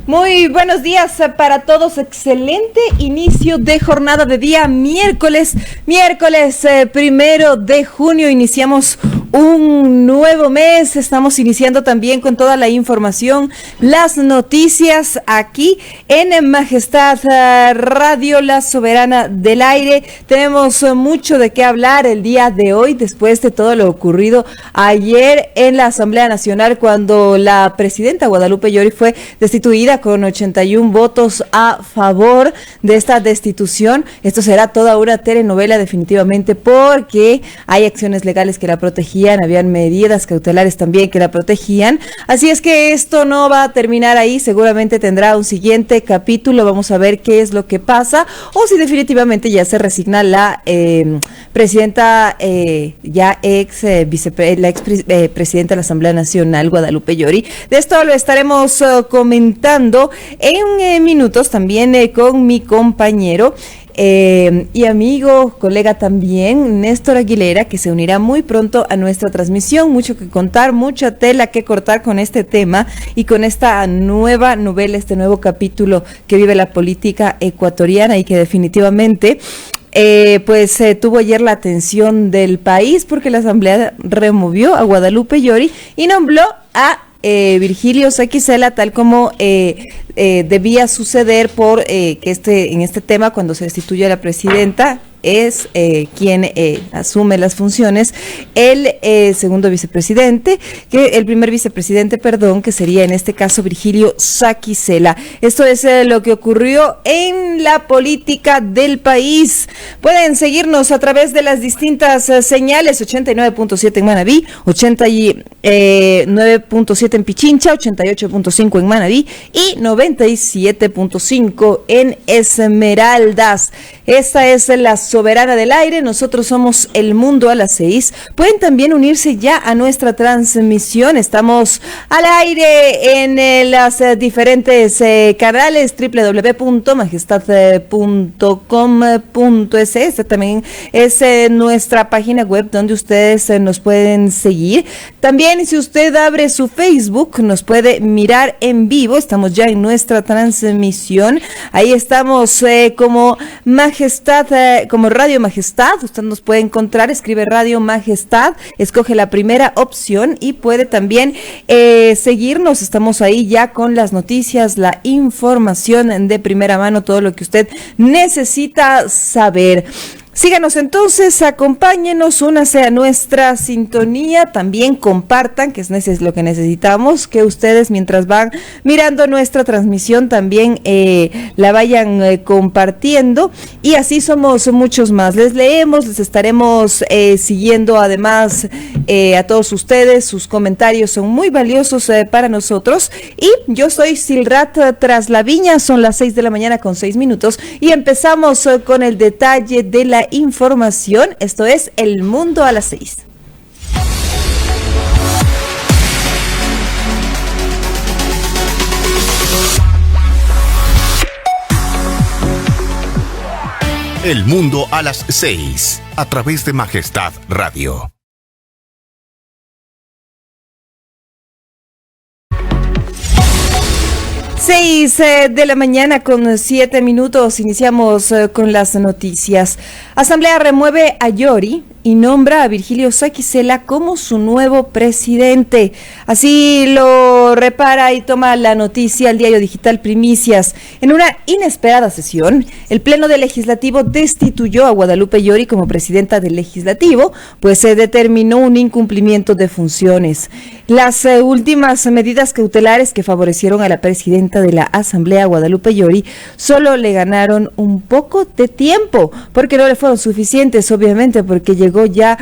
Muy buenos días para todos, excelente inicio de jornada de día miércoles 1 de junio, iniciamos un nuevo mes, estamos iniciando también con toda la información, las noticias aquí en Majestad Radio, la soberana del aire. Tenemos mucho de qué hablar el día de hoy, después de todo lo ocurrido ayer en la Asamblea Nacional, cuando la presidenta Guadalupe Llori fue destituida con 81 votos a favor de esta destitución. Esto será toda una telenovela definitivamente, porque hay acciones legales que la protegían, habían medidas cautelares también que la protegían. Así es que esto no va a terminar ahí, seguramente tendrá un siguiente capítulo. Vamos a ver qué es lo que pasa, o si definitivamente ya se resigna la presidenta, ya presidenta de la Asamblea Nacional, Guadalupe Llori. De esto lo estaremos comentando en minutos también con mi compañero y amigo, colega también, Néstor Aguilera, que se unirá muy pronto a nuestra transmisión. Mucho que contar, mucha tela que cortar con este tema y con esta nueva novela, este nuevo capítulo que vive la política ecuatoriana, y que definitivamente tuvo ayer la atención del país, porque la Asamblea removió a Guadalupe Llori y nombró a Virgilio Saquicela, tal como debía suceder por que en este tema, cuando se destituye a la presidenta, es quien asume las funciones el segundo vicepresidente, el primer vicepresidente, que sería en este caso Virgilio Saquicela. Esto es lo que ocurrió en la política del país. Pueden seguirnos a través de las distintas señales: 89.7 en Manabí, 89.7 en Pichincha, 88.5 en Manabí y 97.5 en Esmeraldas. Esta es la soberana del aire. Nosotros somos El Mundo a las 6. Pueden también unirse ya a nuestra transmisión. Estamos al aire en las diferentes canales: www.majestad.com.es. Esta también es nuestra página web donde ustedes nos pueden seguir. También, si usted abre su Facebook, nos puede mirar en vivo. Estamos ya en nuestra transmisión. Ahí estamos como Majestad, como Radio Majestad. Usted nos puede encontrar, escribe Radio Majestad, escoge la primera opción y puede también seguirnos. Estamos ahí ya con las noticias, la información de primera mano, todo lo que usted necesita saber. Síganos entonces, acompáñenos, únase a nuestra sintonía, también compartan, que es lo que necesitamos, que ustedes, mientras van mirando nuestra transmisión, también la vayan compartiendo, y así somos muchos más. Les leemos, les estaremos siguiendo además a todos ustedes. Sus comentarios son muy valiosos para nosotros, y yo soy Silrat Traslaviña. Son las 6 de la mañana con 6 minutos y empezamos con el detalle de la información. Esto es El Mundo a las 6. El Mundo a las 6, a través de Majestad Radio. 6 de la mañana con 7 minutos. Iniciamos con las noticias. Asamblea remueve a Llori y nombra a Virgilio Saquicela como su nuevo presidente. Así lo repara y toma la noticia el diario digital Primicias. En una inesperada sesión, el Pleno del Legislativo destituyó a Guadalupe Llori como presidenta del Legislativo, pues se determinó un incumplimiento de funciones. Las últimas medidas cautelares que favorecieron a la presidenta de la Asamblea, Guadalupe Llori, solo le ganaron un poco de tiempo, porque no le fueron suficientes, obviamente, porque llegó ya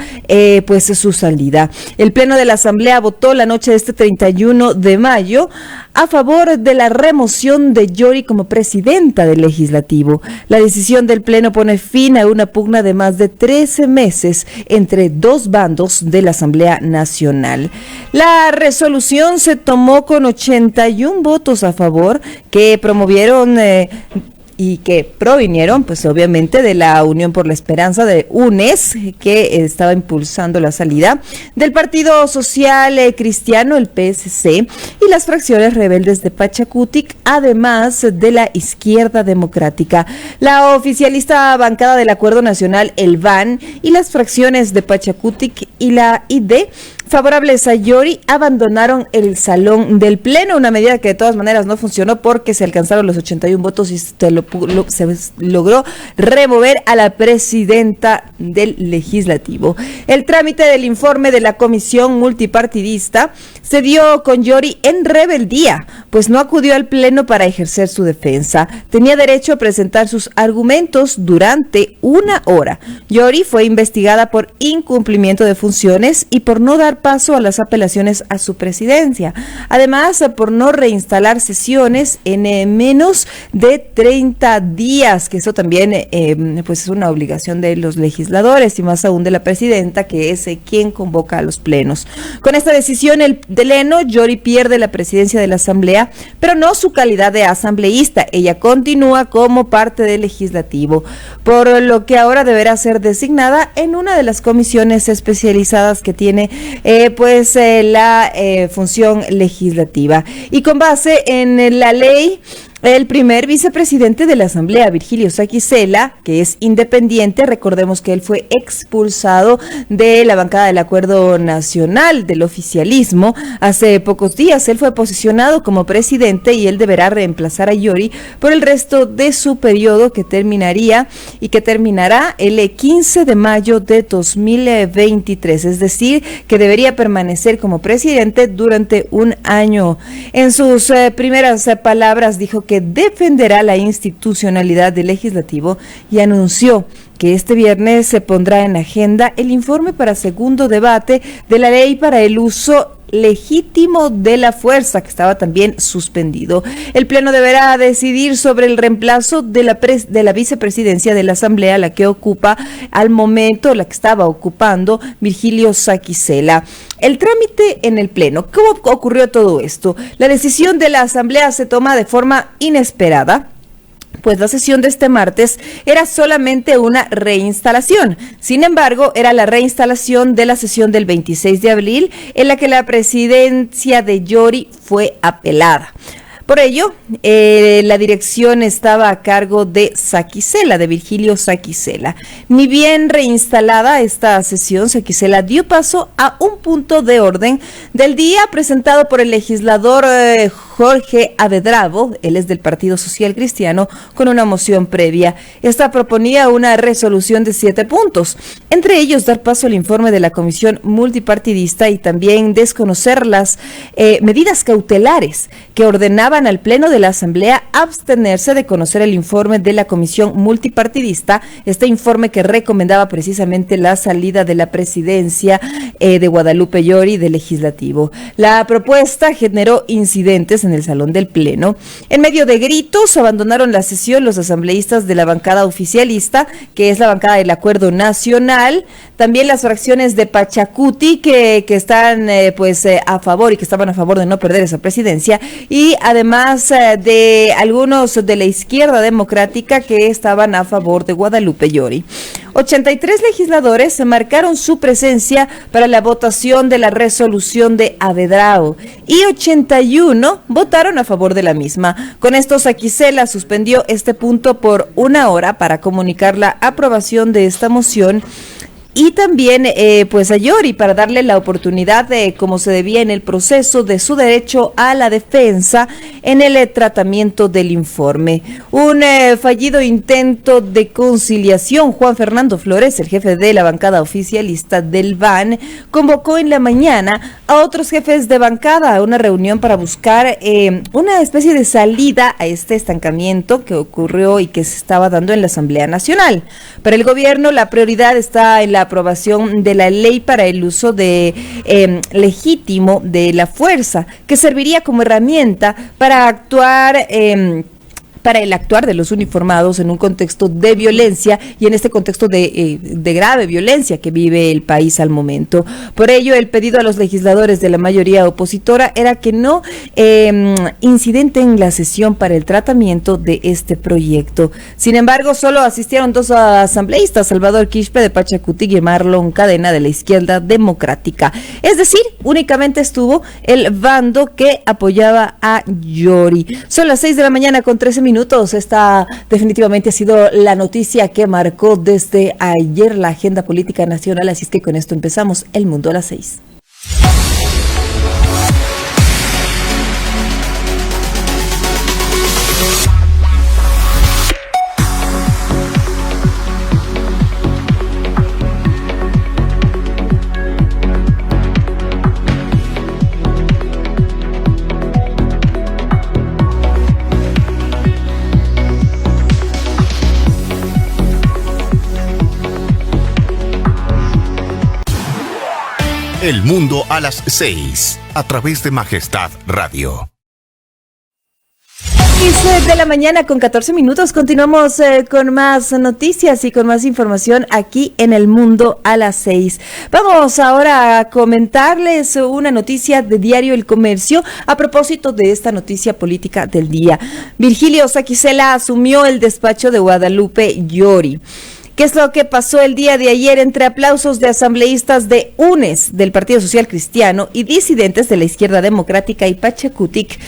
su salida. El Pleno de la Asamblea votó la noche de este 31 de mayo a favor de la remoción de Llori como presidenta del Legislativo. La decisión del Pleno pone fin a una pugna de más de 13 meses entre dos bandos de la Asamblea Nacional. La resolución se tomó con 81 votos a favor, que promovieron y que provinieron, pues obviamente, de la Unión por la Esperanza de UNES, que estaba impulsando la salida del Partido Social Cristiano, el PSC, y las fracciones rebeldes de Pachacutic, además de la Izquierda Democrática. La oficialista bancada del Acuerdo Nacional, el VAN, y las fracciones de Pachacutic y la ID, favorables a Yori, abandonaron el salón del Pleno, una medida que de todas maneras no funcionó porque se alcanzaron los 81 votos y se logró remover a la presidenta del Legislativo. El trámite del informe de la comisión multipartidista se dio con Yori en rebeldía, pues no acudió al Pleno para ejercer su defensa. Tenía derecho a presentar sus argumentos durante 1 hora. Yori fue investigada por incumplimiento de funciones y por no dar paso a las apelaciones a su presidencia. Además, por no reinstalar sesiones en menos de 30 días, que eso también pues es una obligación de los legisladores y más aún de la presidenta, que es quien convoca a los plenos. Con esta decisión del Pleno, Yori pierde la presidencia de la Asamblea, pero no su calidad de asambleísta. Ella continúa como parte del legislativo, por lo que ahora deberá ser designada en una de las comisiones especializadas que tiene la función legislativa. Y con base en la ley, el primer vicepresidente de la Asamblea, Virgilio Saquicela, que es independiente, recordemos que él fue expulsado de la bancada del Acuerdo Nacional del oficialismo hace pocos días. Él fue posicionado como presidente y él deberá reemplazar a Yori por el resto de su periodo, que terminará el 15 de mayo de 2023, es decir, que debería permanecer como presidente durante 1 año. En sus primeras palabras dijo que defenderá la institucionalidad del legislativo y anunció que este viernes se pondrá en agenda el informe para segundo debate de la ley para el uso legítimo de la fuerza, que estaba también suspendido. El Pleno deberá decidir sobre el reemplazo de la vicepresidencia de la Asamblea, la que ocupa al momento, la que estaba ocupando Virgilio Saquicela. El trámite en el Pleno. ¿Cómo ocurrió todo esto? La decisión de la Asamblea se toma de forma inesperada, pues la sesión de este martes era solamente una reinstalación. Sin embargo, era la reinstalación de la sesión del 26 de abril, en la que la presidencia de Yori fue apelada. Por ello, la dirección estaba a cargo de Saquicela, de Virgilio Saquicela. Ni bien reinstalada esta sesión, Saquicela dio paso a un punto de orden del día presentado por el legislador Jorge Avedravo, él es del Partido Social Cristiano, con una moción previa. Esta proponía una resolución de 7 puntos, entre ellos dar paso al informe de la comisión multipartidista y también desconocer las medidas cautelares que ordenaban al Pleno de la Asamblea abstenerse de conocer el informe de la comisión multipartidista, este informe que recomendaba precisamente la salida de la presidencia de Guadalupe Yori del Legislativo. La propuesta generó incidentes en el salón del Pleno. En medio de gritos, abandonaron la sesión los asambleístas de la bancada oficialista, que es la bancada del Acuerdo Nacional, también las fracciones de Pachacuti que están a favor y que estaban a favor de no perder esa presidencia, y además de algunos de la Izquierda Democrática que estaban a favor de Guadalupe Yori. 83 legisladores marcaron su presencia para la votación de la resolución de Avedrao y 81 votaron a favor de la misma. Con esto, Saquicela suspendió este punto por 1 hora para comunicar la aprobación de esta moción y también a Yori para darle la oportunidad de, como se debía en el proceso, de su derecho a la defensa en el tratamiento del informe. Un fallido intento de conciliación. Juan Fernando Flores, el jefe de la bancada oficialista del VAN, convocó en la mañana a otros jefes de bancada a una reunión para buscar una especie de salida a este estancamiento que ocurrió y que se estaba dando en la Asamblea Nacional. Para el gobierno, la prioridad está en la aprobación de la ley para el uso legítimo de la fuerza, que serviría como herramienta para actuar para el actuar de los uniformados en un contexto de violencia y en este contexto de grave violencia que vive el país al momento. Por ello, el pedido a los legisladores de la mayoría opositora era que no incidenten la sesión para el tratamiento de este proyecto. Sin embargo, solo asistieron 2 asambleístas, Salvador Quispe de Pachacutic y Marlon Cadena de la Izquierda Democrática. Es decir, únicamente estuvo el bando que apoyaba a Yori. Son las 6 de la mañana con 13 minutos. Esta definitivamente ha sido la noticia que marcó desde ayer la agenda política nacional, así es que con esto empezamos El Mundo a las 6. El Mundo a las 6, a través de Majestad Radio. 6 de la mañana con 14 minutos. Continuamos con más noticias y con más información aquí en El Mundo a las 6. Vamos ahora a comentarles una noticia de Diario El Comercio a propósito de esta noticia política del día. Virgilio Saquicela asumió el despacho de Guadalupe Llori. ¿Qué es lo que pasó el día de ayer entre aplausos de asambleístas de UNES, del Partido Social Cristiano, y disidentes de la Izquierda Democrática y Pachacutic?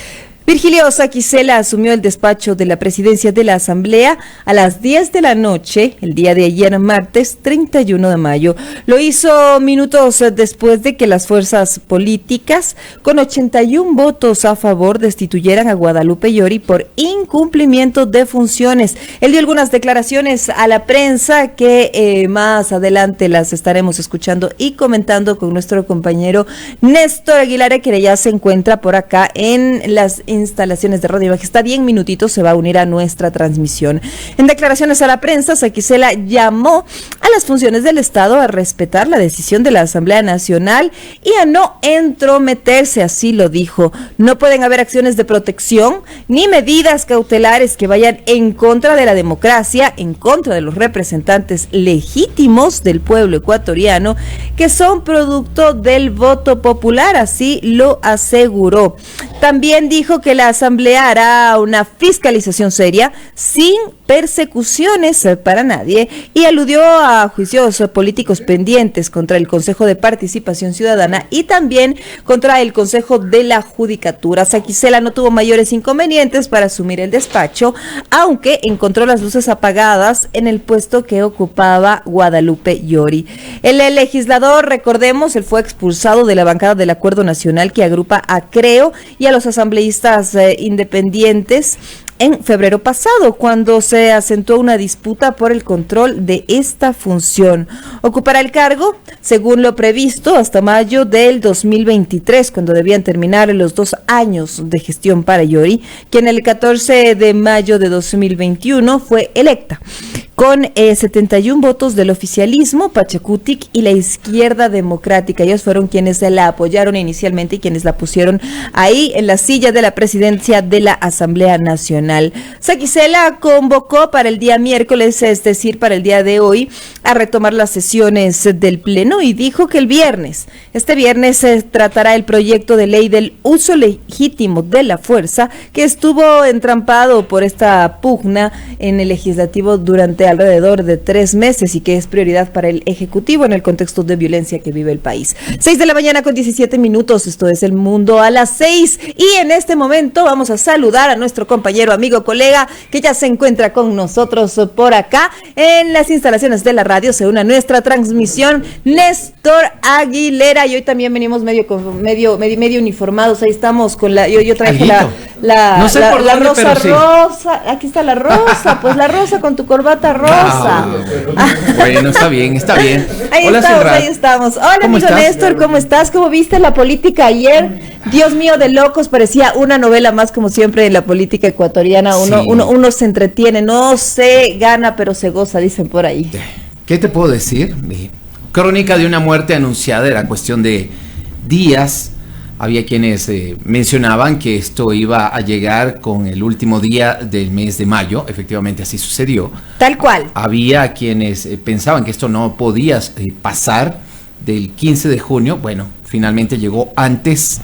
Virgilio Saquicela asumió el despacho de la presidencia de la Asamblea a las 10 de la noche, el día de ayer, martes 31 de mayo. Lo hizo minutos después de que las fuerzas políticas, con 81 votos a favor, destituyeran a Guadalupe Llori por incumplimiento de funciones. Él dio algunas declaraciones a la prensa que más adelante las estaremos escuchando y comentando con nuestro compañero Néstor Aguilar, que ya se encuentra por acá en las instalaciones de Radio Majestad y en minutitos se va a unir a nuestra transmisión. En declaraciones a la prensa, Saquicela llamó a las funciones del Estado a respetar la decisión de la Asamblea Nacional y a no entrometerse, así lo dijo. No pueden haber acciones de protección ni medidas cautelares que vayan en contra de la democracia, en contra de los representantes legítimos del pueblo ecuatoriano, que son producto del voto popular, así lo aseguró. También dijo que la Asamblea hará una fiscalización seria, sin persecuciones para nadie, y aludió a juicios políticos pendientes contra el Consejo de Participación Ciudadana y también contra el Consejo de la Judicatura. Saquicela no tuvo mayores inconvenientes para asumir el despacho, aunque encontró las luces apagadas en el puesto que ocupaba Guadalupe Llori. El legislador, recordemos, él fue expulsado de la bancada del Acuerdo Nacional que agrupa a Creo y a los asambleístas independientes en febrero pasado, cuando se acentuó una disputa por el control de esta función. Ocupará el cargo, según lo previsto, hasta mayo del 2023, cuando debían terminar los 2 años de gestión para Llori, quien el 14 de mayo de 2021 fue electa. Con 71 votos del oficialismo, Pachacutic y la Izquierda Democrática. Ellos fueron quienes la apoyaron inicialmente y quienes la pusieron ahí en la silla de la presidencia de la Asamblea Nacional. Saquicela convocó para el día miércoles, es decir, para el día de hoy, a retomar las sesiones del Pleno y dijo que este viernes se tratará el proyecto de ley del uso legítimo de la fuerza que estuvo entrampado por esta pugna en el legislativo durante alrededor de 3 meses y que es prioridad para el Ejecutivo en el contexto de violencia que vive el país. 6 de la mañana con 17 minutos, esto es El Mundo a las 6 y en este momento vamos a saludar a nuestro compañero, amigo, colega que ya se encuentra con nosotros por acá en las instalaciones de la radio. Se une a nuestra transmisión Néstor Aguilera y hoy también venimos medio uniformados. Ahí estamos con yo traje la rosa, sí. Rosa, aquí está la rosa, pues la rosa con tu corbata rosa. Bueno, está bien. Ahí estamos. Hola, amigo estás? Néstor, ¿cómo estás? ¿Cómo viste la política ayer? Dios mío, de locos, parecía una novela más, como siempre en la política ecuatoriana. Uno se entretiene, no se gana, pero se goza, dicen por ahí. ¿Qué te puedo decir? Crónica de una muerte anunciada, era cuestión de días. Había quienes mencionaban que esto iba a llegar con el último día del mes de mayo. Efectivamente, así sucedió. Tal cual. Había quienes pensaban que esto no podía pasar del 15 de junio. Bueno, finalmente llegó antes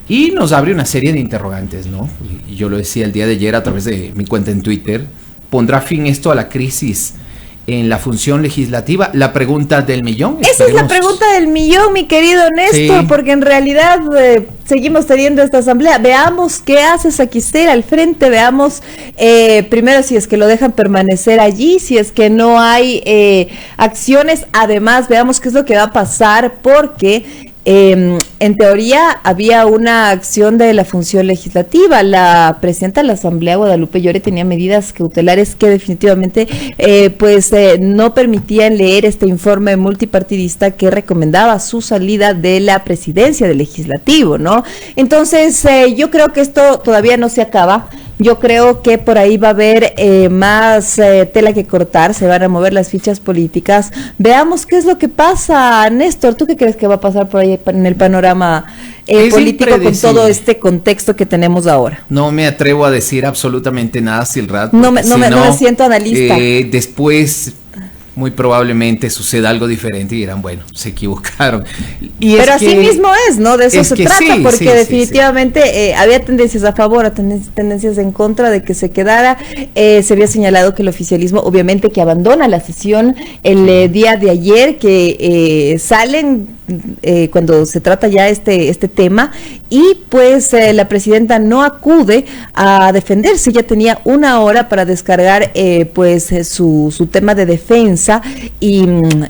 y nos abre una serie de interrogantes, ¿no? Y yo lo decía el día de ayer a través de mi cuenta en Twitter. ¿Pondrá fin esto a la crisis en la función legislativa? La pregunta del millón. Esa es la pregunta del millón, mi querido Néstor, sí. Porque en realidad seguimos teniendo esta asamblea. Veamos qué hace Saquicela al frente, veamos primero si es que lo dejan permanecer allí, si es que no hay acciones, además veamos qué es lo que va a pasar, porque en teoría había una acción de la función legislativa. La presidenta de la Asamblea, Guadalupe Llori, tenía medidas cautelares que definitivamente no permitían leer este informe multipartidista que recomendaba su salida de la presidencia del legislativo, ¿no? Entonces yo creo que esto todavía no se acaba. Yo creo que por ahí va a haber más tela que cortar, se van a mover las fichas políticas. Veamos qué es lo que pasa, Néstor. ¿Tú qué crees que va a pasar por ahí en el panorama político con todo este contexto que tenemos ahora? No me atrevo a decir absolutamente nada, Silrat. No me siento analista. Después muy probablemente suceda algo diferente y dirán, bueno, se equivocaron. Pero así mismo es, ¿no? De eso se trata, sí, porque definitivamente había tendencias a favor, tendencias en contra de que se quedara. Se había señalado que el oficialismo, obviamente, que abandona la sesión el día de ayer, que salen cuando se trata ya este tema, y pues la presidenta no acude a defenderse. Ya tenía una hora para descargar su tema de defensa y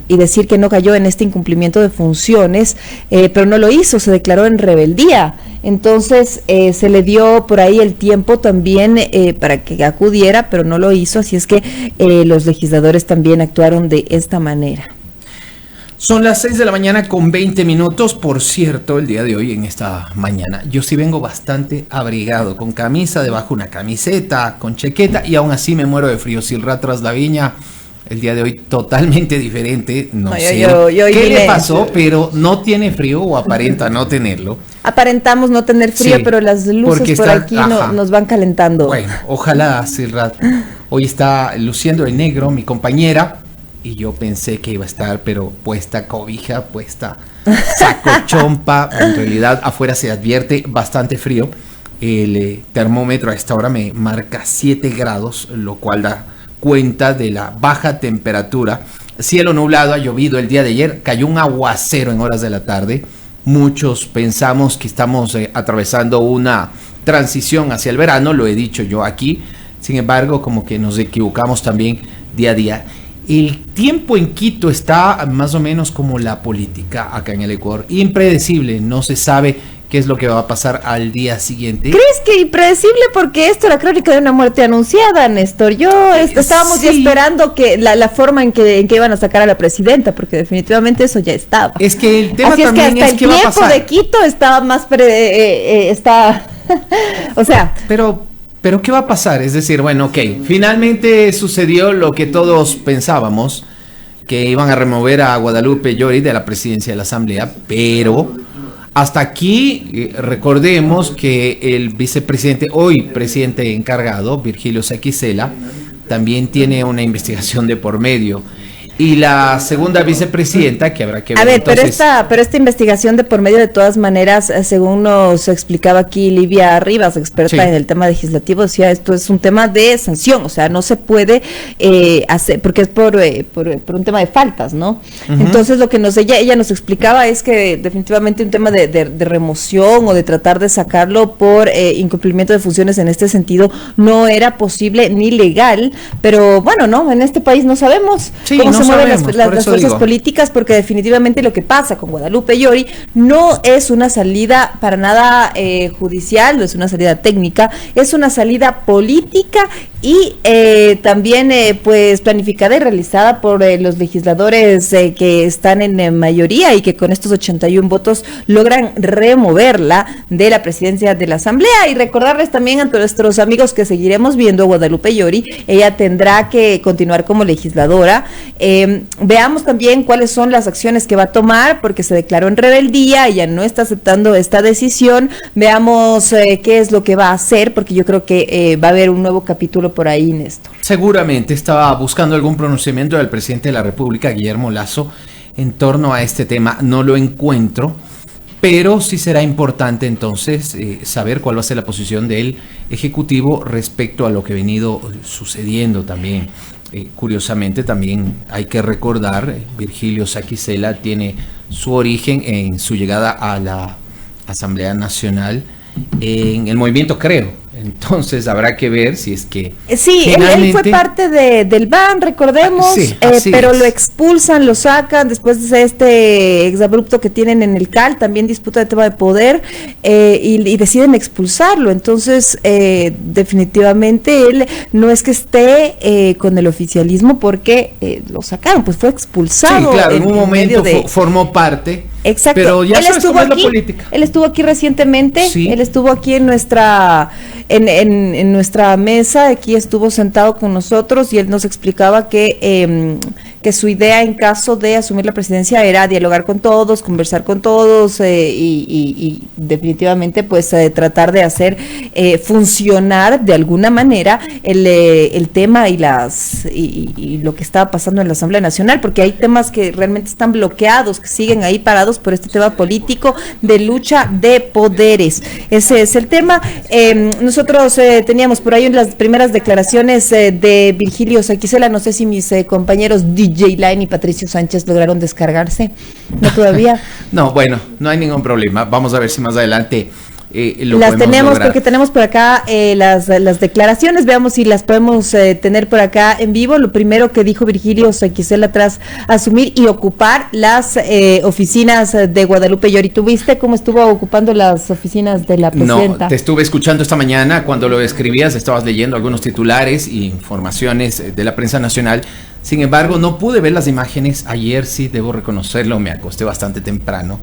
decir que no cayó en este incumplimiento de funciones, pero no lo hizo, se declaró en rebeldía. Entonces se le dio por ahí el tiempo también para que acudiera, pero no lo hizo, así es que los legisladores también actuaron de esta manera. Son las 6 de la mañana con 20 minutos. Por cierto, el día de hoy, en esta mañana, yo sí vengo bastante abrigado, con camisa, debajo una camiseta, con chaqueta, y aún así me muero de frío. Silrat tras la viña, el día de hoy totalmente diferente. No sé qué le pasó, pero no tiene frío o aparenta no tenerlo. Aparentamos no tener frío, sí, pero las luces por aquí nos van calentando. Bueno, ojalá, Silrat. Hoy está luciendo de negro mi compañera. Y yo pensé que iba a estar, pero puesta cobija, puesta saco, chompa. En realidad afuera se advierte bastante frío. El termómetro a esta hora me marca 7 grados, lo cual da cuenta de la baja temperatura. Cielo nublado, ha llovido el día de ayer, cayó un aguacero en horas de la tarde. Muchos pensamos que estamos atravesando una transición hacia el verano, lo he dicho yo aquí. Sin embargo, como que nos equivocamos también día a día. El tiempo en Quito está más o menos como la política acá en el Ecuador, impredecible, no se sabe qué es lo que va a pasar al día siguiente. ¿Crees que impredecible? Porque esto es la crónica de una muerte anunciada, Néstor. Estábamos ya esperando que la forma en que iban a sacar a la presidenta, porque definitivamente eso ya estaba. Es que el tema así también es que hasta el tiempo de Quito estaba más o sea, Pero ¿qué va a pasar? Es decir, bueno, ok, finalmente sucedió lo que todos pensábamos, que iban a remover a Guadalupe Llori de la presidencia de la Asamblea, pero hasta aquí recordemos que el vicepresidente, hoy presidente encargado, Virgilio Saquicela, también tiene una investigación de por medio. Y la segunda vicepresidenta, que habrá que ver. A ver, entonces, pero esta investigación de por medio, de todas maneras, según nos explicaba aquí Livia Rivas, experta en el tema legislativo, decía, esto es un tema de sanción, o sea, no se puede hacer, porque es por un tema de faltas, ¿no? Uh-huh. Entonces, lo que ella nos explicaba es que definitivamente un tema de remoción o de tratar de sacarlo por incumplimiento de funciones en este sentido no era posible ni legal, pero bueno, ¿no? En este país no sabemos cómo se mueven las fuerzas políticas, porque definitivamente lo que pasa con Guadalupe Llori no es una salida para nada judicial, no es una salida técnica, es una salida política y también pues planificada y realizada por los legisladores que están en mayoría y que con estos 81 votos logran removerla de la presidencia de la Asamblea. Y recordarles también a nuestros amigos que seguiremos viendo a Guadalupe Llori, ella tendrá que continuar como legisladora. Veamos también cuáles son las acciones que va a tomar, porque se declaró en rebeldía, ella no está aceptando esta decisión. Veamos qué es lo que va a hacer, porque yo creo que va a haber un nuevo capítulo por ahí, Néstor. Seguramente estaba buscando algún pronunciamiento del presidente de la República, Guillermo Lasso, en torno a este tema. No lo encuentro, pero sí será importante entonces saber cuál va a ser la posición del Ejecutivo respecto a lo que ha venido sucediendo también. Curiosamente también hay que recordar, Virgilio Saquicela tiene su origen en su llegada a la Asamblea Nacional en el movimiento Creo. Entonces habrá que ver si es que... Sí, él fue parte del BAN, recordemos, sí, pero lo expulsan, lo sacan después de este exabrupto que tienen en el CAL, también disputa de tema de poder, y deciden expulsarlo. Entonces, definitivamente él no es que esté con el oficialismo porque lo sacaron, pues fue expulsado. Sí, claro, en un momento formó parte. Exacto, pero ya él estuvo aquí, la política. Él estuvo aquí recientemente, sí. Él estuvo aquí en nuestra mesa, aquí estuvo sentado con nosotros y él nos explicaba que su idea en caso de asumir la presidencia era dialogar con todos, conversar con todos y definitivamente pues tratar de hacer funcionar de alguna manera el tema y lo que estaba pasando en la Asamblea Nacional, porque hay temas que realmente están bloqueados, que siguen ahí parados por este tema político de lucha de poderes. Ese es el tema. Nosotros teníamos por ahí las primeras declaraciones de Virgilio Saquicela, no sé si mis compañeros DJ Line y Patricio Sánchez lograron descargarse, ¿no todavía? No, bueno, no hay ningún problema, vamos a ver si más adelante las tenemos lograr. Porque tenemos por acá las declaraciones, veamos si las podemos tener por acá en vivo. Lo primero que dijo Virgilio Saquicela tras asumir y ocupar las oficinas de Guadalupe Llori. ¿Tú viste cómo estuvo ocupando las oficinas de la presidenta? No, te estuve escuchando esta mañana cuando lo escribías, estabas leyendo algunos titulares e informaciones de la prensa nacional. Sin embargo, no pude ver las imágenes. Ayer sí, debo reconocerlo, me acosté bastante temprano,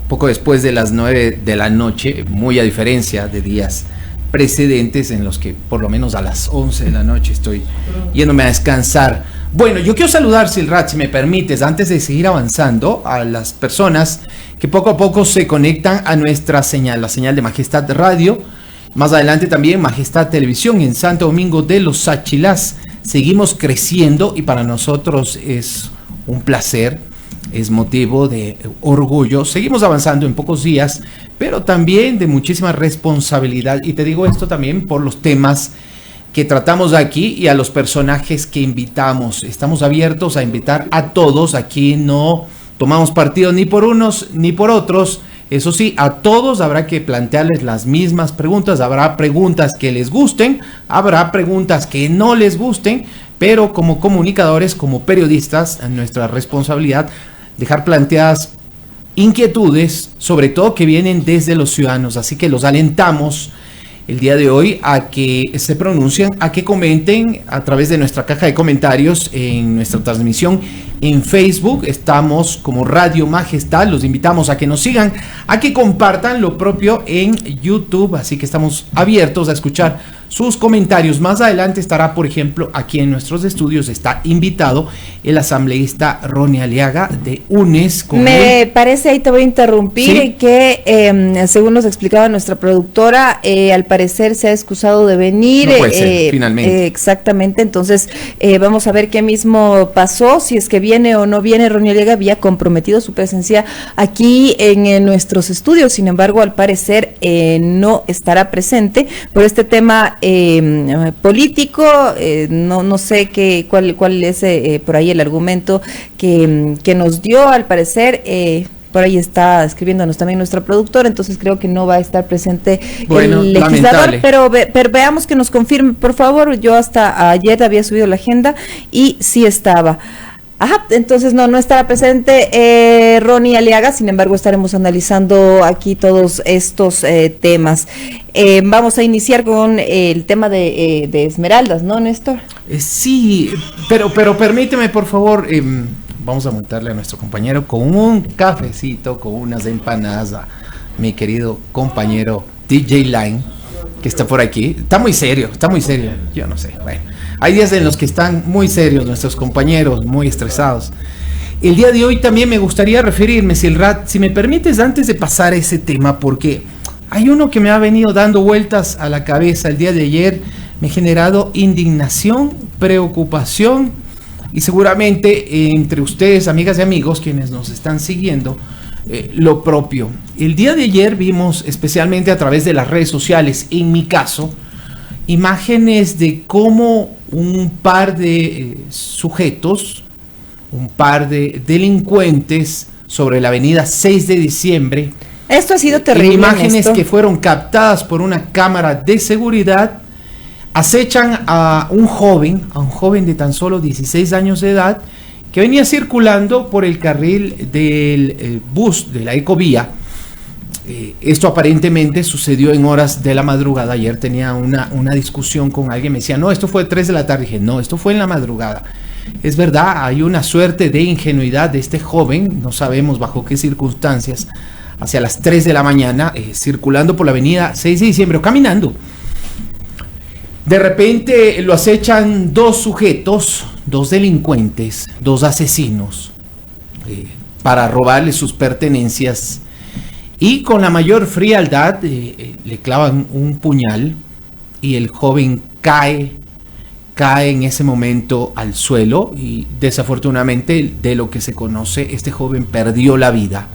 poco después de las 9 de la noche, muy a diferencia de días precedentes en los que por lo menos a las 11 de la noche estoy yéndome a descansar. Bueno, yo quiero saludar, Silrat, si me permites, antes de seguir avanzando, a las personas que poco a poco se conectan a nuestra señal, la señal de Majestad Radio, más adelante también Majestad Televisión en Santo Domingo de los Achilás. Seguimos creciendo y para nosotros es un placer, es motivo de orgullo. Seguimos avanzando en pocos días, pero también de muchísima responsabilidad. Y te digo esto también por los temas que tratamos aquí y a los personajes que invitamos. Estamos abiertos a invitar a todos. Aquí no tomamos partido ni por unos ni por otros. Eso sí, a todos habrá que plantearles las mismas preguntas. Habrá preguntas que les gusten, habrá preguntas que no les gusten, pero como comunicadores, como periodistas, nuestra responsabilidad dejar planteadas inquietudes, sobre todo que vienen desde los ciudadanos. Así que los alentamos el día de hoy a que se pronuncien, a que comenten a través de nuestra caja de comentarios en nuestra transmisión en Facebook. Estamos como Radio Majestad, los invitamos a que nos sigan, a que compartan lo propio en YouTube, así que estamos abiertos a escuchar sus comentarios. Más adelante estará, por ejemplo, aquí en nuestros estudios está invitado el asambleísta Ronnie Aliaga de UNES. Me parece, ahí te voy a interrumpir, ¿sí? Que según nos explicaba nuestra productora, al parecer se ha excusado de venir. No puede ser, finalmente. Exactamente, entonces vamos a ver qué mismo pasó, si es que viene o no viene. Ronnie Aliaga había comprometido su presencia aquí en nuestros estudios, sin embargo, al parecer no estará presente por este tema político. No sé cuál es por ahí el argumento que nos dio. Al parecer por ahí está escribiéndonos también nuestra productora, entonces creo que no va a estar presente el legislador, pero veamos que nos confirme, por favor. Yo hasta ayer había subido la agenda y sí estaba. Ajá, entonces no estará presente Ronnie Aliaga, sin embargo estaremos analizando aquí todos estos temas. Vamos a iniciar con el tema de Esmeraldas, ¿no, Néstor? Sí, pero permíteme, por favor, vamos a montarle a nuestro compañero con un cafecito, con unas empanadas a mi querido compañero DJ Line, que está por aquí. Está muy serio, yo no sé, bueno. Hay días en los que están muy serios nuestros compañeros, muy estresados. El día de hoy también me gustaría referirme, Silrat, si me permites, antes de pasar a ese tema, porque hay uno que me ha venido dando vueltas a la cabeza el día de ayer, me ha generado indignación, preocupación, y seguramente entre ustedes, amigas y amigos, quienes nos están siguiendo, lo propio. El día de ayer vimos, especialmente a través de las redes sociales, en mi caso, imágenes de cómo un par de sujetos, un par de delincuentes sobre la avenida 6 de diciembre. Esto ha sido terrible. Imágenes que fueron captadas por una cámara de seguridad, acechan a un joven de tan solo 16 años de edad, que venía circulando por el carril del bus de la Ecovía. Esto aparentemente sucedió en horas de la madrugada. Ayer tenía una discusión con alguien, me decía, no, esto fue 3 de la tarde. Dije, no, esto fue en la madrugada. Es verdad, hay una suerte de ingenuidad de este joven, no sabemos bajo qué circunstancias, hacia las 3 de la mañana, circulando por la avenida 6 de diciembre, o caminando. De repente lo acechan dos sujetos, dos delincuentes, dos asesinos, para robarle sus pertenencias. Y con la mayor frialdad le clavan un puñal y el joven cae en ese momento al suelo y desafortunadamente, de lo que se conoce, este joven perdió la vida.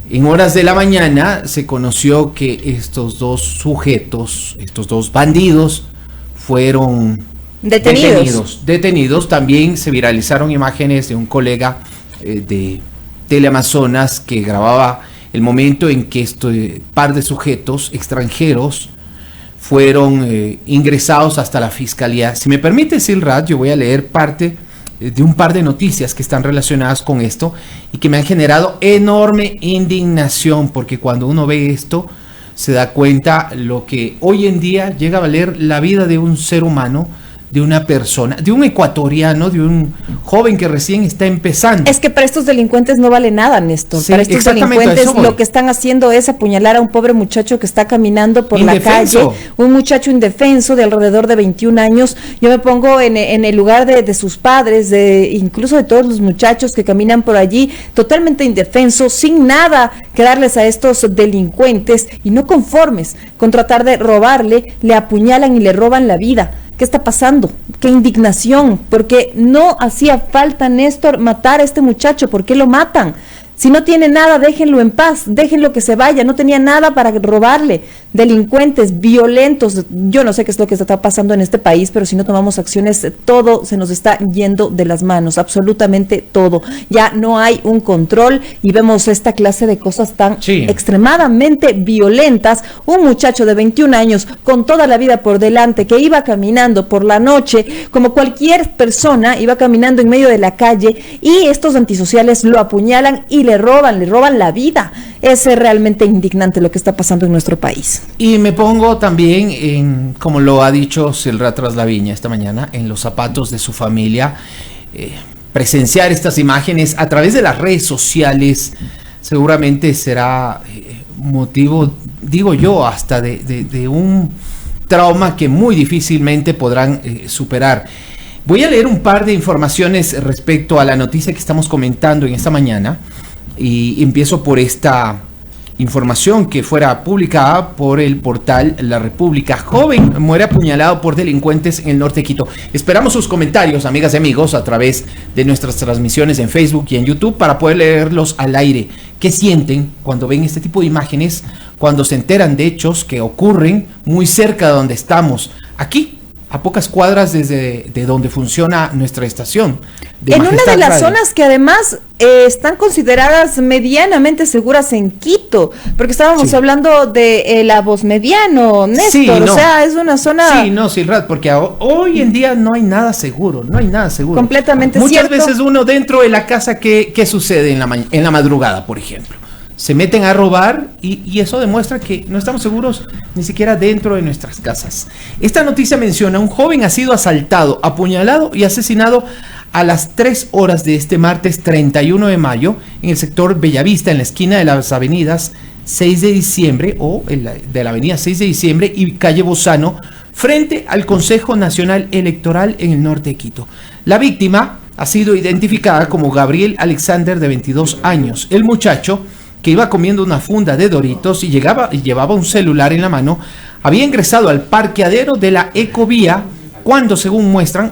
En horas de la mañana se conoció que estos dos sujetos, estos dos bandidos, fueron detenidos. También se viralizaron imágenes de un colega de Teleamazonas que grababa el momento en que este par de sujetos extranjeros fueron ingresados hasta la fiscalía. Si me permite, Silrat, yo voy a leer parte de un par de noticias que están relacionadas con esto y que me han generado enorme indignación, porque cuando uno ve esto se da cuenta lo que hoy en día llega a valer la vida de un ser humano, de una persona, de un ecuatoriano, de un joven que recién está empezando. Es que para estos delincuentes no vale nada, Néstor. Sí, para estos delincuentes lo que están haciendo es apuñalar a un pobre muchacho que está caminando por la calle, un muchacho indefenso de alrededor de 21 años. Yo me pongo en el lugar de sus padres, incluso de todos los muchachos que caminan por allí, totalmente indefensos, sin nada que darles a estos delincuentes, y no conformes con tratar de robarle, le apuñalan y le roban la vida. ¿Qué está pasando? ¡Qué indignación! Porque no hacía falta, Néstor, matar a este muchacho. ¿Por qué lo matan? Si no tiene nada, déjenlo en paz, déjenlo que se vaya. No tenía nada para robarle. Delincuentes, violentos. Yo no sé qué es lo que está pasando en este país, pero si no tomamos acciones, todo se nos está yendo de las manos, absolutamente todo. Ya no hay un control y vemos esta clase de cosas tan extremadamente violentas. Un muchacho de 21 años con toda la vida por delante, que iba caminando por la noche, como cualquier persona, iba caminando en medio de la calle, y estos antisociales lo apuñalan y le roban la vida. Es realmente indignante lo que está pasando en nuestro país. Y me pongo también en, como lo ha dicho Silrat Traslaviña esta mañana, en los zapatos de su familia. Presenciar estas imágenes a través de las redes sociales seguramente será motivo, digo yo, hasta de un trauma que muy difícilmente podrán superar. Voy a leer un par de informaciones respecto a la noticia que estamos comentando en esta mañana, y empiezo por esta información que fuera publicada por el portal La República. Joven muere apuñalado por delincuentes en el norte de Quito. Esperamos sus comentarios, amigas y amigos, a través de nuestras transmisiones en Facebook y en YouTube para poder leerlos al aire. ¿Qué sienten cuando ven este tipo de imágenes? Cuando se enteran de hechos que ocurren muy cerca de donde estamos, aquí a pocas cuadras de donde funciona nuestra estación. En una de las Radio. zonas que además están consideradas medianamente seguras en Quito, porque estábamos hablando de la Voz Mediano, Néstor, Sí, no. o sea, es una zona... Sí, no, Silrat, porque hoy en día no hay nada seguro, no hay nada seguro. Completamente Muchas cierto. veces uno dentro de la casa, ¿qué sucede en la madrugada, por ejemplo? Se meten a robar y eso demuestra que no estamos seguros ni siquiera dentro de nuestras casas. Esta noticia menciona: un joven ha sido asaltado, apuñalado y asesinado a las 3 horas de este martes 31 de mayo en el sector Bellavista, en la esquina de las avenidas 6 de diciembre de la avenida 6 de diciembre y calle Bozano, frente al Consejo Nacional Electoral en el norte de Quito. La víctima ha sido identificada como Gabriel Alexander, de 22 años. El muchacho, que iba comiendo una funda de Doritos y llevaba un celular en la mano, había ingresado al parqueadero de la Ecovía cuando, según muestran,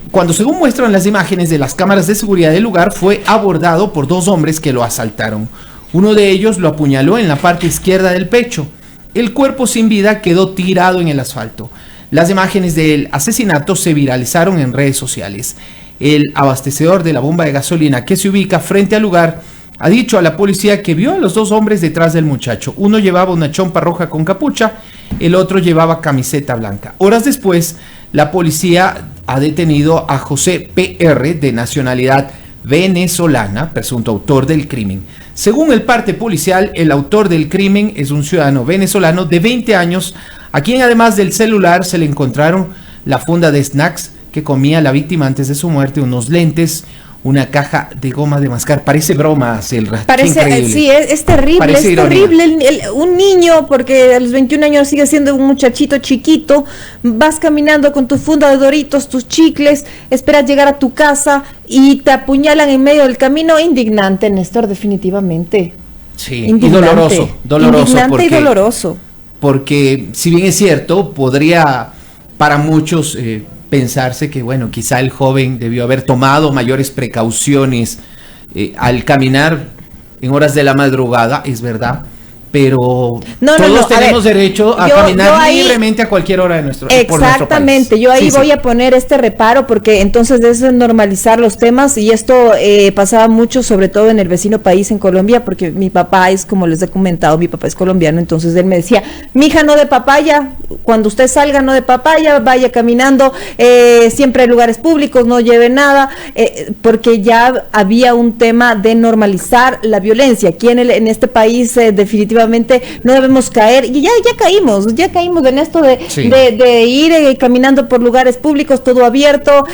cuando, según muestran las imágenes de las cámaras de seguridad del lugar, fue abordado por 2 hombres que lo asaltaron. Uno de ellos lo apuñaló en la parte izquierda del pecho. El cuerpo sin vida quedó tirado en el asfalto. Las imágenes del asesinato se viralizaron en redes sociales. El abastecedor de la bomba de gasolina que se ubica frente al lugar ha dicho a la policía que vio a los 2 hombres detrás del muchacho. Uno llevaba una chompa roja con capucha, el otro llevaba camiseta blanca. Horas después, la policía ha detenido a José P.R., de nacionalidad venezolana, presunto autor del crimen. Según el parte policial, el autor del crimen es un ciudadano venezolano de 20 años, a quien además del celular se le encontraron la funda de snacks que comía la víctima antes de su muerte, unos lentes, una caja de goma de mascar. Parece broma, Parece, sí, es terrible, Parece es ironía. terrible. Un niño, porque a los 21 años sigue siendo un muchachito chiquito, vas caminando con tu funda de Doritos, tus chicles, esperas llegar a tu casa y te apuñalan en medio del camino. Indignante, Néstor, definitivamente. Sí, Indignante. y doloroso Indignante y doloroso. Porque si bien es cierto, podría para muchos pensarse que, bueno, quizá el joven debió haber tomado mayores precauciones al caminar en horas de la madrugada, es verdad, pero todos tenemos derecho a caminar libremente a cualquier hora de por nuestro país. Exactamente, yo ahí voy a poner este reparo, porque entonces es normalizar los temas, y esto pasaba mucho, sobre todo en el vecino país, en Colombia, porque mi papá es, como les he comentado, mi papá es colombiano, entonces él me decía: mija, no de papaya, cuando usted salga no de papaya, vaya caminando, siempre hay lugares públicos, no lleve nada, porque ya había un tema de normalizar la violencia. Aquí en este país definitivamente no debemos caer, y ya caímos en esto de ir caminando por lugares públicos, todo abierto,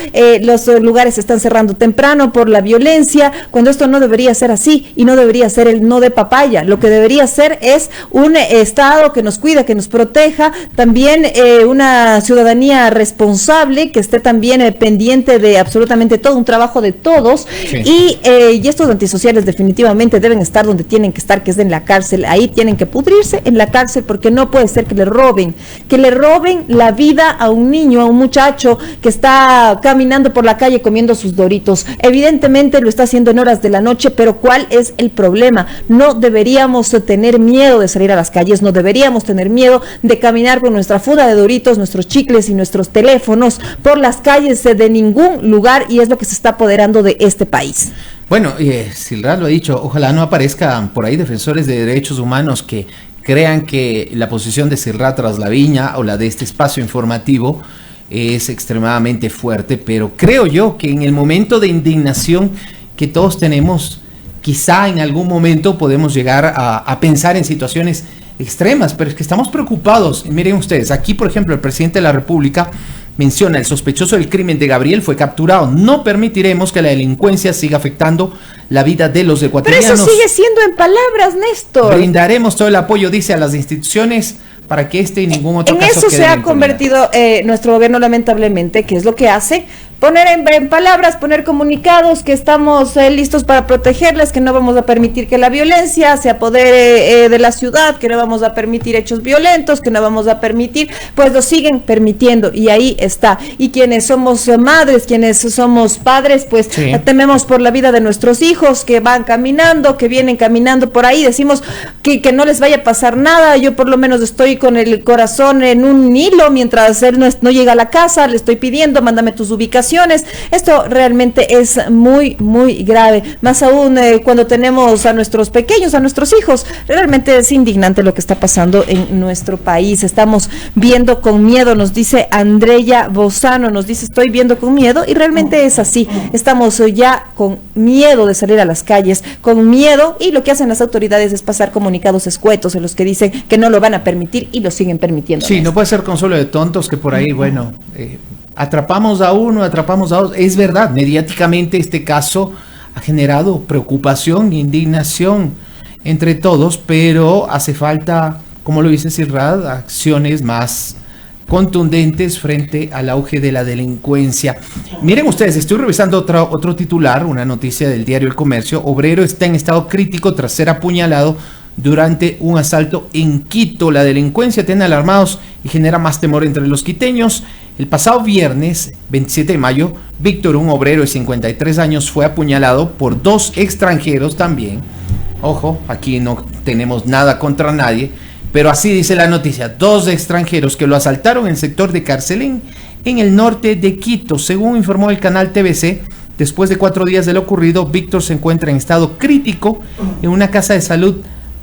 los lugares se están cerrando temprano por la violencia, cuando esto no debería ser así, y no debería ser el no de papaya. Lo que debería ser es un Estado que nos cuida, que nos proteja, también una ciudadanía responsable, que esté también pendiente de absolutamente todo, un trabajo de todos, y estos antisociales definitivamente deben estar donde tienen que estar, que es en la cárcel. Ahí tienen que pudrirse, en la cárcel, porque no puede ser que le roben la vida a un niño, a un muchacho que está caminando por la calle comiendo sus Doritos. Evidentemente lo está haciendo en horas de la noche, pero ¿cuál es el problema? No deberíamos tener miedo de salir a las calles, no deberíamos tener miedo de caminar con nuestra funda de Doritos, nuestros chicles y nuestros teléfonos por las calles de ningún lugar, y es lo que se está apoderando de este país. Bueno, Silrat lo ha dicho, ojalá no aparezcan por ahí defensores de derechos humanos que crean que la posición de Silrat tras la viña o la de este espacio informativo es extremadamente fuerte, pero creo yo que en el momento de indignación que todos tenemos, quizá en algún momento podemos llegar a pensar en situaciones extremas, pero es que estamos preocupados. Miren ustedes, aquí por ejemplo el presidente de la República menciona: el sospechoso del crimen de Gabriel fue capturado. No permitiremos que la delincuencia siga afectando la vida de los ecuatorianos. Pero eso sigue siendo en palabras, Néstor. Brindaremos todo el apoyo, dice, a las instituciones para que este y ningún otro caso en eso quede se ha impunidad. convertido nuestro gobierno, lamentablemente, que es lo que hace, poner en palabras, poner comunicados que estamos listos para protegerles, que no vamos a permitir que la violencia se apodere de la ciudad, que no vamos a permitir hechos violentos, que no vamos a permitir, pues lo siguen permitiendo, y ahí está. Y quienes somos madres, quienes somos padres, pues sí, tememos por la vida de nuestros hijos que van caminando, que vienen caminando por ahí, decimos que no les vaya a pasar nada. Yo por lo menos estoy con el corazón en un hilo mientras él no llega a la casa, le estoy pidiendo, mándame tus ubicaciones. Esto realmente es muy, muy grave, más aún cuando tenemos a nuestros pequeños, a nuestros hijos. Realmente es indignante lo que está pasando en nuestro país. Estamos viendo con miedo, nos dice Andrea Bozano, nos dice estoy viendo con miedo, y realmente es así. Estamos ya con miedo de salir a las calles, con miedo, y lo que hacen las autoridades es pasar comunicados escuetos en los que dicen que no lo van a permitir y lo siguen permitiendo. Sí, no puede ser consuelo de tontos que por ahí, bueno, atrapamos a uno, atrapamos a otro. Es verdad, mediáticamente este caso ha generado preocupación, indignación entre todos, pero hace falta, como lo dice Sirrad, acciones más contundentes frente al auge de la delincuencia. Miren ustedes, estoy revisando otro titular, una noticia del diario El Comercio. Obrero está en estado crítico tras ser apuñalado durante un asalto en Quito. La delincuencia tiene alarmados y genera más temor entre los quiteños. El pasado viernes, 27 de mayo, Víctor, un obrero de 53 años, fue apuñalado por 2 extranjeros también. Ojo, aquí no tenemos nada contra nadie, pero así dice la noticia: 2 extranjeros que lo asaltaron en el sector de Carcelén, en el norte de Quito. Según informó el canal TVC, después de 4 días de lo ocurrido, Víctor se encuentra en estado crítico en una casa de salud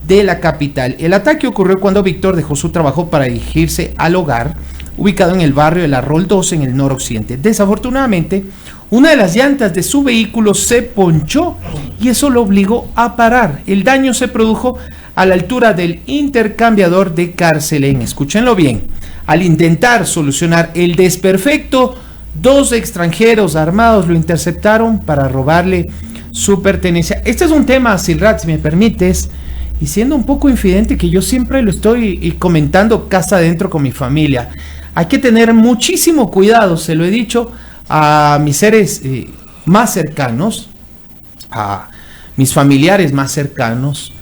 de la capital. El ataque ocurrió cuando Víctor dejó su trabajo para dirigirse al hogar, ubicado en el barrio de La Rol 2, en el noroccidente. Desafortunadamente, una de las llantas de su vehículo se ponchó y eso lo obligó a parar. El daño se produjo a la altura del intercambiador de Carcelén. Escúchenlo bien. Al intentar solucionar el desperfecto, 2 extranjeros armados lo interceptaron para robarle su pertenencia. Este es un tema, Silrat, si me permites, y siendo un poco infidente, que yo siempre lo estoy comentando casa adentro con mi familia. Hay que tener muchísimo cuidado, se lo he dicho a mis seres más cercanos, a mis familiares más cercanos,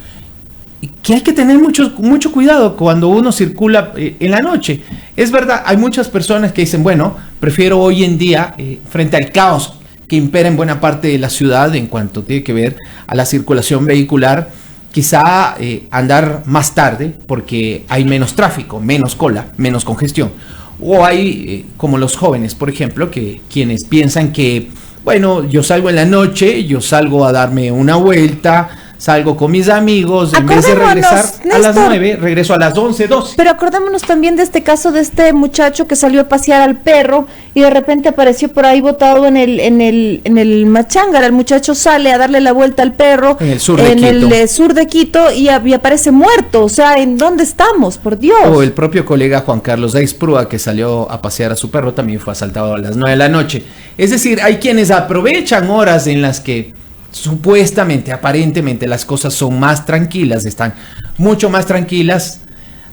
que hay que tener mucho cuidado cuando uno circula en la noche. Es verdad, hay muchas personas que dicen, bueno, prefiero hoy en día, frente al caos que impera en buena parte de la ciudad en cuanto tiene que ver a la circulación vehicular, quizá andar más tarde porque hay menos tráfico, menos cola, menos congestión. O hay, como los jóvenes, por ejemplo, que quienes piensan que, bueno, yo salgo en la noche, yo salgo a darme una vuelta, salgo con mis amigos, en vez de regresar a las 9, regreso a las 11, 12. Pero acordémonos también de este caso de este muchacho que salió a pasear al perro y de repente apareció por ahí botado en el Machángara. El muchacho sale a darle la vuelta al perro en el sur de Quito. El sur de Quito y aparece muerto. O sea, ¿en dónde estamos? Por Dios. O el propio colega Juan Carlos Aixprúa, que salió a pasear a su perro, también fue asaltado a las 9 de la noche. Es decir, hay quienes aprovechan horas en las que supuestamente, aparentemente las cosas son más tranquilas, están mucho más tranquilas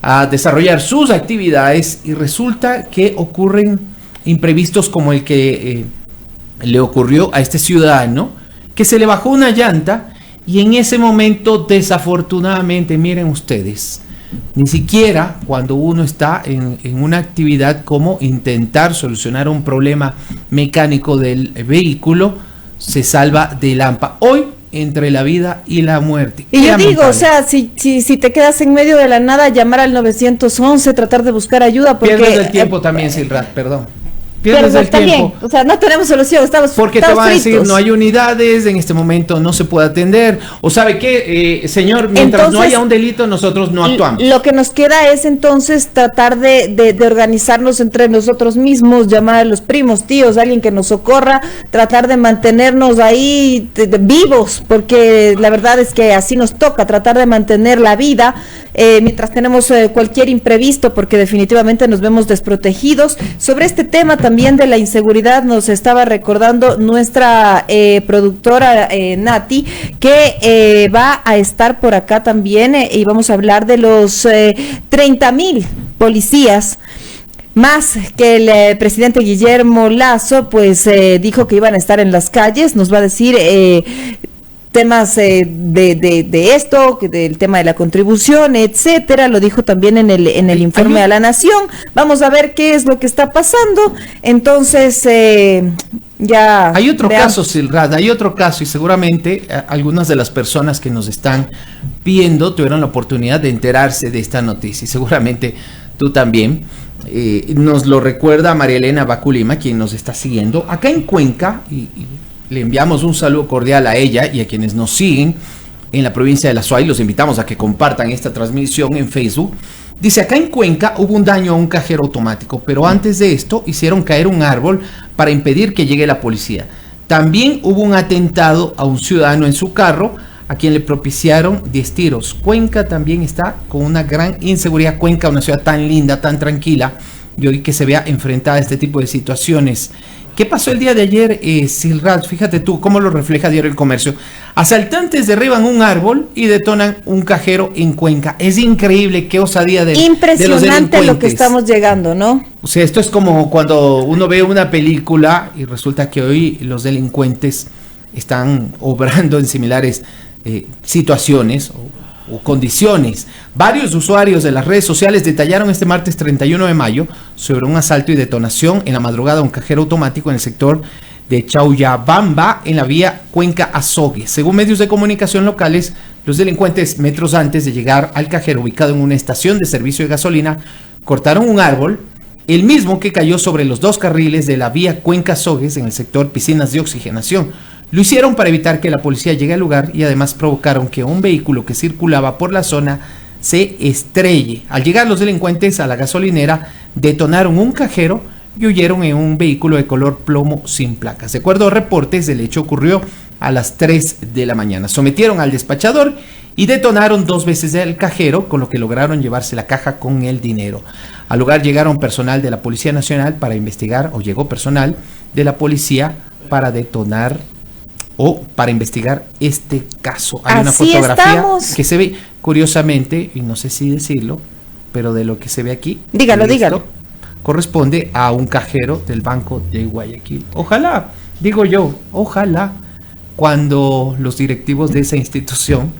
a desarrollar sus actividades, y resulta que ocurren imprevistos como el que le ocurrió a este ciudadano, que se le bajó una llanta y en ese momento, desafortunadamente, miren ustedes, ni siquiera cuando uno está en una actividad como intentar solucionar un problema mecánico del vehículo, se salva de Lampa. Hoy, entre la vida y la muerte. Y yo digo, o sea, si te quedas en medio de la nada, llamar al 911, tratar de buscar ayuda, porque... Pierdes el tiempo también, Silrat, perdón. Pierdes el tiempo. O sea, no tenemos solución, estamos porque te van a decir, no hay unidades, en este momento no se puede atender, o ¿sabe qué, señor? Mientras entonces, no haya un delito, nosotros no actuamos. Lo que nos queda es entonces tratar de organizarnos entre nosotros mismos, llamar a los primos, tíos, alguien que nos socorra, tratar de mantenernos ahí vivos, porque la verdad es que así nos toca, tratar de mantener la vida mientras tenemos cualquier imprevisto, porque definitivamente nos vemos desprotegidos. Sobre este tema también de la inseguridad nos estaba recordando nuestra productora Nati, que va a estar por acá también, y vamos a hablar de los 30,000 policías Más que el presidente Guillermo Lasso, pues dijo que iban a estar en las calles, nos va a decir temas de esto, del tema de la contribución, etcétera. Lo dijo también en el informe a la Nación. Vamos a ver qué es lo que está pasando. Entonces, ya... Hay otro caso, Silrad, hay otro caso, y seguramente algunas de las personas que nos están viendo tuvieron la oportunidad de enterarse de esta noticia, y seguramente tú también. Nos lo recuerda María Elena Baculima, quien nos está siguiendo acá en Cuenca, y le enviamos un saludo cordial a ella y a quienes nos siguen en la provincia de La Suay. Los invitamos a que compartan esta transmisión en Facebook. Dice, acá en Cuenca hubo un daño a un cajero automático, pero antes de esto hicieron caer un árbol para impedir que llegue la policía. También hubo un atentado a un ciudadano en su carro, a quien le propiciaron 10 tiros. Cuenca también está con una gran inseguridad. Cuenca, una ciudad tan linda, tan tranquila, y hoy que se vea enfrentada a este tipo de situaciones. ¿Qué pasó el día de ayer, Silrad? Fíjate tú cómo lo refleja Diario El Comercio. Asaltantes derriban un árbol y detonan un cajero en Cuenca. Es increíble, qué osadía de los delincuentes. Impresionante lo que estamos llegando, ¿no? O sea, esto es como cuando uno ve una película y resulta que hoy los delincuentes están obrando en similares situaciones o condiciones. Varios usuarios de las redes sociales detallaron este martes 31 de mayo sobre un asalto y detonación en la madrugada a un cajero automático en el sector de Chauyabamba, en la vía Cuenca-Azogue. Según medios de comunicación locales, los delincuentes, metros antes de llegar al cajero ubicado en una estación de servicio de gasolina, cortaron un árbol, el mismo que cayó sobre los 2 carriles de la vía Cuenca-Azogue en el sector Piscinas de Oxigenación. Lo hicieron para evitar que la policía llegue al lugar y además provocaron que un vehículo que circulaba por la zona se estrelle. Al llegar los delincuentes a la gasolinera, detonaron un cajero y huyeron en un vehículo de color plomo sin placas. De acuerdo a reportes, el hecho ocurrió a las 3 de la mañana. Sometieron al despachador y detonaron 2 veces el cajero, con lo que lograron llevarse la caja con el dinero. Al lugar llegaron personal de la Policía Nacional para investigar, o llegó personal de la policía para detonar o para investigar este caso. Hay una fotografía que se ve, curiosamente, y no sé si decirlo, pero de lo que se ve aquí, dígalo, corresponde a un cajero del Banco de Guayaquil. Ojalá, digo yo, ojalá cuando los directivos de esa institución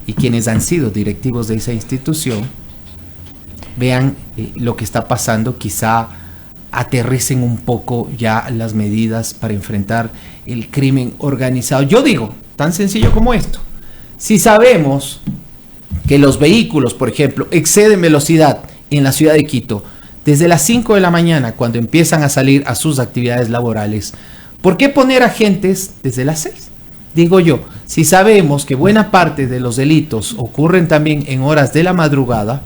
y quienes han sido directivos de esa institución vean lo que está pasando, quizá aterricen un poco ya las medidas para enfrentar el crimen organizado. Yo digo, tan sencillo como esto: si sabemos que los vehículos, por ejemplo, exceden velocidad en la ciudad de Quito desde las 5 de la mañana, cuando empiezan a salir a sus actividades laborales, ¿por qué poner agentes desde las 6? Digo yo, si sabemos que buena parte de los delitos ocurren también en horas de la madrugada,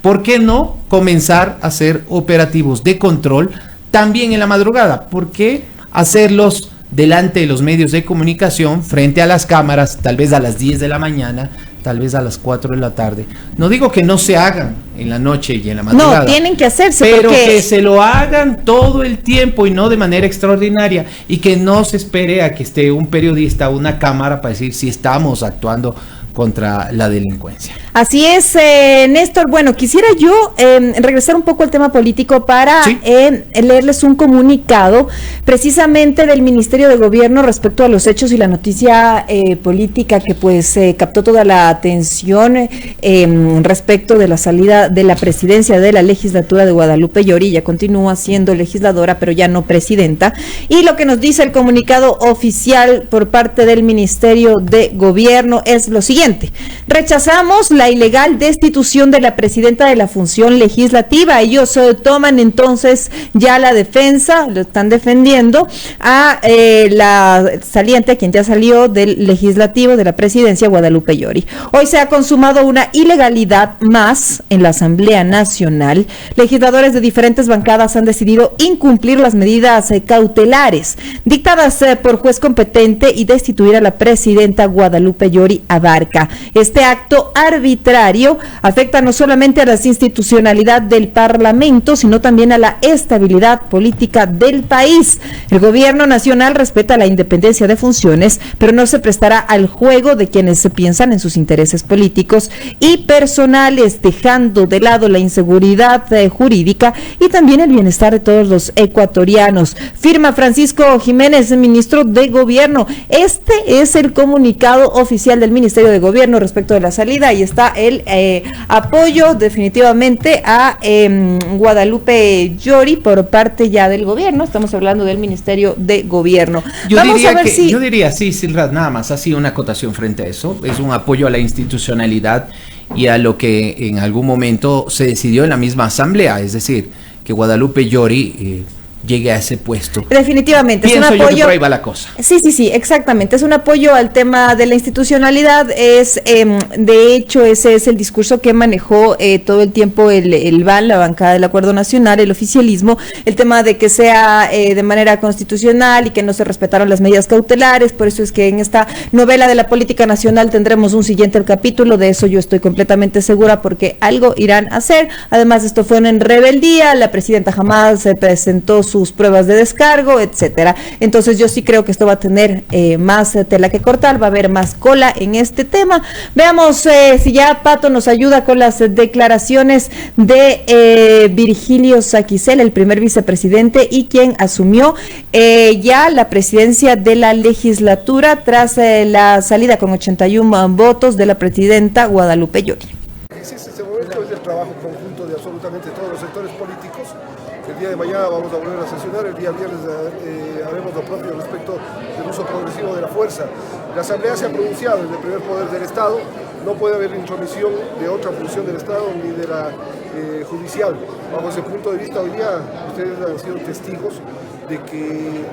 ¿por qué no comenzar a hacer operativos de control también en la madrugada? ¿Por qué hacerlos delante de los medios de comunicación, frente a las cámaras, tal vez a las 10 de la mañana, tal vez a las 4 de la tarde? No digo que no se hagan en la noche y en la madrugada. No, tienen que hacerse. Pero que se lo hagan todo el tiempo y no de manera extraordinaria, y que no se espere a que esté un periodista o una cámara para decir si estamos actuando contra la delincuencia. Así es, Néstor. Bueno, quisiera yo regresar un poco al tema político para leerles un comunicado precisamente del Ministerio de Gobierno respecto a los hechos y la noticia política que pues captó toda la atención respecto de la salida de la presidencia de la legislatura de Guadalupe Llori. Ya continúa siendo legisladora, pero ya no presidenta. Y lo que nos dice el comunicado oficial por parte del Ministerio de Gobierno es lo siguiente: rechazamos la ilegal destitución de la presidenta de la función legislativa. Ellos toman entonces ya la defensa, lo están defendiendo a la saliente, a quien ya salió del legislativo de la presidencia, Guadalupe Llori. Hoy se ha consumado una ilegalidad más en la Asamblea Nacional. Legisladores de diferentes bancadas han decidido incumplir las medidas cautelares dictadas por juez competente y destituir a la presidenta Guadalupe Llori Abarca. política. Este acto arbitrario afecta no solamente a la institucionalidad del Parlamento, sino también a la estabilidad política del país. El gobierno nacional respeta la independencia de funciones, pero no se prestará al juego de quienes se piensan en sus intereses políticos y personales, dejando de lado la inseguridad jurídica y también el bienestar de todos los ecuatorianos. Firma Francisco Jiménez, ministro de Gobierno. Este es el comunicado oficial del Ministerio de Gobierno respecto de la salida. Ahí está el apoyo definitivamente a Guadalupe Llori por parte ya del gobierno. Estamos hablando del Ministerio de Gobierno. Yo diría, sí, Silrat, nada más, así una acotación frente a eso. Es un apoyo a la institucionalidad y a lo que en algún momento se decidió en la misma asamblea, es decir, que Guadalupe Llori llegue a ese puesto. Definitivamente. Pienso es un apoyo, yo que por ahí va la cosa. Sí, exactamente. Es un apoyo al tema de la institucionalidad. De hecho, ese es el discurso que manejó todo el tiempo el BAN, la bancada del Acuerdo Nacional, el oficialismo, el tema de que sea de manera constitucional y que no se respetaron las medidas cautelares. Por eso es que en esta novela de la política nacional tendremos un siguiente capítulo. De eso yo estoy completamente segura, porque algo irán a hacer. Además, esto fue en rebeldía. La presidenta jamás presentó sus pruebas de descargo, etcétera. Entonces yo sí creo que esto va a tener más tela que cortar, va a haber más cola en este tema. Veamos si ya Pato nos ayuda con las declaraciones de Virgilio Saquicela, el primer vicepresidente y quien asumió ya la presidencia de la legislatura tras la salida con 81 votos de la presidenta Guadalupe Llori. Este momento es el trabajo conjunto de absolutamente todos los sectores políticos. El día de mañana vamos a volver a sesionar, el día viernes haremos lo propio respecto del uso progresivo de la fuerza. La Asamblea se ha pronunciado, es el primer poder del Estado, no puede haber intromisión de otra función del Estado ni de la judicial. Bajo ese punto de vista, hoy día ustedes han sido testigos de que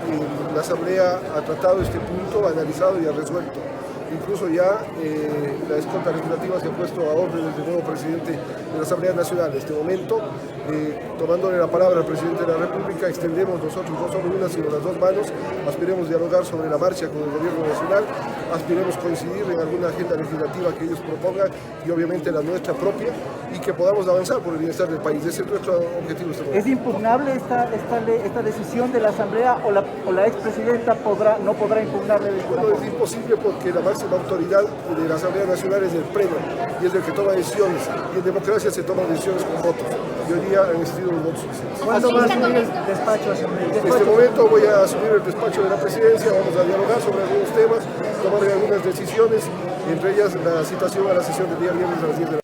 la Asamblea ha tratado este punto, ha analizado y ha resuelto. Incluso ya la escolta legislativa se ha puesto a órdenes del nuevo presidente de la Asamblea Nacional. En este momento, tomándole la palabra al presidente de la República, extendemos nosotros no solo una, sino las dos manos, aspiremos dialogar sobre la marcha con el gobierno nacional, aspiremos coincidir en alguna agenda legislativa que ellos propongan y obviamente la nuestra propia, y que podamos avanzar por el bienestar del país. Ese es nuestro objetivo. ¿Es impugnable esta decisión de la Asamblea o la expresidenta no podrá impugnarle? Bueno, es imposible porque la máxima autoridad de la Asamblea Nacional es el Pleno y es el que toma decisiones, y en democracia se toman decisiones con votos y hoy día han existido los votos suficientes. ¿Cuándo va a asumir el despacho? En este momento voy a asumir el despacho de la presidencia, vamos a dialogar sobre algunos temas, tomar algunas decisiones, entre ellas la citación a la sesión del día viernes a las 10 de la noche.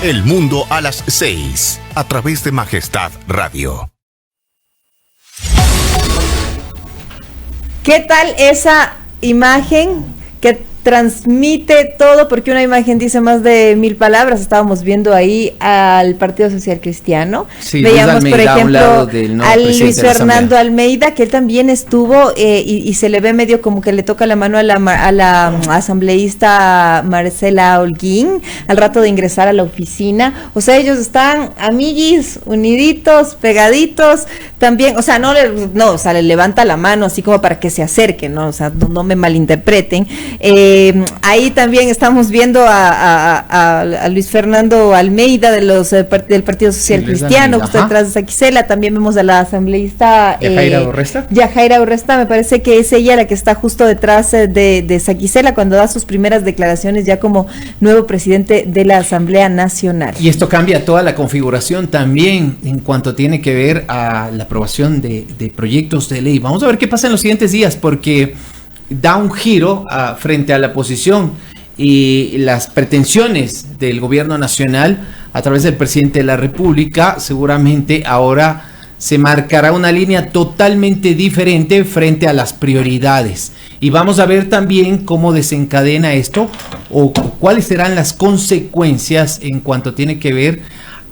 El mundo a las 6, a través de Majestad Radio. ¿Qué tal esa imagen que transmite todo? Porque una imagen dice más de 1000 palabras. Estábamos viendo ahí al Partido Social Cristiano. Sí, veíamos, Almeida, por ejemplo, al Luis Fernando Almeida, que él también estuvo y se le ve medio como que le toca la mano a la asambleísta Marcela Holguín al rato de ingresar a la oficina. O sea, ellos están amiguis, uniditos, pegaditos. También, o sea, le levanta la mano así como para que se acerquen, ¿no? O sea, no me malinterpreten. Ahí también estamos viendo a Luis Fernando Almeida del Partido Social Cristiano, que está detrás de Saquicela. También vemos a la asambleísta Yajaira Urresta, me parece que es ella la que está justo detrás de Saquicela cuando da sus primeras declaraciones ya como nuevo presidente de la Asamblea Nacional. Y esto cambia toda la configuración también en cuanto tiene que ver a la aprobación de proyectos de ley. Vamos a ver qué pasa en los siguientes días, porque da un giro frente a la posición y las pretensiones del gobierno nacional a través del presidente de la República. Seguramente ahora se marcará una línea totalmente diferente frente a las prioridades. Y vamos a ver también cómo desencadena esto o cuáles serán las consecuencias en cuanto tiene que ver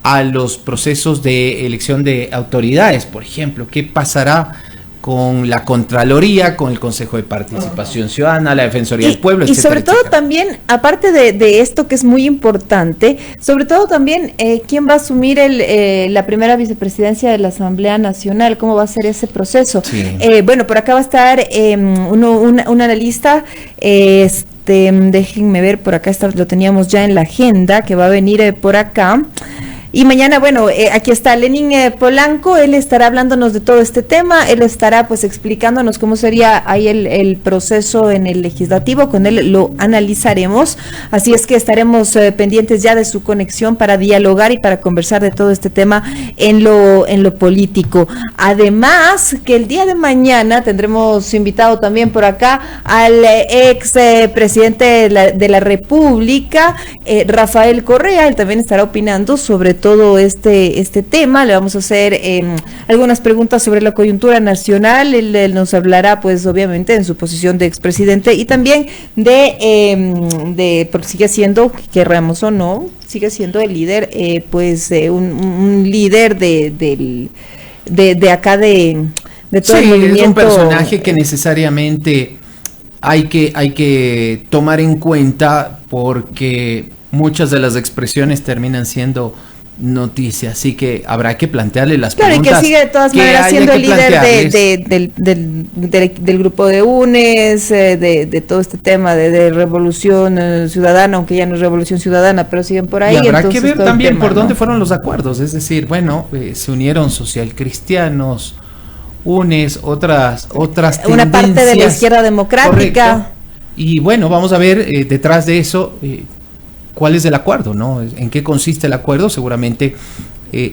a los procesos de elección de autoridades. Por ejemplo, ¿qué pasará con la Contraloría, con el Consejo de Participación Ciudadana, la Defensoría del Pueblo, etcétera? Y sobre todo etcétera. también, aparte de esto que es muy importante, sobre todo también quién va a asumir la primera vicepresidencia de la Asamblea Nacional, cómo va a ser ese proceso. Sí. Bueno, por acá va a estar un analista, déjenme ver, por acá lo teníamos ya en la agenda, que va a venir por acá. Y mañana, bueno, aquí está Lenin Polanco, él estará hablándonos de todo este tema, él estará pues explicándonos cómo sería ahí el proceso en el legislativo, con él lo analizaremos, así es que estaremos pendientes ya de su conexión para dialogar y para conversar de todo este tema en lo político. Además, que el día de mañana tendremos invitado también por acá al ex presidente de la República, Rafael Correa, él también estará opinando sobre todo este tema. Le vamos a hacer algunas preguntas sobre la coyuntura nacional. Él nos hablará, pues, obviamente, en su posición de expresidente y también porque sigue siendo, querramos o no, sigue siendo el líder, un líder de acá de todo el movimiento. Es un personaje que necesariamente hay que tomar en cuenta porque muchas de las expresiones terminan siendo noticia, así que habrá que plantearle las preguntas. Claro, y que sigue de todas maneras siendo el líder del grupo de UNES, de todo este tema de Revolución Ciudadana, aunque ya no es Revolución Ciudadana, pero siguen por ahí. Y habrá que ver también por dónde fueron los acuerdos, es decir, bueno, se unieron socialcristianos, UNES, otras tendencias. Una parte de la izquierda democrática. Correcto. Y bueno, vamos a ver detrás de eso cuál es el acuerdo, ¿no? ¿En qué consiste el acuerdo? Seguramente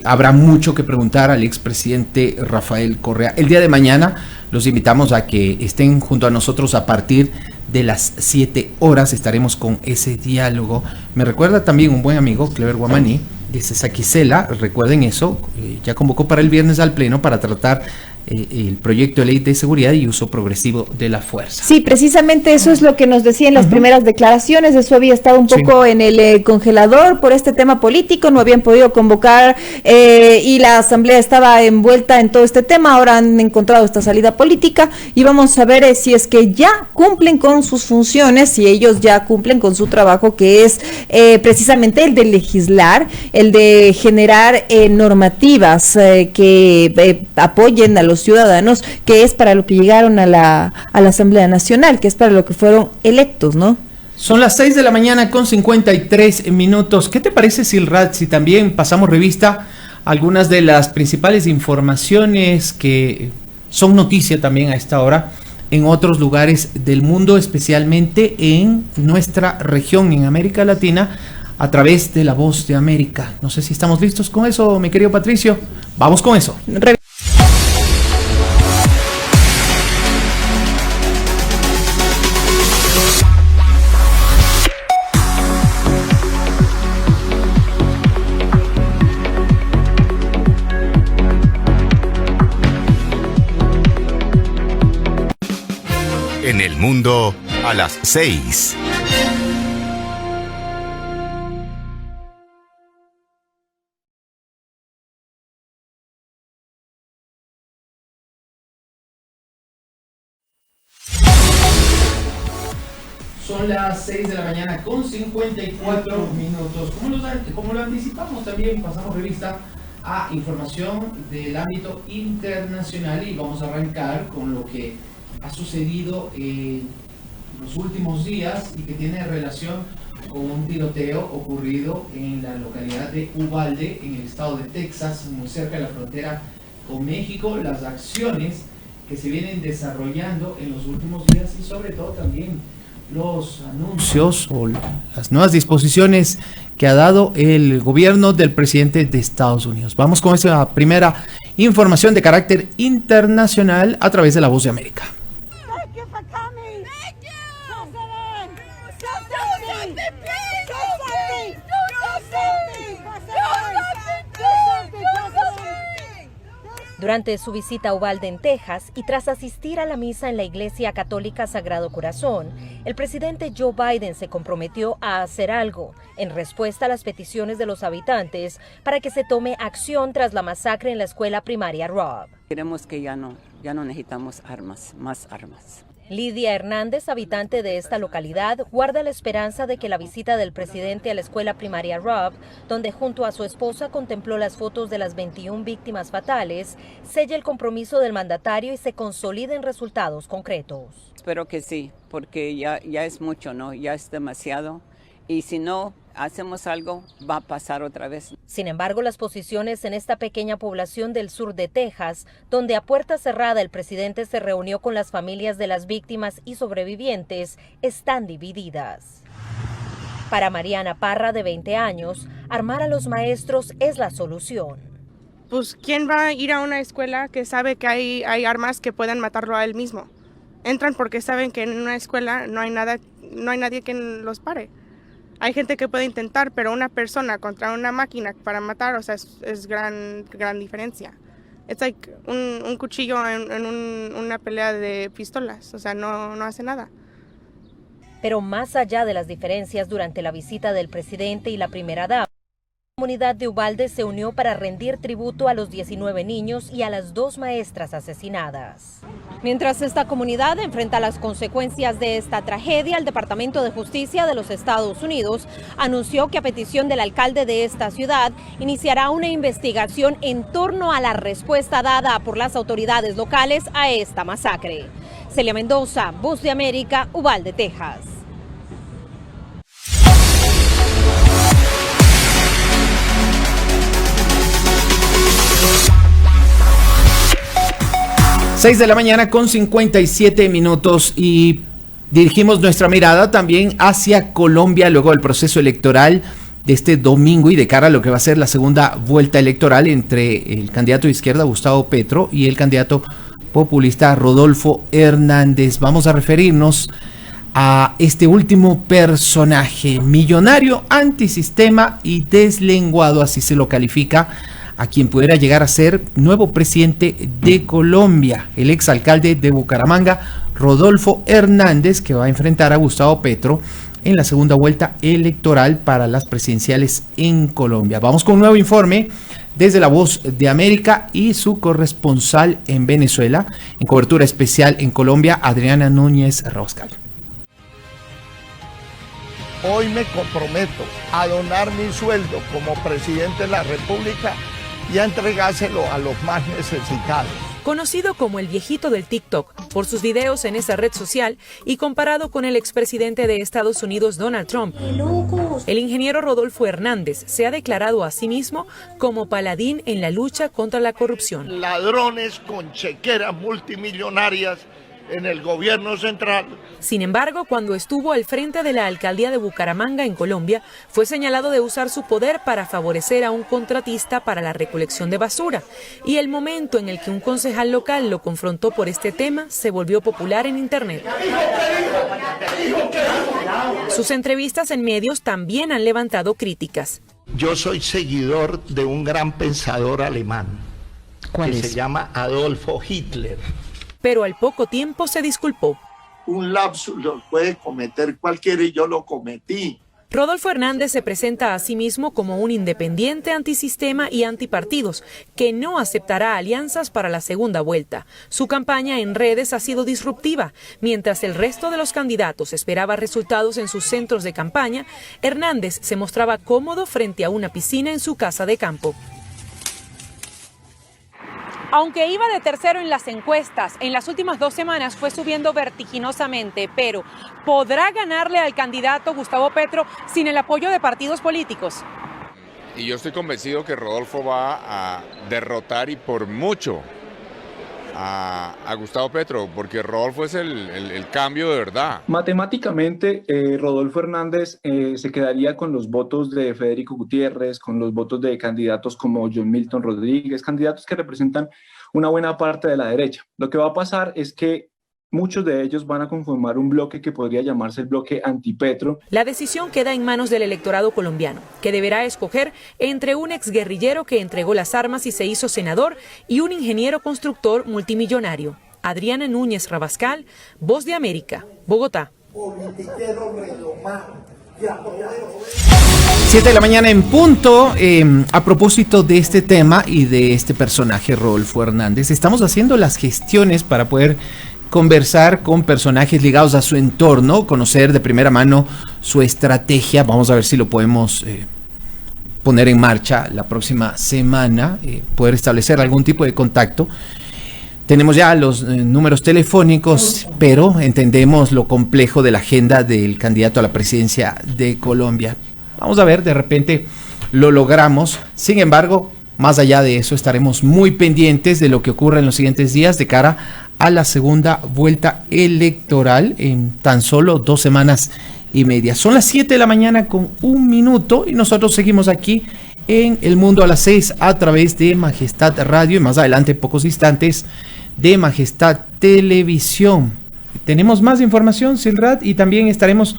habrá mucho que preguntar al expresidente Rafael Correa. El día de mañana los invitamos a que estén junto a nosotros a partir de las 7 horas. Estaremos con ese diálogo. Me recuerda también un buen amigo, Clever Guamaní, dice Saquicela, recuerden eso, ya convocó para el viernes al Pleno para tratar el proyecto de ley de seguridad y uso progresivo de la fuerza. Sí, precisamente eso es lo que nos decía en las primeras declaraciones. Eso había estado un poco en el congelador por este tema político, no habían podido convocar y la asamblea estaba envuelta en todo este tema. Ahora han encontrado esta salida política y vamos a ver si es que ya cumplen con sus funciones, si ellos ya cumplen con su trabajo, que es precisamente el de legislar, el de generar normativas que apoyen a los ciudadanos, que es para lo que llegaron a la Asamblea Nacional, que es para lo que fueron electos, ¿no? Son las 6 de la mañana con 53 minutos. ¿Qué te parece, Silrat, si también pasamos revista a algunas de las principales informaciones que son noticia también a esta hora en otros lugares del mundo, especialmente en nuestra región, en América Latina, a través de La Voz de América? No sé si estamos listos con eso, mi querido Patricio. Vamos con eso. En el mundo a las 6. Son las 6 de la mañana con 54 minutos. Como lo anticipamos, también pasamos revista a información del ámbito internacional y vamos a arrancar con lo que ha sucedido en los últimos días y que tiene relación con un tiroteo ocurrido en la localidad de Uvalde, en el estado de Texas, muy cerca de la frontera con México. Las acciones que se vienen desarrollando en los últimos días y sobre todo también los anuncios o las nuevas disposiciones que ha dado el gobierno del presidente de Estados Unidos. Vamos con esa primera información de carácter internacional a través de La Voz de América. Durante su visita a Uvalde, en Texas, y tras asistir a la misa en la Iglesia Católica Sagrado Corazón, el presidente Joe Biden se comprometió a hacer algo en respuesta a las peticiones de los habitantes para que se tome acción tras la masacre en la escuela primaria Robb. Queremos que ya no necesitamos armas, más armas. Lidia Hernández, habitante de esta localidad, guarda la esperanza de que la visita del presidente a la escuela primaria Robb, donde junto a su esposa contempló las fotos de las 21 víctimas fatales, selle el compromiso del mandatario y se consoliden resultados concretos. Espero que sí, porque ya es mucho, ¿no? Ya es demasiado. Y si no hacemos algo, va a pasar otra vez. Sin embargo, las posiciones en esta pequeña población del sur de Texas, donde a puerta cerrada el presidente se reunió con las familias de las víctimas y sobrevivientes, están divididas. Para Mariana Parra, de 20 años, armar a los maestros es la solución. Pues, ¿quién va a ir a una escuela que sabe que hay armas que puedan matarlo a él mismo? Entran porque saben que en una escuela no hay nadie que los pare. Hay gente que puede intentar, pero una persona contra una máquina para matar, o sea, es gran diferencia. Es like un cuchillo en una pelea de pistolas, o sea, no hace nada. Pero más allá de las diferencias durante la visita del presidente y la primera dama, la comunidad de Uvalde se unió para rendir tributo a los 19 niños y a las 2 maestras asesinadas. Mientras esta comunidad enfrenta las consecuencias de esta tragedia, el Departamento de Justicia de los Estados Unidos anunció que a petición del alcalde de esta ciudad iniciará una investigación en torno a la respuesta dada por las autoridades locales a esta masacre. Celia Mendoza, Voz de América, Uvalde, Texas. 6 de la mañana con 57 minutos y dirigimos nuestra mirada también hacia Colombia luego del proceso electoral de este domingo y de cara a lo que va a ser la segunda vuelta electoral entre el candidato de izquierda Gustavo Petro y el candidato populista Rodolfo Hernández. Vamos a referirnos a este último personaje, millonario, antisistema y deslenguado, así se lo califica a quien pudiera llegar a ser nuevo presidente de Colombia, el exalcalde de Bucaramanga, Rodolfo Hernández, que va a enfrentar a Gustavo Petro en la segunda vuelta electoral para las presidenciales en Colombia. Vamos con un nuevo informe desde La Voz de América y su corresponsal en Venezuela, en cobertura especial en Colombia, Adriana Núñez Roscal. Hoy me comprometo a donar mi sueldo como presidente de la República y a entregárselo a los más necesitados. Conocido como el viejito del TikTok por sus videos en esa red social y comparado con el expresidente de Estados Unidos Donald Trump, el ingeniero Rodolfo Hernández se ha declarado a sí mismo como paladín en la lucha contra la corrupción. Ladrones con chequeras multimillonarias en el gobierno central. Sin embargo, cuando estuvo al frente de la alcaldía de Bucaramanga en Colombia, fue señalado de usar su poder para favorecer a un contratista para la recolección de basura. Y el momento en el que un concejal local lo confrontó por este tema se volvió popular en internet. Sus entrevistas en medios también han levantado críticas. Yo soy seguidor de un gran pensador alemán. ¿Cuál es? Se llama Adolfo Hitler. Pero al poco tiempo se disculpó. Un lapsus lo puede cometer cualquiera y yo lo cometí. Rodolfo Hernández se presenta a sí mismo como un independiente antisistema y antipartidos, que no aceptará alianzas para la segunda vuelta. Su campaña en redes ha sido disruptiva. Mientras el resto de los candidatos esperaba resultados en sus centros de campaña, Hernández se mostraba cómodo frente a una piscina en su casa de campo. Aunque iba de tercero en las encuestas, en las últimas 2 semanas fue subiendo vertiginosamente, pero ¿podrá ganarle al candidato Gustavo Petro sin el apoyo de partidos políticos? Y yo estoy convencido que Rodolfo va a derrotar y por mucho a Gustavo Petro, porque Rodolfo es el cambio de verdad. Matemáticamente, Rodolfo Hernández se quedaría con los votos de Federico Gutiérrez, con los votos de candidatos como John Milton Rodríguez, candidatos que representan una buena parte de la derecha. Lo que va a pasar es que muchos de ellos van a conformar un bloque que podría llamarse el bloque antipetro. La decisión queda en manos del electorado colombiano, que deberá escoger entre un exguerrillero que entregó las armas y se hizo senador y un ingeniero constructor multimillonario. Adriana Núñez Rabascal, Voz de América, Bogotá. 7 de la mañana en punto. A propósito de este tema y de este personaje, Rodolfo Hernández, estamos haciendo las gestiones para poder conversar con personajes ligados a su entorno, conocer de primera mano su estrategia. Vamos a ver si lo podemos poner en marcha la próxima semana, poder establecer algún tipo de contacto. Tenemos ya los números telefónicos, pero entendemos lo complejo de la agenda del candidato a la presidencia de Colombia. Vamos a ver, de repente lo logramos. Sin embargo, más allá de eso, estaremos muy pendientes de lo que ocurra en los siguientes días de cara a la segunda vuelta electoral en tan solo 2 semanas y media. Son las 7 de la mañana con 1 minuto y nosotros seguimos aquí en El Mundo a las 6 a través de Majestad Radio y más adelante, en pocos instantes, de Majestad Televisión. Tenemos más información, Silrat, y también estaremos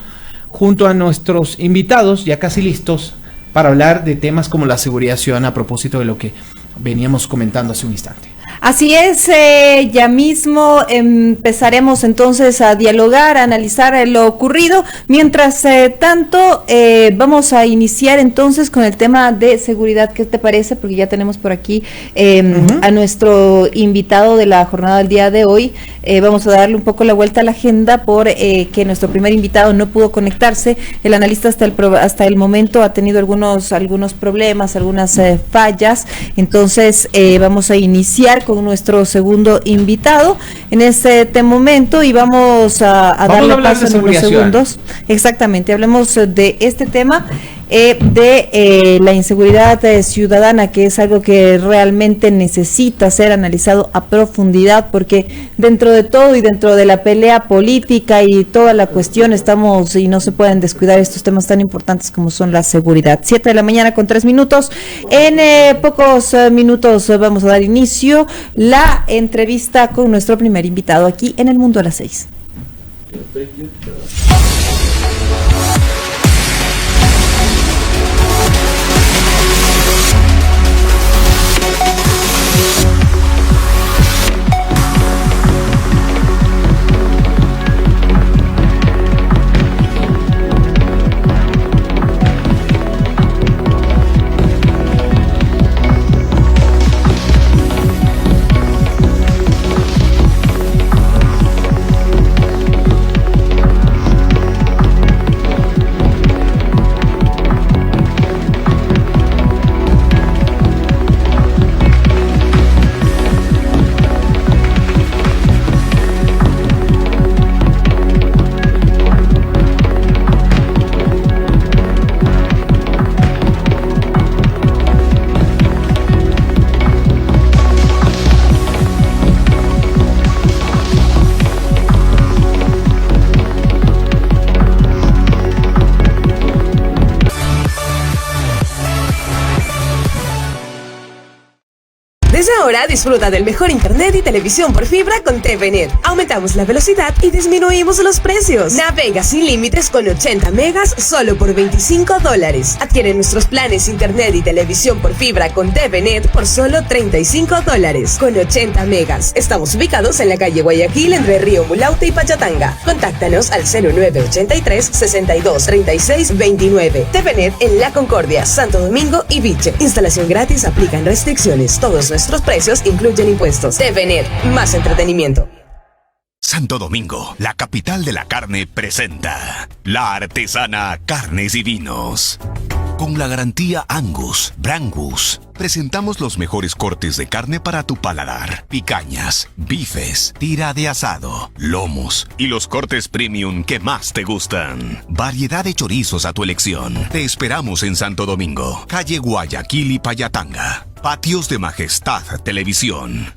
junto a nuestros invitados, ya casi listos, para hablar de temas como la seguridad ciudadana a propósito de lo que veníamos comentando hace un instante. Así es, ya mismo empezaremos entonces a dialogar, a analizar lo ocurrido. Mientras tanto, vamos a iniciar entonces con el tema de seguridad. ¿Qué te parece? Porque ya tenemos por aquí a nuestro invitado de la jornada del día de hoy. Vamos a darle un poco la vuelta a la agenda por que nuestro primer invitado no pudo conectarse. El analista hasta el momento ha tenido algunos problemas, algunas fallas. Entonces, vamos a iniciar con nuestro segundo invitado en este momento y vamos a darle paso en unos segundos. Exactamente, hablemos de este tema de la inseguridad ciudadana, que es algo que realmente necesita ser analizado a profundidad, porque dentro de todo y dentro de la pelea política y toda la cuestión estamos y no se pueden descuidar estos temas tan importantes como son la seguridad. 7 de la mañana con 3 minutos. En pocos minutos vamos a dar inicio la entrevista con nuestro primer invitado aquí en El Mundo a las 6. Desde ahora disfruta del mejor internet y televisión por fibra con TVNet. Aumentamos la velocidad y disminuimos los precios. Navega sin límites con 80 megas solo por $25. Adquiere nuestros planes internet y televisión por fibra con TVNet por solo $35 con 80 megas. Estamos ubicados en la calle Guayaquil entre Río Mulaute y Pachatanga. Contáctanos al 0983 62 36 29. TVNet en La Concordia, Santo Domingo y Viche. Instalación gratis, aplican restricciones. Todos nuestros precios incluyen impuestos. TVNet, más entretenimiento. Santo Domingo, la capital de la carne, presenta La Artesana Carnes y Vinos. Con la garantía Angus, Brangus, presentamos los mejores cortes de carne para tu paladar. Picañas, bifes, tira de asado, lomos y los cortes premium que más te gustan. Variedad de chorizos a tu elección. Te esperamos en Santo Domingo, calle Guayaquil y Payatanga. Patios de Majestad Televisión.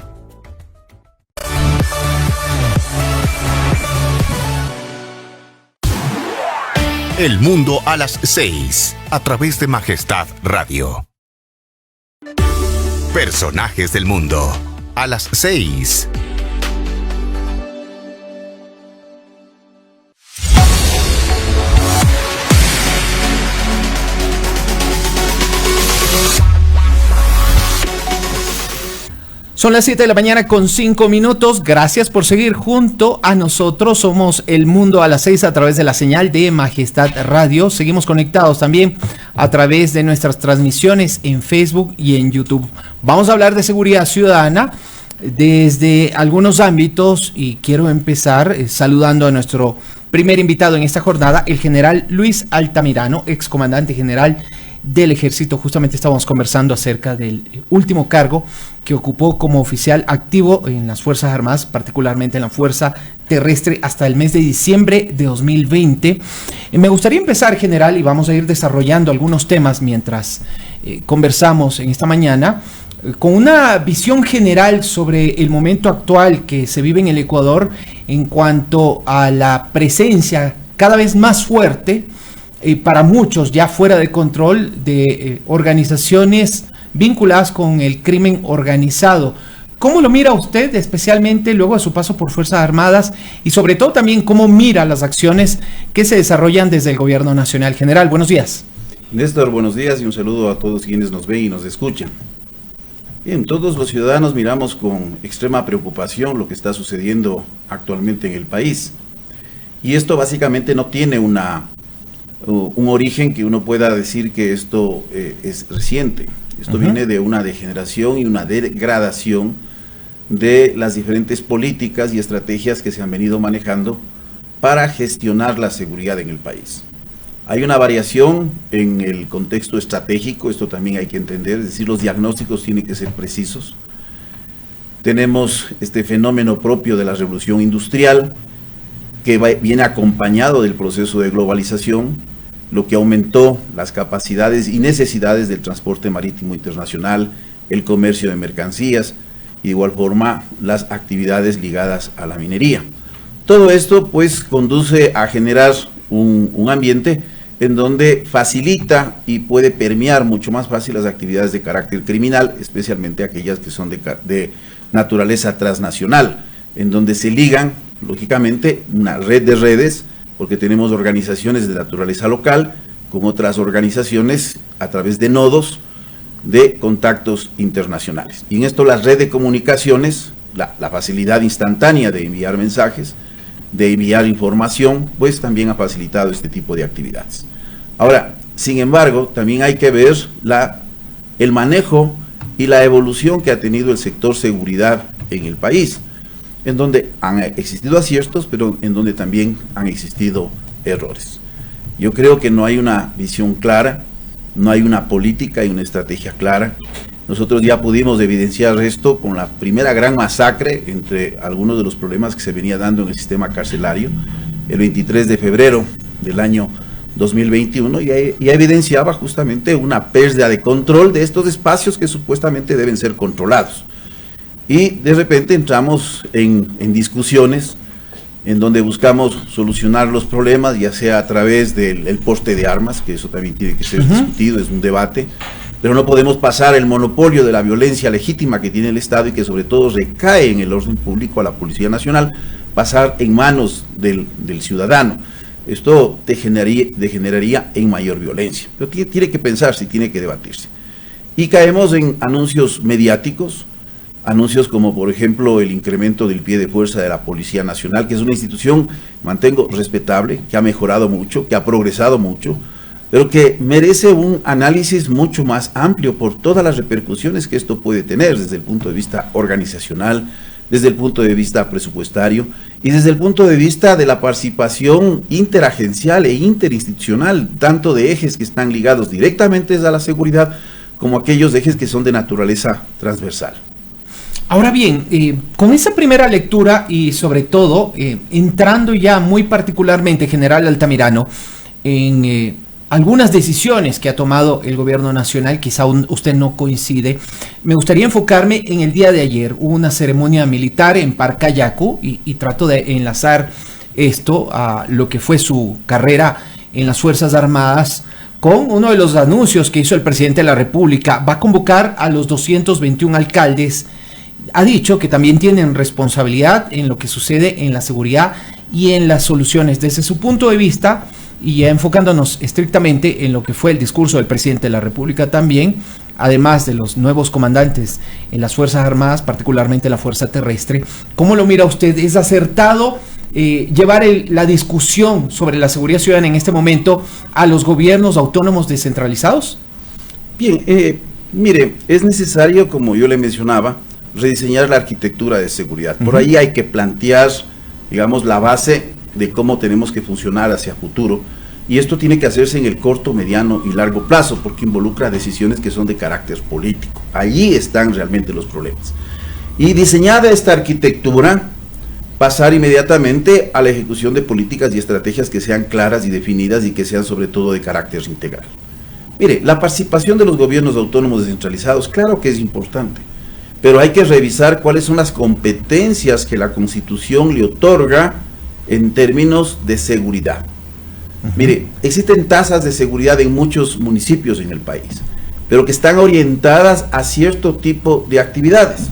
El Mundo a las 6, a través de Majestad Radio. Personajes del mundo, a las 6. Son las 7 de la mañana con 5 minutos. Gracias por seguir junto a nosotros. Somos El Mundo a las 6 a través de la señal de Majestad Radio. Seguimos conectados también a través de nuestras transmisiones en Facebook y en YouTube. Vamos a hablar de seguridad ciudadana desde algunos ámbitos y quiero empezar saludando a nuestro primer invitado en esta jornada, el general Luis Altamirano, excomandante general del Ejército. Justamente estábamos conversando acerca del último cargo que ocupó como oficial activo en las Fuerzas Armadas, particularmente en la Fuerza Terrestre, hasta el mes de diciembre de 2020. Me gustaría empezar, general, y vamos a ir desarrollando algunos temas mientras conversamos en esta mañana, con una visión general sobre el momento actual que se vive en el Ecuador en cuanto a la presencia cada vez más fuerte, para muchos ya fuera de control, de organizaciones vinculadas con el crimen organizado. ¿Cómo lo mira usted, especialmente luego de su paso por Fuerzas Armadas, y sobre todo también cómo mira las acciones que se desarrollan desde el Gobierno Nacional? General, buenos días. Néstor, buenos días y un saludo a todos quienes nos ven y nos escuchan. Bien, todos los ciudadanos miramos con extrema preocupación lo que está sucediendo actualmente en el país. Y esto básicamente no tiene un origen que uno pueda decir que esto es reciente. Esto viene de una degeneración y una degradación de las diferentes políticas y estrategias que se han venido manejando para gestionar la seguridad en el país. Hay una variación en el contexto estratégico, esto también hay que entender, es decir, los diagnósticos tienen que ser precisos. Tenemos este fenómeno propio de la revolución industrial, que viene acompañado del proceso de globalización, lo que aumentó las capacidades y necesidades del transporte marítimo internacional, el comercio de mercancías y de igual forma las actividades ligadas a la minería. Todo esto pues conduce a generar un ambiente en donde facilita y puede permear mucho más fácil las actividades de carácter criminal, especialmente aquellas que son de naturaleza transnacional, en donde se ligan, lógicamente, una red de redes, porque tenemos organizaciones de naturaleza local, con otras organizaciones a través de nodos de contactos internacionales. Y en esto la red de comunicaciones, la facilidad instantánea de enviar mensajes, de enviar información, pues también ha facilitado este tipo de actividades. Ahora, sin embargo, también hay que ver el manejo y la evolución que ha tenido el sector seguridad en el país, en donde han existido aciertos, pero en donde también han existido errores. Yo creo que no hay una visión clara, no hay una política y una estrategia clara. Nosotros ya pudimos evidenciar esto con la primera gran masacre entre algunos de los problemas que se venía dando en el sistema carcelario, el 23 de febrero del año 2021, y evidenciaba justamente una pérdida de control de estos espacios que supuestamente deben ser controlados. Y de repente entramos en discusiones en donde buscamos solucionar los problemas, ya sea a través del porte de armas, que eso también tiene que ser discutido, es un debate, pero no podemos pasar el monopolio de la violencia legítima que tiene el Estado y que sobre todo recae en el orden público a la Policía Nacional, pasar en manos del ciudadano. Esto degeneraría en mayor violencia, pero tiene que pensarse y tiene que debatirse. Y caemos en anuncios mediáticos, anuncios como por ejemplo el incremento del pie de fuerza de la Policía Nacional, que es una institución, mantengo, respetable, que ha mejorado mucho, que ha progresado mucho, pero que merece un análisis mucho más amplio por todas las repercusiones que esto puede tener desde el punto de vista organizacional, desde el punto de vista presupuestario y desde el punto de vista de la participación interagencial e interinstitucional, tanto de ejes que están ligados directamente a la seguridad como aquellos ejes que son de naturaleza transversal. Ahora bien, con esa primera lectura y sobre todo entrando ya muy particularmente, general Altamirano, en algunas decisiones que ha tomado el gobierno nacional, quizá usted no coincide, me gustaría enfocarme en el día de ayer. Hubo una ceremonia militar en Parcayacu y trato de enlazar esto a lo que fue su carrera en las Fuerzas Armadas con uno de los anuncios que hizo el presidente de la República. Va a convocar a los 221 alcaldes. Ha dicho que también tienen responsabilidad en lo que sucede en la seguridad y en las soluciones. Desde su punto de vista, y ya enfocándonos estrictamente en lo que fue el discurso del presidente de la República también, además de los nuevos comandantes en las Fuerzas Armadas, particularmente la Fuerza Terrestre. ¿Cómo lo mira usted? ¿Es acertado llevar la discusión sobre la seguridad ciudadana en este momento a los gobiernos autónomos descentralizados? Bien, mire, es necesario, como yo le mencionaba, rediseñar la arquitectura de seguridad. Por ahí hay que plantear, digamos, la base de cómo tenemos que funcionar hacia futuro, y esto tiene que hacerse en el corto, mediano y largo plazo, porque involucra decisiones que son de carácter político. Allí están realmente los problemas. Y diseñada esta arquitectura, pasar inmediatamente a la ejecución de políticas y estrategias que sean claras y definidas y que sean sobre todo de carácter integral. Mire, la participación de los gobiernos autónomos descentralizados, claro que es importante, pero hay que revisar cuáles son las competencias que la Constitución le otorga en términos de seguridad. Mire, existen tasas de seguridad en muchos municipios en el país, pero que están orientadas a cierto tipo de actividades.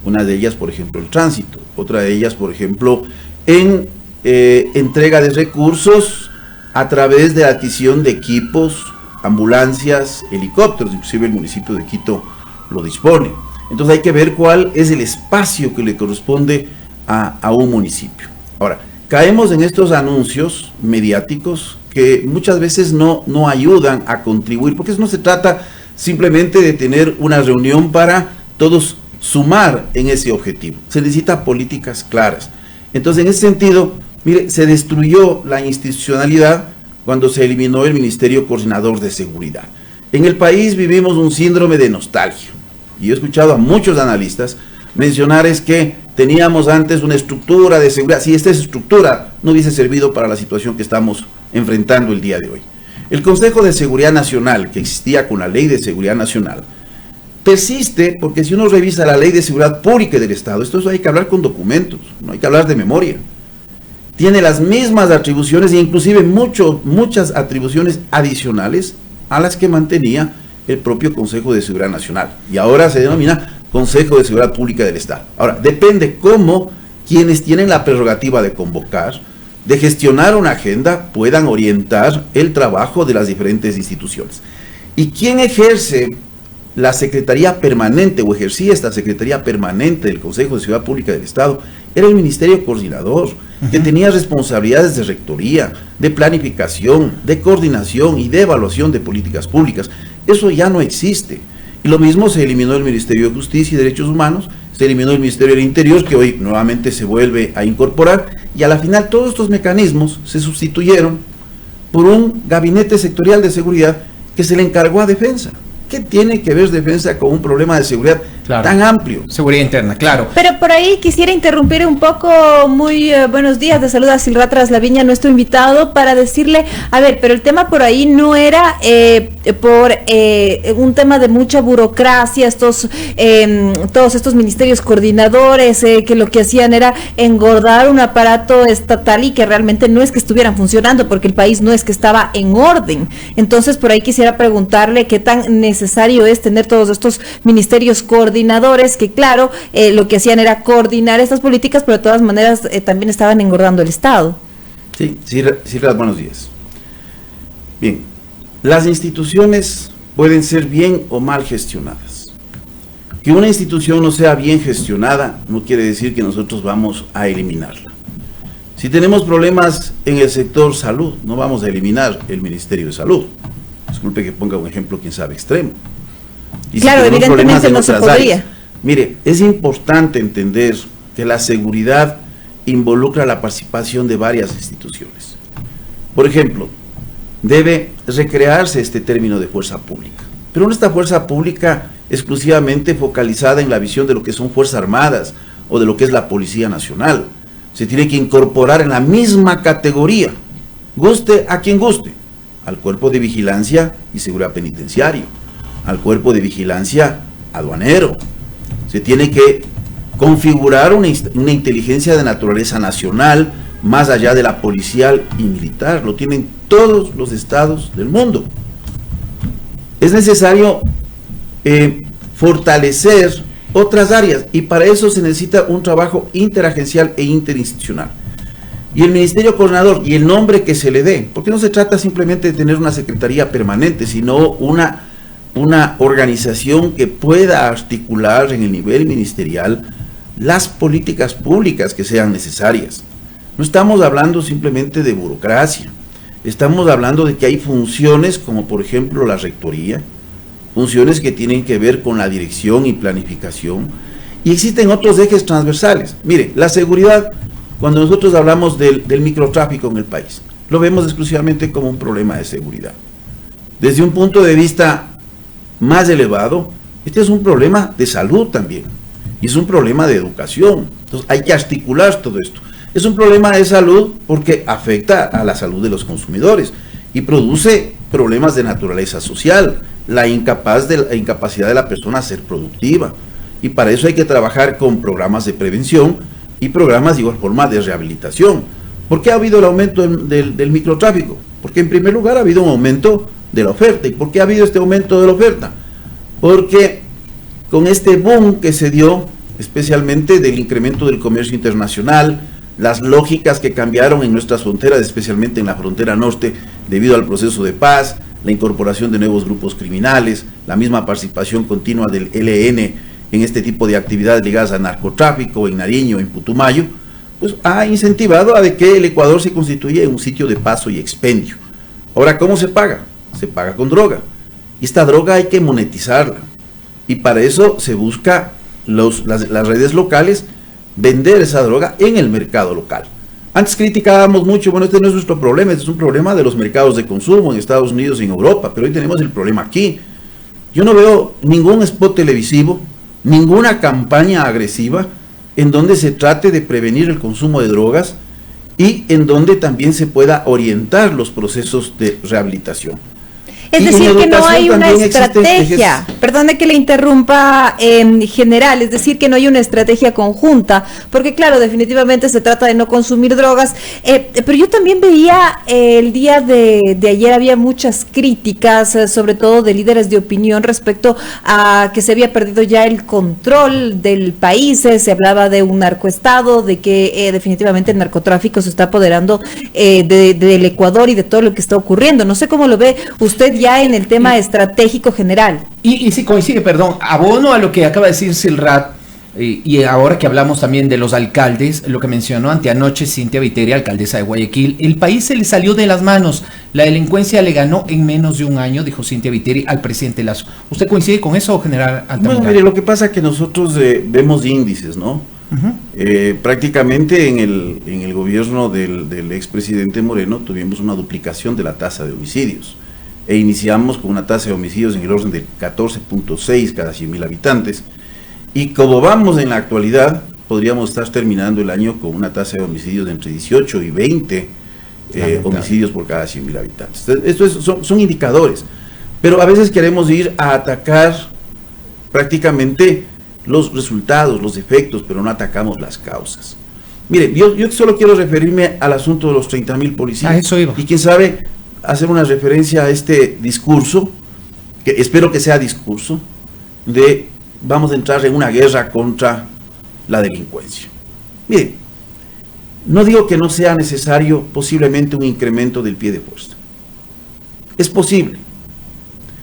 Una de ellas, por ejemplo, el tránsito. Otra de ellas, por ejemplo, en entrega de recursos a través de la adquisición de equipos, ambulancias, helicópteros. Inclusive el municipio de Quito lo dispone. Entonces hay que ver cuál es el espacio que le corresponde a un municipio. Ahora, caemos en estos anuncios mediáticos que muchas veces no ayudan a contribuir, porque eso no se trata simplemente de tener una reunión para todos sumar en ese objetivo. Se necesitan políticas claras. Entonces, en ese sentido, mire, se destruyó la institucionalidad cuando se eliminó el Ministerio Coordinador de Seguridad. En el país vivimos un síndrome de nostalgia, y he escuchado a muchos analistas mencionar es que teníamos antes una estructura de seguridad. Si esta estructura no hubiese servido para la situación que estamos enfrentando el día de hoy. El Consejo de Seguridad Nacional, que existía con la Ley de Seguridad Nacional, persiste porque si uno revisa la Ley de Seguridad Pública del Estado, esto hay que hablar con documentos, no hay que hablar de memoria. Tiene las mismas atribuciones e inclusive muchas atribuciones adicionales a las que mantenía el propio Consejo de Seguridad Nacional. Y ahora se denomina Consejo de Seguridad Pública del Estado. Ahora, depende cómo quienes tienen la prerrogativa de convocar, de gestionar una agenda, puedan orientar el trabajo de las diferentes instituciones. ¿Y quién ejerce la Secretaría Permanente o ejercía esta Secretaría Permanente del Consejo de Seguridad Pública del Estado? Era el Ministerio Coordinador, que tenía responsabilidades de rectoría, de planificación, de coordinación y de evaluación de políticas públicas. Eso ya no existe. Y lo mismo se eliminó el Ministerio de Justicia y Derechos Humanos, se eliminó el Ministerio del Interior, que hoy nuevamente se vuelve a incorporar, y a la final todos estos mecanismos se sustituyeron por un gabinete sectorial de seguridad que se le encargó a Defensa. ¿Qué tiene que ver Defensa con un problema de seguridad tan amplio? Seguridad interna, claro. Pero por ahí quisiera interrumpir un poco. Muy buenos días, te saluda Silra Traslaviña, nuestro invitado, para decirle, a ver, pero el tema por ahí no era por un tema de mucha burocracia, todos estos ministerios coordinadores que lo que hacían era engordar un aparato estatal y que realmente no es que estuvieran funcionando, porque el país no es que estaba en orden. Entonces por ahí quisiera preguntarle qué tan necesario es tener todos estos ministerios coordinadores que, claro, lo que hacían era coordinar estas políticas, pero de todas maneras también estaban engordando el Estado. Sí, buenos días. Bien, las instituciones pueden ser bien o mal gestionadas. Que una institución no sea bien gestionada no quiere decir que nosotros vamos a eliminarla. Si tenemos problemas en el sector salud, no vamos a eliminar el Ministerio de Salud. Disculpe que ponga un ejemplo, quién sabe, extremo. Y claro, si evidentemente no se podría. Áreas, mire, es importante entender que la seguridad involucra la participación de varias instituciones. Por ejemplo, debe recrearse este término de fuerza pública, pero no esta fuerza pública exclusivamente focalizada en la visión de lo que son Fuerzas Armadas o de lo que es la Policía Nacional. Se tiene que incorporar en la misma categoría, guste a quien guste, al Cuerpo de Vigilancia y Seguridad Penitenciario, al Cuerpo de Vigilancia Aduanero. Se tiene que configurar una inteligencia de naturaleza nacional, más allá de la policial y militar. Lo tienen todos los estados del mundo. Es necesario fortalecer otras áreas, y para eso se necesita un trabajo interagencial e interinstitucional. Y el Ministerio Coordinador y el nombre que se le dé, porque no se trata simplemente de tener una secretaría permanente, sino una una organización que pueda articular en el nivel ministerial las políticas públicas que sean necesarias. No estamos hablando simplemente de burocracia, estamos hablando de que hay funciones como por ejemplo la rectoría, funciones que tienen que ver con la dirección y planificación, y existen otros ejes transversales. Mire, la seguridad, cuando nosotros hablamos del microtráfico en el país, lo vemos exclusivamente como un problema de seguridad. Desde un punto de vista más elevado, este es un problema de salud también, y es un problema de educación. Entonces hay que articular todo esto. Es un problema de salud porque afecta a la salud de los consumidores y produce problemas de naturaleza social, la incapacidad de la persona a ser productiva. Y para eso hay que trabajar con programas de prevención y programas de igual forma de rehabilitación. ¿Por qué ha habido el aumento del microtráfico? Porque en primer lugar ha habido un aumento de la oferta. ¿Y por qué ha habido este aumento de la oferta? Porque con este boom que se dio, especialmente del incremento del comercio internacional, las lógicas que cambiaron en nuestras fronteras, especialmente en la frontera norte, debido al proceso de paz, la incorporación de nuevos grupos criminales, la misma participación continua del ELN en este tipo de actividades ligadas al narcotráfico en Nariño, en Putumayo, pues ha incentivado a de que el Ecuador se constituya en un sitio de paso y expendio. Ahora, ¿cómo se paga? Se paga con droga. Y esta droga hay que monetizarla. Y para eso se busca las redes locales vender esa droga en el mercado local. Antes criticábamos mucho, bueno, este no es nuestro problema, este es un problema de los mercados de consumo en Estados Unidos y en Europa, pero hoy tenemos el problema aquí. Yo no veo ningún spot televisivo, ninguna campaña agresiva en donde se trate de prevenir el consumo de drogas y en donde también se pueda orientar los procesos de rehabilitación. Es decir, que no hay una estrategia, perdone que le interrumpa, en general, es decir, que no hay una estrategia conjunta, porque claro, definitivamente se trata de no consumir drogas, pero yo también veía el día de ayer había muchas críticas, sobre todo de líderes de opinión respecto a que se había perdido ya el control del país, se hablaba de un narcoestado, de que definitivamente el narcotráfico se está apoderando del Ecuador y de todo lo que está ocurriendo. No sé cómo lo ve usted ya en el tema estratégico general. Y sí coincide, perdón, abono a lo que acaba de decir Silrat, y ahora que hablamos también de los alcaldes, lo que mencionó anteanoche Cintia Viteri, alcaldesa de Guayaquil, el país se le salió de las manos, la delincuencia le ganó en menos de un año, dijo Cintia Viteri al presidente Lasso. ¿Usted coincide con eso, general Altamirano? Bueno, mire, lo que pasa es que nosotros vemos índices, ¿no? Prácticamente en el gobierno del expresidente Moreno tuvimos una duplicación de la tasa de homicidios. E iniciamos con una tasa de homicidios en el orden de 14.6 cada 100.000 habitantes, y como vamos en la actualidad, podríamos estar terminando el año con una tasa de homicidios de entre 18 y 20 homicidios por cada 100.000 habitantes. Esto son indicadores, pero a veces queremos ir a atacar prácticamente los resultados, los efectos, pero no atacamos las causas. Mire, yo solo quiero referirme al asunto de los 30.000 policías, eso iba. Y quién sabe hacer una referencia a este discurso, que espero que sea discurso, de vamos a entrar en una guerra contra la delincuencia. Mire, no digo que no sea necesario posiblemente un incremento del pie de fuerza. Es posible,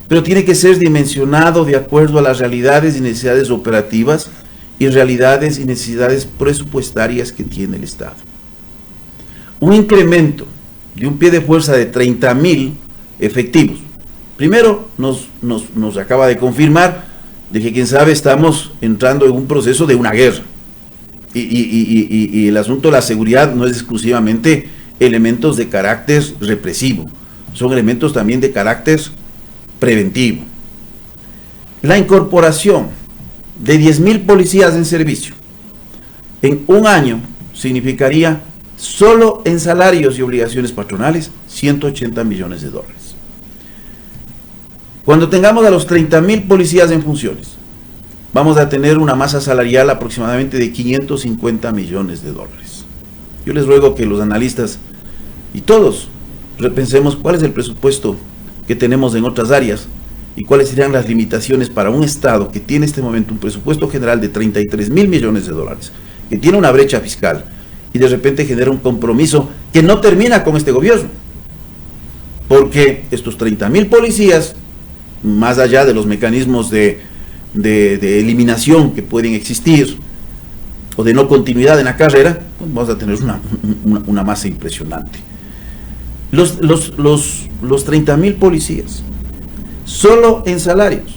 pero tiene que ser dimensionado de acuerdo a las realidades y necesidades operativas y realidades y necesidades presupuestarias que tiene el Estado. Un incremento de un pie de fuerza de 30.000 efectivos. Primero, nos acaba de confirmar de que, quién sabe, estamos entrando en un proceso de una guerra. Y el asunto de la seguridad no es exclusivamente elementos de carácter represivo, son elementos también de carácter preventivo. La incorporación de 10.000 policías en servicio en un año significaría, solo en salarios y obligaciones patronales, 180 millones de dólares. Cuando tengamos a los 30.000 policías en funciones, vamos a tener una masa salarial aproximadamente de 550 millones de dólares. Yo les ruego que los analistas y todos repensemos cuál es el presupuesto que tenemos en otras áreas y cuáles serían las limitaciones para un Estado que tiene en este momento un presupuesto general de 33.000 millones de dólares, que tiene una brecha fiscal, y de repente genera un compromiso que no termina con este gobierno, porque estos 30.000 policías más allá de los mecanismos de eliminación que pueden existir, o de no continuidad en la carrera, pues vamos a tener una masa impresionante. Los 30.000 policías, solo en salarios,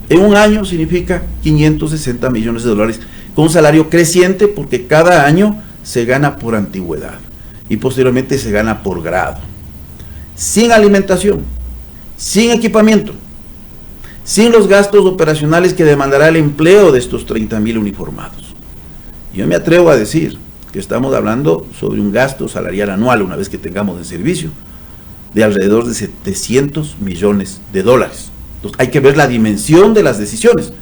en un año significa 560 millones de dólares, con un salario creciente porque cada año se gana por antigüedad y posteriormente se gana por grado. Sin alimentación, sin equipamiento, sin los gastos operacionales que demandará el empleo de estos 30.000 uniformados. Yo me atrevo a decir que estamos hablando sobre un gasto salarial anual, una vez que tengamos en servicio, de alrededor de 700 millones de dólares. Entonces hay que ver la dimensión de las decisiones.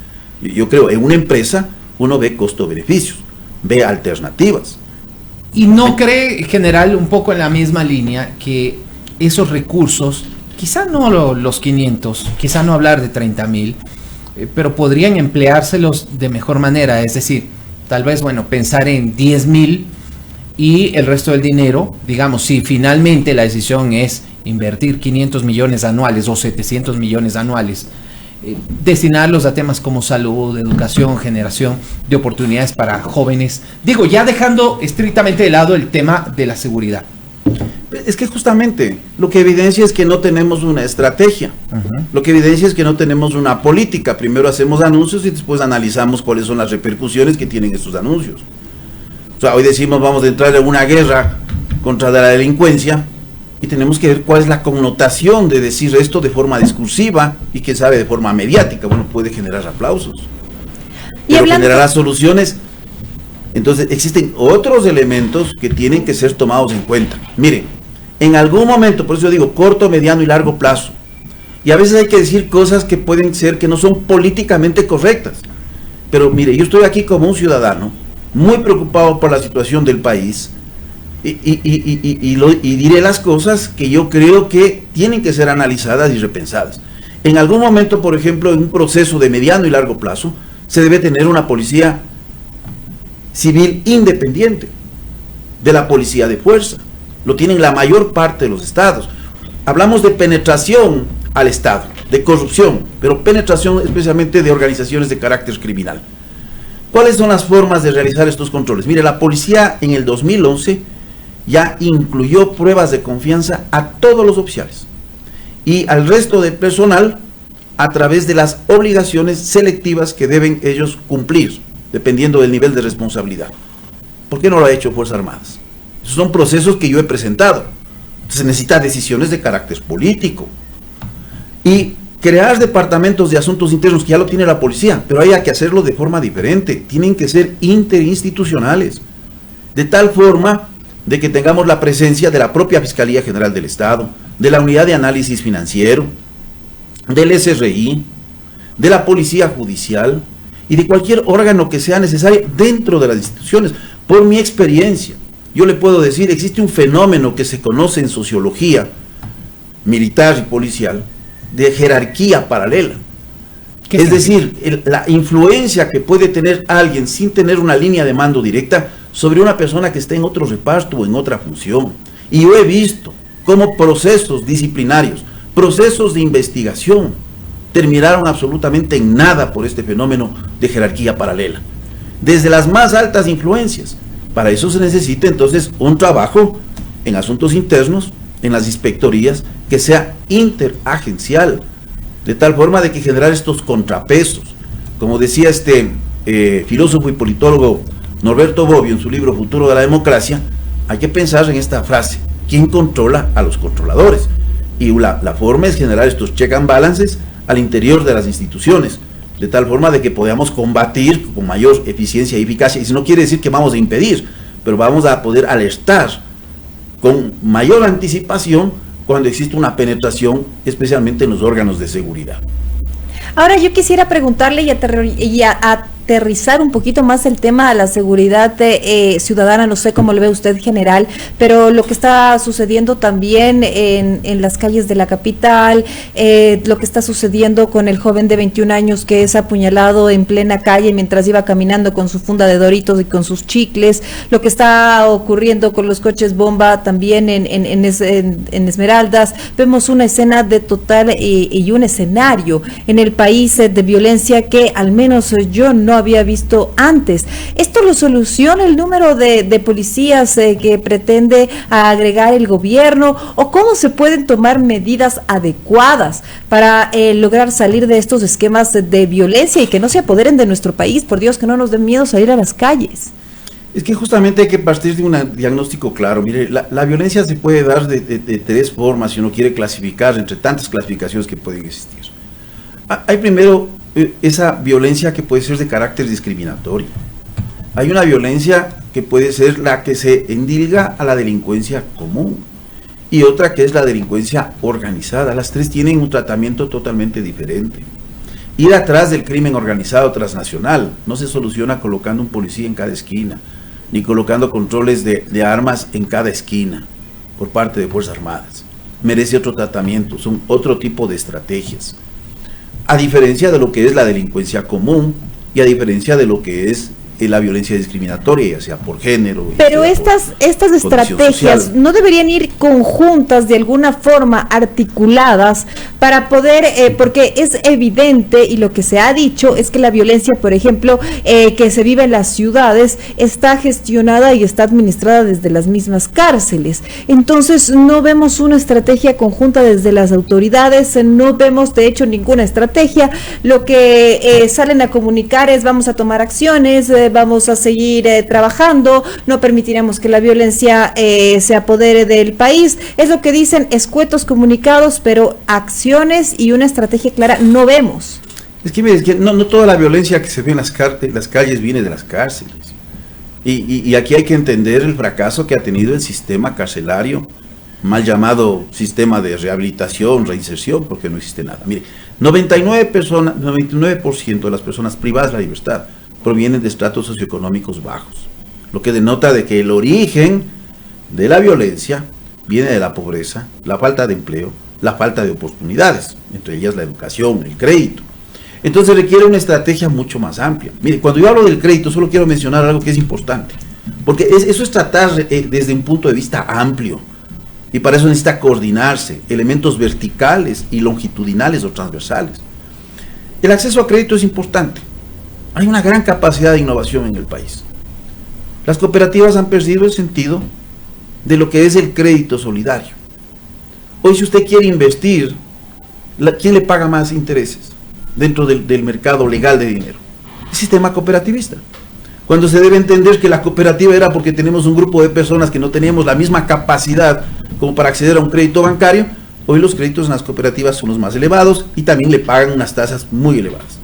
Yo creo, en una empresa uno ve costo-beneficios, ve alternativas. ¿Y no cree, general, un poco en la misma línea, que esos recursos, quizá no los 500, quizá no hablar de 30.000, pero podrían empleárselos de mejor manera? Es decir, tal vez, bueno, pensar en 10.000 y el resto del dinero, digamos, si finalmente la decisión es invertir 500 millones anuales o 700 millones anuales, destinarlos a temas como salud, educación, generación de oportunidades para jóvenes. Digo, ya dejando estrictamente de lado el tema de la seguridad. Es que justamente lo que evidencia es que no tenemos una estrategia. Lo que evidencia es que no tenemos una política. Primero hacemos anuncios y después analizamos cuáles son las repercusiones que tienen estos anuncios. O sea, hoy decimos vamos a entrar en una guerra contra la delincuencia y tenemos que ver cuál es la connotación de decir esto de forma discursiva y quién sabe de forma mediática. Bueno, puede generar aplausos, pero generará soluciones. Entonces existen otros elementos que tienen que ser tomados en cuenta. Miren, en algún momento, por eso yo digo corto, mediano y largo plazo, y a veces hay que decir cosas que pueden ser que no son políticamente correctas, pero mire, yo estoy aquí como un ciudadano muy preocupado por la situación del país y diré las cosas que yo creo que tienen que ser analizadas y repensadas. En algún momento, por ejemplo, en un proceso de mediano y largo plazo, se debe tener una policía civil independiente de la policía de fuerza. Lo tienen la mayor parte de los estados. Hablamos de penetración al estado, de corrupción, pero penetración especialmente de organizaciones de carácter criminal. ¿Cuáles son las formas de realizar estos controles? Mire, la policía en el 2011 ya incluyó pruebas de confianza a todos los oficiales y al resto del personal a través de las obligaciones selectivas que deben ellos cumplir, dependiendo del nivel de responsabilidad. ¿Por qué no lo ha hecho Fuerzas Armadas? Esos son procesos que yo he presentado. Se necesita decisiones de carácter político. Y crear departamentos de asuntos internos, que ya lo tiene la policía, pero hay que hacerlo de forma diferente. Tienen que ser interinstitucionales, de tal forma de que tengamos la presencia de la propia Fiscalía General del Estado, de la Unidad de Análisis Financiero, del SRI, de la Policía Judicial y de cualquier órgano que sea necesario dentro de las instituciones. Por mi experiencia, yo le puedo decir, existe un fenómeno que se conoce en sociología militar y policial de jerarquía paralela. Es decir, la influencia que puede tener alguien sin tener una línea de mando directa sobre una persona que está en otro reparto o en otra función. Y yo he visto cómo procesos disciplinarios, procesos de investigación, terminaron absolutamente en nada por este fenómeno de jerarquía paralela. Desde las más altas influencias. Para eso se necesita entonces un trabajo en asuntos internos, en las inspectorías, que sea interagencial, de tal forma de que generar estos contrapesos. Como decía este filósofo y politólogo Norberto Bobbio en su libro Futuro de la Democracia, hay que pensar en esta frase: ¿quién controla a los controladores? Y la forma es generar estos check and balances al interior de las instituciones, de tal forma de que podamos combatir con mayor eficiencia y eficacia. Y si no quiere decir que vamos a impedir, pero vamos a poder alertar con mayor anticipación cuando existe una penetración, especialmente en los órganos de seguridad. Ahora yo quisiera preguntarle y aterrizar un poquito más el tema de la seguridad ciudadana, no sé cómo lo ve usted, general, pero lo que está sucediendo también en las calles de la capital, lo que está sucediendo con el joven de 21 años que es apuñalado en plena calle mientras iba caminando con su funda de Doritos y con sus chicles, lo que está ocurriendo con los coches bomba también en Esmeraldas. Vemos una escena de total y un escenario en el país de violencia que al menos yo no había visto antes. ¿Esto lo soluciona el número de policías que pretende agregar el gobierno? ¿O cómo se pueden tomar medidas adecuadas para lograr salir de estos esquemas de violencia y que no se apoderen de nuestro país? Por Dios, que no nos den miedo salir a las calles. Es que justamente hay que partir de un diagnóstico claro. Mire, la violencia se puede dar de tres formas, si uno quiere clasificar, entre tantas clasificaciones que pueden existir. Hay primero esa violencia que puede ser de carácter discriminatorio. Hay una violencia que puede ser la que se endilga a la delincuencia común y otra que es la delincuencia organizada. Las tres tienen un tratamiento totalmente diferente. Ir atrás del crimen organizado transnacional no se soluciona colocando un policía en cada esquina, ni colocando controles de armas en cada esquina por parte de Fuerzas Armadas. Merece otro tratamiento, son otro tipo de estrategias. A diferencia de lo que es la delincuencia común y a diferencia de lo que es la violencia discriminatoria, ya sea por género. Pero estas estrategias social, no deberían ir conjuntas de alguna forma, articuladas, para poder, porque es evidente y lo que se ha dicho es que la violencia, por ejemplo, que se vive en las ciudades, está gestionada y está administrada desde las mismas cárceles. Entonces no vemos una estrategia conjunta desde las autoridades, no vemos de hecho ninguna estrategia. Lo que salen a comunicar es: vamos a tomar acciones, vamos a seguir trabajando, no permitiremos que la violencia se apodere del país. Es lo que dicen escuetos comunicados, pero acciones y una estrategia clara no vemos. Es que, mire, es que no toda la violencia que se ve en las calles viene de las cárceles. Y aquí hay que entender el fracaso que ha tenido el sistema carcelario, mal llamado sistema de rehabilitación, reinserción, porque no existe nada. Mire, 99% de las personas privadas de la libertad provienen de estratos socioeconómicos bajos, lo que denota de que el origen de la violencia viene de la pobreza, la falta de empleo, la falta de oportunidades, entre ellas la educación, el crédito. Entonces requiere una estrategia mucho más amplia. Mire, cuando yo hablo del crédito, solo quiero mencionar algo que es importante, porque eso es tratar desde un punto de vista amplio, y para eso necesita coordinarse elementos verticales y longitudinales o transversales. El acceso a crédito es importante. Hay una gran capacidad de innovación en el país. Las cooperativas han perdido el sentido de lo que es el crédito solidario. Hoy, si usted quiere invertir, ¿quién le paga más intereses dentro del mercado legal de dinero? El sistema cooperativista. Cuando se debe entender que la cooperativa era porque tenemos un grupo de personas que no teníamos la misma capacidad como para acceder a un crédito bancario, hoy los créditos en las cooperativas son los más elevados y también le pagan unas tasas muy elevadas.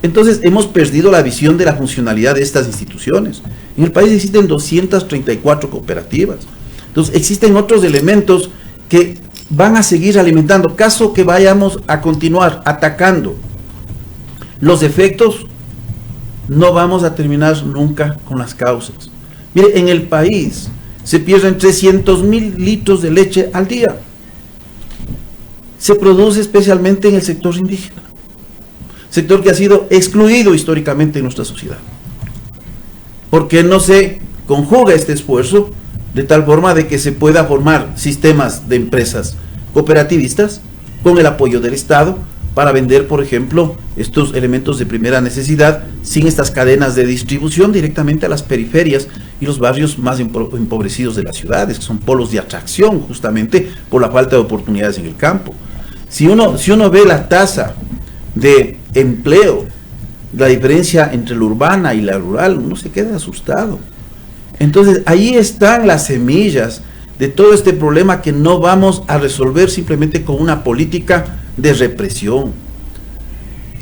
Entonces hemos perdido la visión de la funcionalidad de estas instituciones. En el país existen 234 cooperativas. Entonces existen otros elementos que van a seguir alimentando. Caso que vayamos a continuar atacando los efectos, no vamos a terminar nunca con las causas. Mire, en el país se pierden 300.000 litros de leche al día. Se produce especialmente en el sector indígena, sector que ha sido excluido históricamente en nuestra sociedad, porque no se conjuga este esfuerzo de tal forma de que se pueda formar sistemas de empresas cooperativistas con el apoyo del Estado para vender, por ejemplo, estos elementos de primera necesidad sin estas cadenas de distribución directamente a las periferias y los barrios más empobrecidos de las ciudades, que son polos de atracción justamente por la falta de oportunidades en el campo. Si uno ve la tasa de empleo, la diferencia entre la urbana y la rural, uno se queda asustado. Entonces ahí están las semillas de todo este problema que no vamos a resolver simplemente con una política de represión.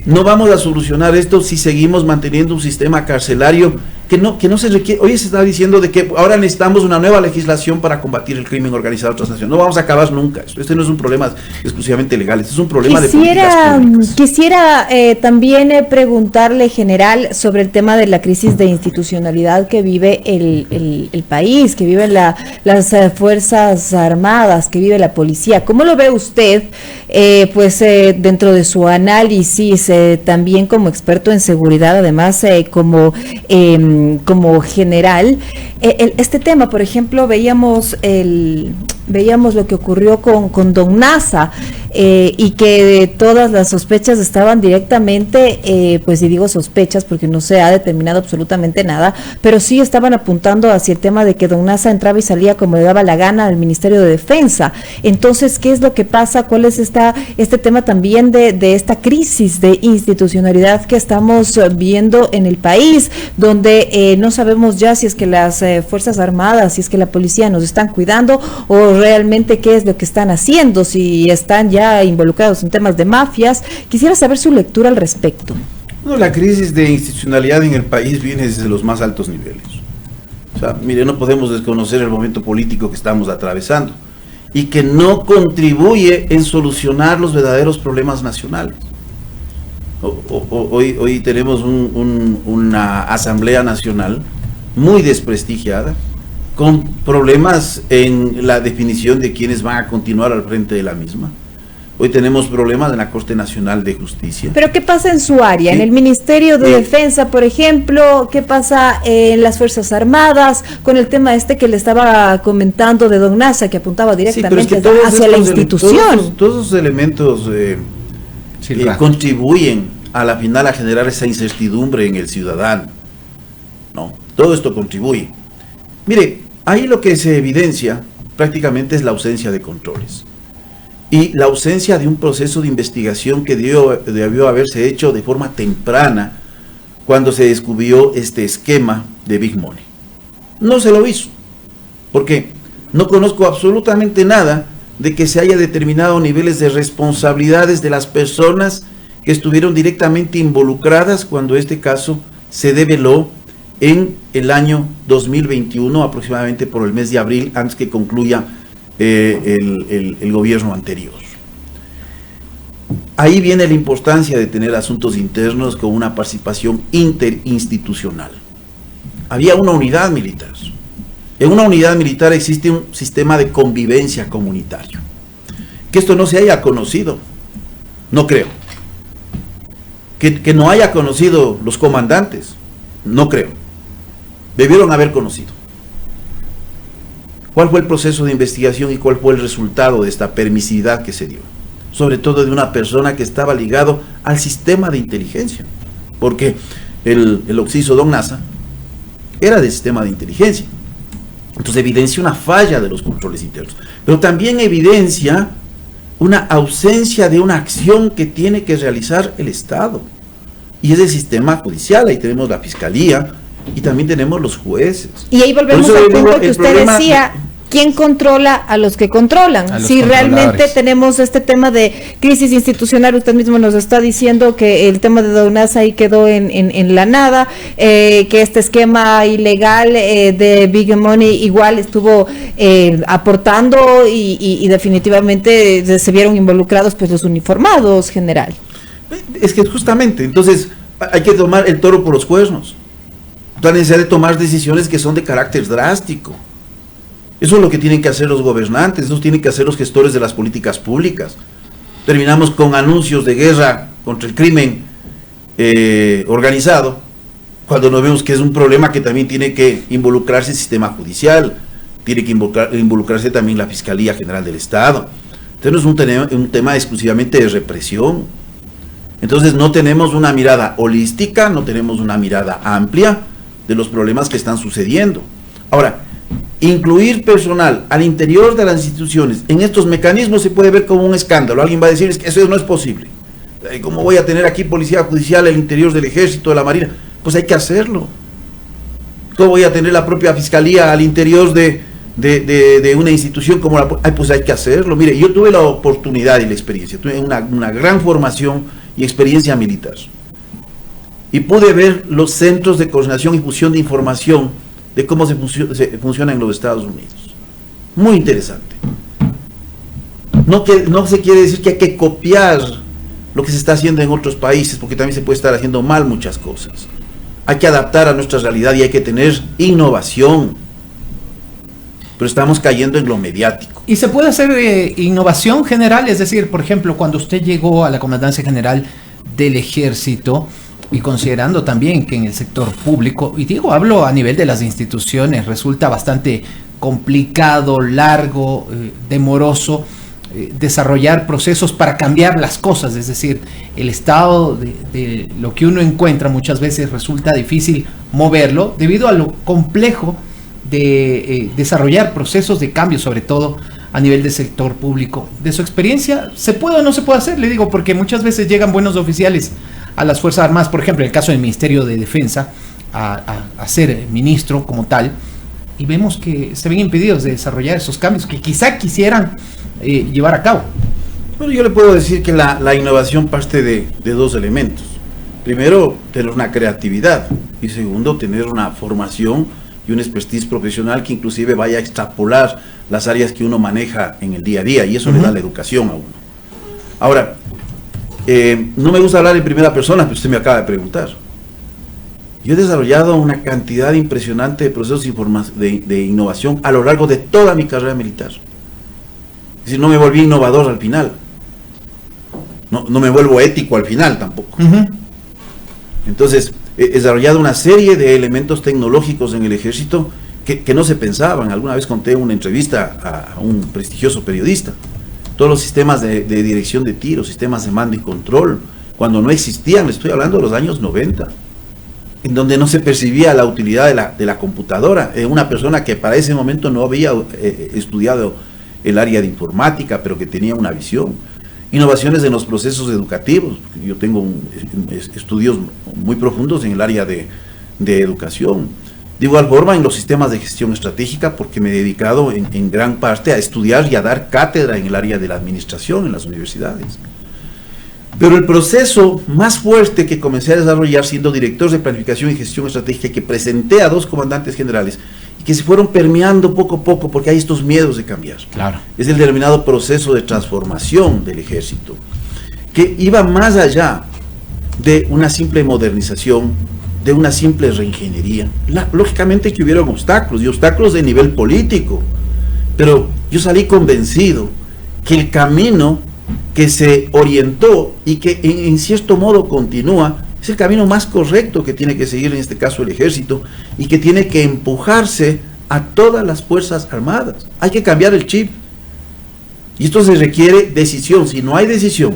No vamos a solucionar esto si seguimos manteniendo un sistema carcelario que no se requiere. Hoy se está diciendo de que ahora necesitamos una nueva legislación para combatir el crimen organizado transnacional. No vamos a acabar nunca. Este no es un problema exclusivamente legal, este es un problema de políticas públicas. Quisiera también preguntarle, general, sobre el tema de la crisis de institucionalidad que vive el país, que viven las Fuerzas Armadas, que vive la policía. ¿Cómo lo ve usted, dentro de su análisis, también como experto en seguridad, además como general, este tema? Por ejemplo, veíamos lo que ocurrió con Don Nasa, y que todas las sospechas estaban directamente, y digo sospechas porque no se ha determinado absolutamente nada, pero sí estaban apuntando hacia el tema de que Don Nasa entraba y salía como le daba la gana al Ministerio de Defensa. Entonces, ¿qué es lo que pasa? ¿Cuál es este tema también de esta crisis de institucionalidad que estamos viendo en el país, donde no sabemos ya si es que las Fuerzas Armadas, si es que la policía nos están cuidando o realmente qué es lo que están haciendo, si están ya involucrados en temas de mafias? Quisiera saber su lectura al respecto. No, la crisis de institucionalidad en el país viene desde los más altos niveles. O sea, mire, no podemos desconocer el momento político que estamos atravesando y que no contribuye en solucionar los verdaderos problemas nacionales. Hoy tenemos una Asamblea Nacional muy desprestigiada, con problemas en la definición de quiénes van a continuar al frente de la misma. Hoy tenemos problemas en la Corte Nacional de Justicia. ¿Pero qué pasa en su área? ¿En el Ministerio de Defensa, por ejemplo? ¿Qué pasa en las Fuerzas Armadas? Con el tema que le estaba comentando de Don Nasa, que apuntaba directamente hacia la institución. Todos esos elementos contribuyen a la final a generar esa incertidumbre en el ciudadano, ¿no? Todo esto contribuye. Mire, ahí lo que se evidencia prácticamente es la ausencia de controles y la ausencia de un proceso de investigación que debió haberse hecho de forma temprana cuando se descubrió este esquema de Big Money. No se lo hizo, porque no conozco absolutamente nada de que se haya determinado niveles de responsabilidades de las personas que estuvieron directamente involucradas cuando este caso se develó en el año 2021, aproximadamente por el mes de abril, antes que concluya el gobierno anterior. Ahí viene la importancia de tener asuntos internos con una participación interinstitucional. Había una unidad militar. En una unidad militar existe un sistema de convivencia comunitario. Que esto no se haya conocido, no creo. Que no haya conocido los comandantes, no creo. Debieron haber conocido. ¿Cuál fue el proceso de investigación y cuál fue el resultado de esta permisividad que se dio? Sobre todo de una persona que estaba ligado al sistema de inteligencia, porque el occiso Don Nasa era del sistema de inteligencia. Entonces evidencia una falla de los controles internos, pero también evidencia una ausencia de una acción que tiene que realizar el Estado, y es el sistema judicial. Ahí tenemos la Fiscalía y también tenemos los jueces. Y ahí volvemos al punto que usted decía, ¿quién controla a los que controlan? Si realmente tenemos este tema de crisis institucional, usted mismo nos está diciendo que el tema de Don Nasa ahí quedó en la nada, que este esquema ilegal de Big Money igual estuvo aportando y definitivamente se vieron involucrados pues los uniformados, general. Es que justamente, entonces hay que tomar el toro por los cuernos. La necesidad de tomar decisiones que son de carácter drástico. Eso es lo que tienen que hacer los gobernantes, eso tienen que hacer los gestores de las políticas públicas. Terminamos con anuncios de guerra contra el crimen organizado, cuando no vemos que es un problema que también tiene que involucrarse el sistema judicial, tiene que involucrarse también la Fiscalía General del Estado. Entonces no es un tema exclusivamente de represión. Entonces no tenemos una mirada holística, no tenemos una mirada amplia de los problemas que están sucediendo. Ahora, incluir personal al interior de las instituciones en estos mecanismos se puede ver como un escándalo. Alguien va a decir que eso no es posible. ¿Cómo voy a tener aquí policía judicial al interior del ejército, de la marina? Pues hay que hacerlo. ¿Cómo voy a tener la propia fiscalía al interior de una institución como la... pues hay que hacerlo. Mire, yo tuve la oportunidad y la experiencia, tuve una gran formación y experiencia militar. y pude ver los centros de coordinación y fusión de información de cómo se funciona en los Estados Unidos. Muy interesante. No se quiere decir que hay que copiar lo que se está haciendo en otros países, porque también se puede estar haciendo mal muchas cosas. Hay que adaptar a nuestra realidad y hay que tener innovación. Pero estamos cayendo en lo mediático. ¿Y se puede hacer innovación general? Es decir, por ejemplo, cuando usted llegó a la Comandancia General del Ejército, y considerando también que en el sector público, y digo, hablo a nivel de las instituciones, resulta bastante complicado, largo, demoroso, desarrollar procesos para cambiar las cosas, es decir, el estado de lo que uno encuentra muchas veces resulta difícil moverlo debido a lo complejo de desarrollar procesos de cambio, sobre todo a nivel del sector público. De su experiencia, ¿se puede o no se puede hacer? Le digo, porque muchas veces llegan buenos oficiales a las Fuerzas Armadas, por ejemplo, en el caso del Ministerio de Defensa, a ser ministro como tal, y vemos que se ven impedidos de desarrollar esos cambios que quizá quisieran llevar a cabo. Bueno, yo le puedo decir que la innovación parte de dos elementos. Primero, tener una creatividad, y segundo, tener una formación y un expertise profesional que inclusive vaya a extrapolar las áreas que uno maneja en el día a día, y eso le da la educación a uno. Ahora, no me gusta hablar en primera persona, pero usted me acaba de preguntar. Yo he desarrollado una cantidad impresionante de procesos de innovación a lo largo de toda mi carrera militar. Es decir, no me volví innovador al final. No me vuelvo ético al final tampoco. Entonces, he desarrollado una serie de elementos tecnológicos en el ejército que no se pensaban. Alguna vez conté una entrevista a un prestigioso periodista. Todos los sistemas de dirección de tiro, sistemas de mando y control, cuando no existían, le estoy hablando de los años 90, en donde no se percibía la utilidad de la computadora. Una persona que para ese momento no había estudiado el área de informática, pero que tenía una visión. Innovaciones en los procesos educativos. Yo tengo estudios muy profundos en el área de educación. De igual forma en los sistemas de gestión estratégica, porque me he dedicado en gran parte a estudiar y a dar cátedra en el área de la administración en las universidades. Pero el proceso más fuerte que comencé a desarrollar siendo director de planificación y gestión estratégica, que presenté a 2 comandantes generales y que se fueron permeando poco a poco porque hay estos miedos de cambiar. Claro. Es el denominado proceso de transformación del ejército, que iba más allá de una simple modernización, de una simple reingeniería. Lógicamente que hubieron obstáculos, y obstáculos de nivel político, pero yo salí convencido que el camino que se orientó y que en cierto modo continúa es el camino más correcto que tiene que seguir en este caso el ejército, y que tiene que empujarse a todas las Fuerzas Armadas. Hay que cambiar el chip, y esto se requiere decisión. Si no hay decisión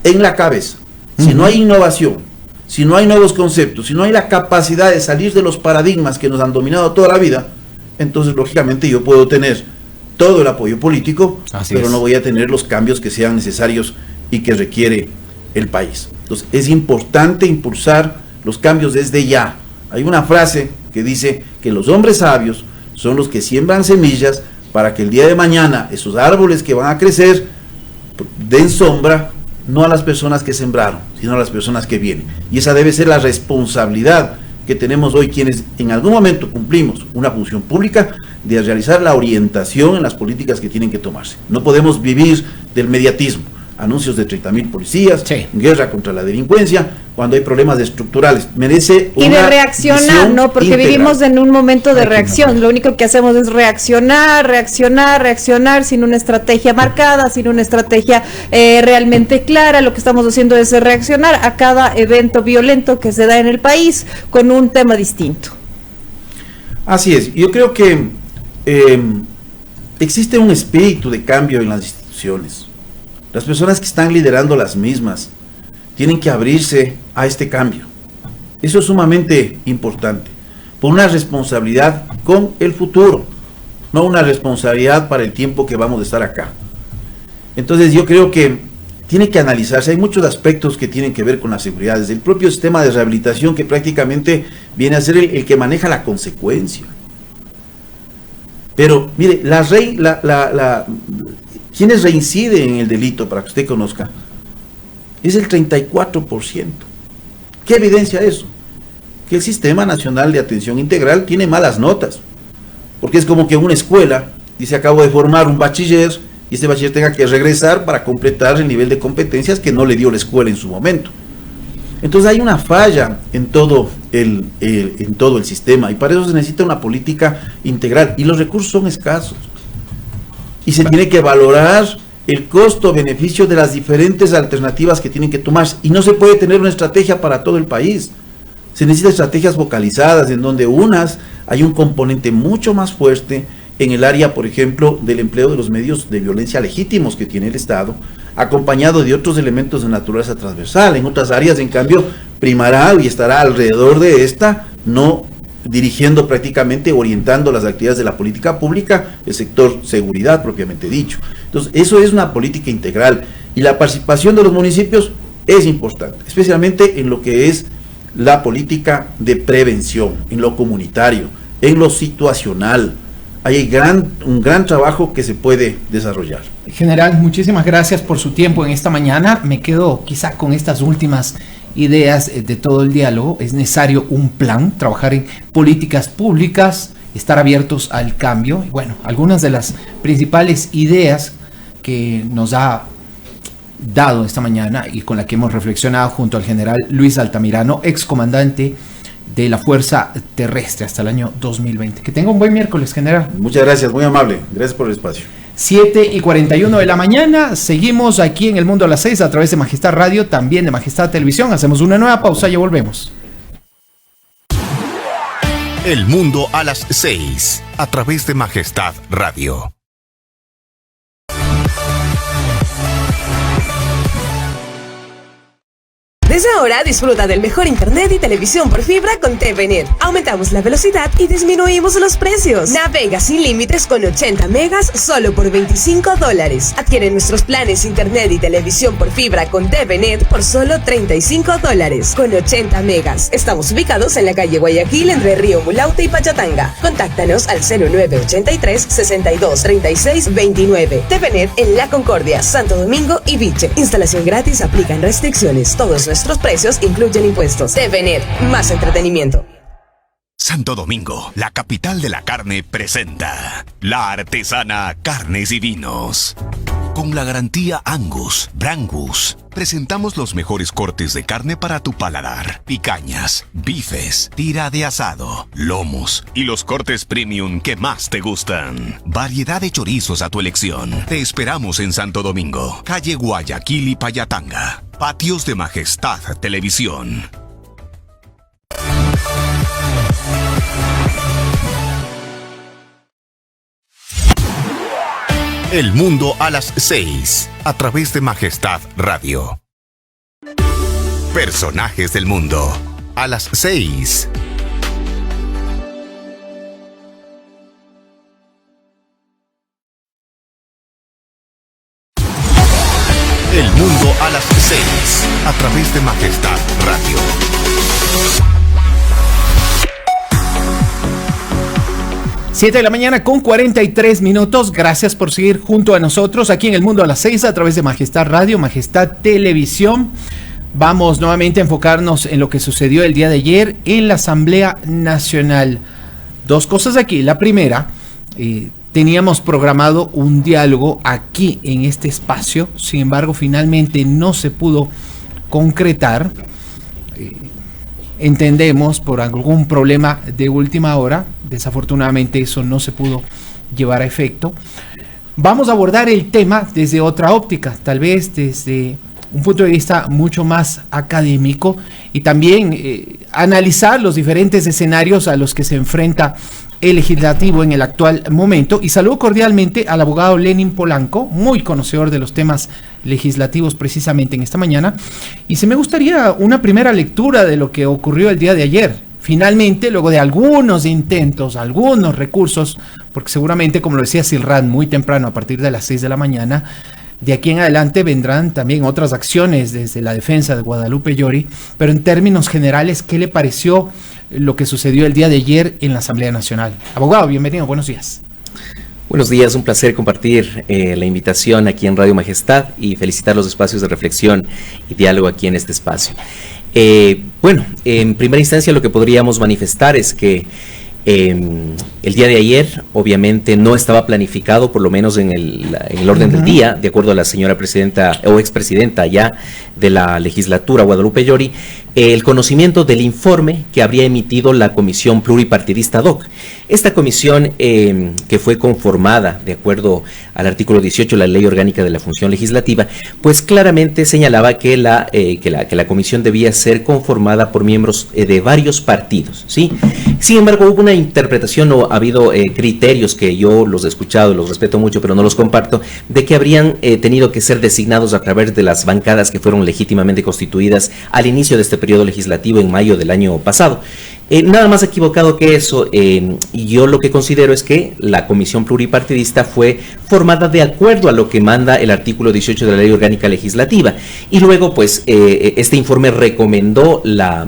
en la cabeza, si no hay innovación, si no hay nuevos conceptos, si no hay la capacidad de salir de los paradigmas que nos han dominado toda la vida, entonces lógicamente yo puedo tener todo el apoyo político, pero no voy a tener los cambios que sean necesarios y que requiere el país. Entonces es importante impulsar los cambios desde ya. Hay una frase que dice que los hombres sabios son los que siembran semillas para que el día de mañana esos árboles que van a crecer den sombra, no a las personas que sembraron, sino a las personas que vienen. Y esa debe ser la responsabilidad que tenemos hoy quienes en algún momento cumplimos una función pública, de realizar la orientación en las políticas que tienen que tomarse. No podemos vivir del mediatismo, anuncios de 30.000 policías, guerra contra la delincuencia, cuando hay problemas estructurales. Merece una y de reaccionar, ¿no? Porque integral. vivimos en un momento de reacción. Lo único que hacemos es reaccionar sin una estrategia marcada, sin una estrategia realmente clara. Lo que estamos haciendo es reaccionar a cada evento violento que se da en el país con un tema distinto. Así es. Yo creo que existe un espíritu de cambio en las instituciones. Las personas que están liderando las mismas tienen que abrirse a este cambio. Eso es sumamente importante, por una responsabilidad con el futuro, no una responsabilidad para el tiempo que vamos a estar acá. Entonces yo creo que tiene que analizarse. Hay muchos aspectos que tienen que ver con la seguridad, desde el propio sistema de rehabilitación, que prácticamente viene a ser el que maneja la consecuencia. Pero mire, quienes reinciden en el delito, para que usted conozca, es el 34%. ¿Qué evidencia eso? Que el Sistema Nacional de Atención Integral tiene malas notas, porque es como que una escuela dice: acabo de formar un bachiller, y este bachiller tenga que regresar para completar el nivel de competencias que no le dio la escuela en su momento. Entonces hay una falla en todo el sistema, y para eso se necesita una política integral, y los recursos son escasos, y se tiene que valorar el costo-beneficio de las diferentes alternativas que tienen que tomarse, y no se puede tener una estrategia para todo el país. Se necesitan estrategias focalizadas, en donde hay un componente mucho más fuerte en el área, por ejemplo, del empleo de los medios de violencia legítimos que tiene el Estado, acompañado de otros elementos de naturaleza transversal. En otras áreas, en cambio, primará y estará alrededor de esta, no dirigiendo prácticamente, orientando las actividades de la política pública, el sector seguridad propiamente dicho. Entonces, eso es una política integral, y la participación de los municipios es importante, especialmente en lo que es la política de prevención, en lo comunitario, en lo situacional. Hay un gran trabajo que se puede desarrollar. General, muchísimas gracias por su tiempo en esta mañana. Me quedo quizá con estas últimas ideas de todo el diálogo. Es necesario un plan, trabajar en políticas públicas, estar abiertos al cambio. Y bueno, algunas de las principales ideas que nos ha dado esta mañana y con la que hemos reflexionado junto al general Luis Altamirano, excomandante de la Fuerza Terrestre hasta el año 2020. Que tenga un buen miércoles, general. Muchas gracias, muy amable. Gracias por el espacio. 7:41 de la mañana. Seguimos aquí en El Mundo a las 6 a través de Majestad Radio, también de Majestad Televisión. Hacemos una nueva pausa y ya volvemos. El Mundo a las 6 a través de Majestad Radio. Desde ahora disfruta del mejor internet y televisión por fibra con TVNet. Aumentamos la velocidad y disminuimos los precios. Navega sin límites con 80 megas solo por $25. Adquiere nuestros planes internet y televisión por fibra con TVNet por solo $35 con 80 megas. Estamos ubicados en la calle Guayaquil entre Río Mulaute y Pachatanga. Contáctanos al 0983 62 36 29. TVNet en La Concordia, Santo Domingo y Viche. Instalación gratis, aplican restricciones. Todos nuestros precios incluyen impuestos. TVNet, más entretenimiento. Santo Domingo, la capital de la carne, presenta La Artesana Carnes y Vinos. Con la garantía Angus, Brangus, presentamos los mejores cortes de carne para tu paladar. Picañas, bifes, tira de asado, lomos y los cortes premium que más te gustan. Variedad de chorizos a tu elección. Te esperamos en Santo Domingo, calle Guayaquil y Payatanga. Patios de Majestad Televisión. El Mundo a las 6 a través de Majestad Radio. Personajes del mundo a las 6. El Mundo a las 6 a través de Majestad Radio. 7 de la mañana con 43 minutos. Gracias por seguir junto a nosotros aquí en El Mundo a las 6 a través de Majestad Radio, Majestad Televisión. Vamos nuevamente a enfocarnos en lo que sucedió el día de ayer en la Asamblea Nacional. Dos cosas aquí. La primera, teníamos programado un diálogo aquí en este espacio. Sin embargo, finalmente no se pudo concretar. Entendemos por algún problema de última hora. Desafortunadamente eso no se pudo llevar a efecto. Vamos a abordar el tema desde otra óptica, tal vez desde un punto de vista mucho más académico, y también analizar los diferentes escenarios a los que se enfrenta el legislativo en el actual momento. Y saludo cordialmente al abogado Lenin Polanco, muy conocedor de los temas legislativos precisamente en esta mañana. Y se me gustaría una primera lectura de lo que ocurrió el día de ayer. Finalmente, luego de algunos intentos, algunos recursos, porque seguramente, como lo decía Silran muy temprano, a partir de las 6 de la mañana, de aquí en adelante vendrán también otras acciones desde la defensa de Guadalupe Llori. Pero en términos generales, ¿qué le pareció lo que sucedió el día de ayer en la Asamblea Nacional? Abogado, bienvenido, buenos días. Buenos días, un placer compartir la invitación aquí en Radio Majestad y felicitar los espacios de reflexión y diálogo aquí en este espacio. Bueno, en primera instancia lo que podríamos manifestar es que el día de ayer obviamente no estaba planificado, por lo menos en el orden del día, de acuerdo a la señora presidenta o expresidenta ya de la legislatura, Guadalupe Llori, el conocimiento del informe que habría emitido la Comisión Pluripartidista DOC. Esta comisión que fue conformada de acuerdo al artículo 18 de la Ley Orgánica de la Función Legislativa, pues claramente señalaba que la comisión debía ser conformada por miembros de varios partidos, ¿sí? Sin embargo, hubo una interpretación o ha habido criterios que yo los he escuchado, los respeto mucho, pero no los comparto, de que habrían tenido que ser designados a través de las bancadas que fueron legítimamente constituidas al inicio de este periodo legislativo en mayo del año pasado. Nada más equivocado que eso, y yo lo que considero es que la Comisión Pluripartidista fue formada de acuerdo a lo que manda el artículo 18 de la Ley Orgánica Legislativa, y luego pues este informe recomendó la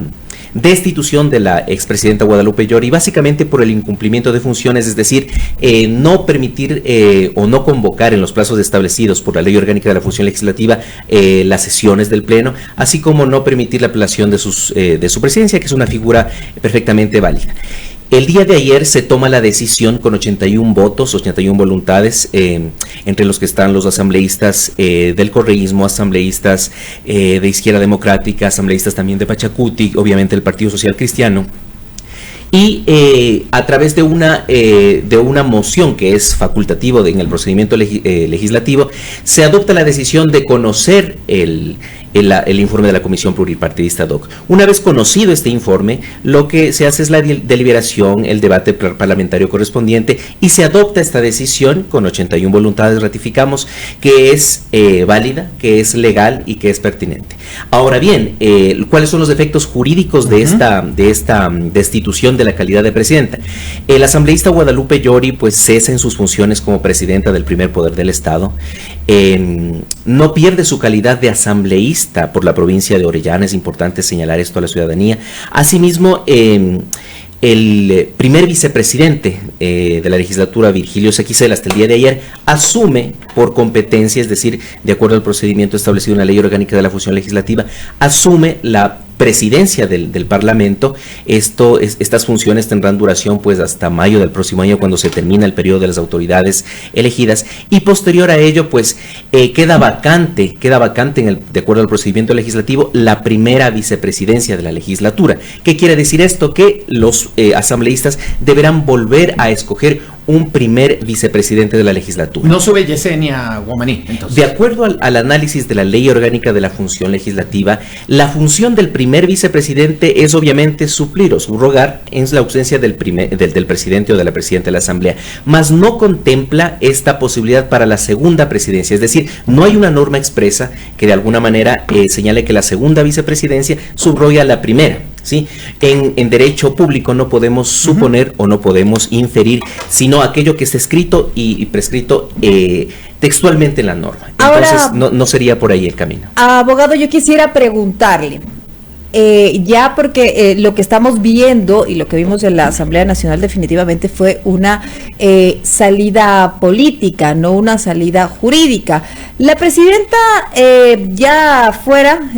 destitución de la expresidenta Guadalupe Llori, básicamente por el incumplimiento de funciones, es decir, no permitir o no convocar en los plazos establecidos por la Ley Orgánica de la Función Legislativa las sesiones del Pleno, así como no permitir la apelación de su presidencia, que es una figura perfectamente válida. El día de ayer se toma la decisión con 81 votos, 81 voluntades, entre los que están los asambleístas del correísmo, asambleístas de Izquierda Democrática, asambleístas también de Pachacuti, obviamente el Partido Social Cristiano. Y a través de una moción que es facultativo en el procedimiento legislativo, se adopta la decisión de conocer el informe de la Comisión Pluripartidista DOC. Una vez conocido este informe, lo que se hace es la deliberación, el debate parlamentario correspondiente, y se adopta esta decisión con 81 voluntades, ratificamos, que es válida, que es legal y que es pertinente. Ahora bien, ¿cuáles son los efectos jurídicos de esta destitución de la calidad de presidenta? El asambleísta Guadalupe Llori pues cesa en sus funciones como presidenta del primer poder del Estado, no pierde su calidad de asambleísta por la provincia de Orellana, es importante señalar esto a la ciudadanía. Asimismo, el primer vicepresidente de la legislatura, Virgilio Sequicel, hasta el día de ayer, asume por competencia, es decir, de acuerdo al procedimiento establecido en la Ley Orgánica de la Función Legislativa, asume la presidencia del Parlamento. Estas funciones tendrán duración pues hasta mayo del próximo año, cuando se termina el periodo de las autoridades elegidas, y posterior a ello pues queda vacante de acuerdo al procedimiento legislativo la primera vicepresidencia de la legislatura. ¿Qué quiere decir esto? Que los asambleístas deberán volver a escoger un primer vicepresidente de la legislatura. No sube Yesenia Guamaní, entonces. De acuerdo al análisis de la Ley Orgánica de la Función Legislativa, la función del primer vicepresidente es obviamente suplir o subrogar en la ausencia del presidente o de la presidenta de la Asamblea, mas no contempla esta posibilidad para la segunda presidencia, es decir, no hay una norma expresa que de alguna manera señale que la segunda vicepresidencia subroga a la primera. ¿Sí? En derecho público no podemos suponer o no podemos inferir, sino aquello que está escrito y prescrito textualmente en la norma. Entonces ahora, no sería por ahí el camino. Abogado, yo quisiera preguntarle, ya porque lo que estamos viendo y lo que vimos en la Asamblea Nacional definitivamente fue una salida política, no una salida jurídica. La presidenta ya fuera,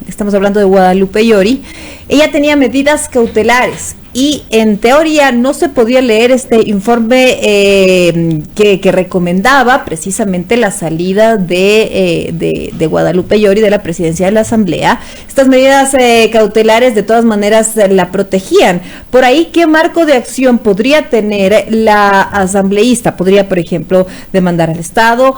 estamos hablando de Guadalupe Llori, ella tenía medidas cautelares y en teoría no se podía leer este informe que recomendaba precisamente la salida de Guadalupe Llori de la presidencia de la Asamblea. Estas medidas cautelares de todas maneras la protegían. Por ahí, ¿qué marco de acción podría tener la asambleísta? ¿Podría, por ejemplo, demandar al Estado?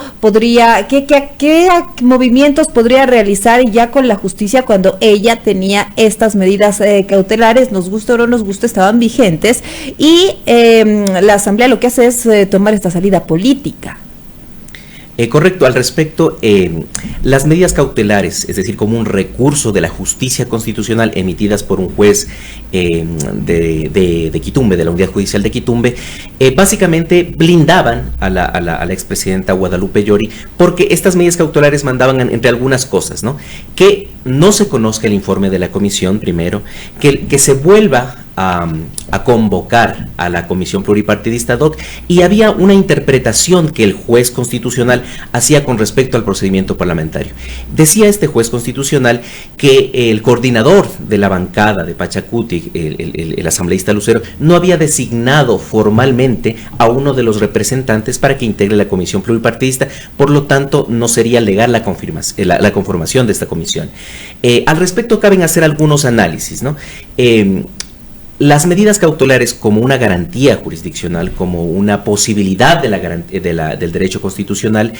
¿Qué movimientos podría realizar ya con la justicia cuando ella tenía estas medidas cautelares? Nos gusta o no nos gusta, estaban vigentes, y la Asamblea lo que hace es tomar esta salida política. Correcto, al respecto, las medidas cautelares, es decir, como un recurso de la justicia constitucional emitidas por un juez de Quitumbe, de la Unidad Judicial de Quitumbe, básicamente blindaban a la expresidenta Guadalupe Llori, porque estas medidas cautelares mandaban entre algunas cosas, ¿no? Que no se conozca el informe de la comisión, primero, que se vuelva a convocar a la Comisión Pluripartidista ad hoc, y había una interpretación que el juez constitucional hacía con respecto al procedimiento parlamentario. Decía este juez constitucional que el coordinador de la bancada de Pachacuti, el asambleísta Lucero, no había designado formalmente a uno de los representantes para que integre la Comisión Pluripartidista, por lo tanto no sería legal la conformación de esta comisión. Al respecto caben hacer algunos análisis, ¿no? Las medidas cautelares como una garantía jurisdiccional, como una posibilidad del derecho constitucional,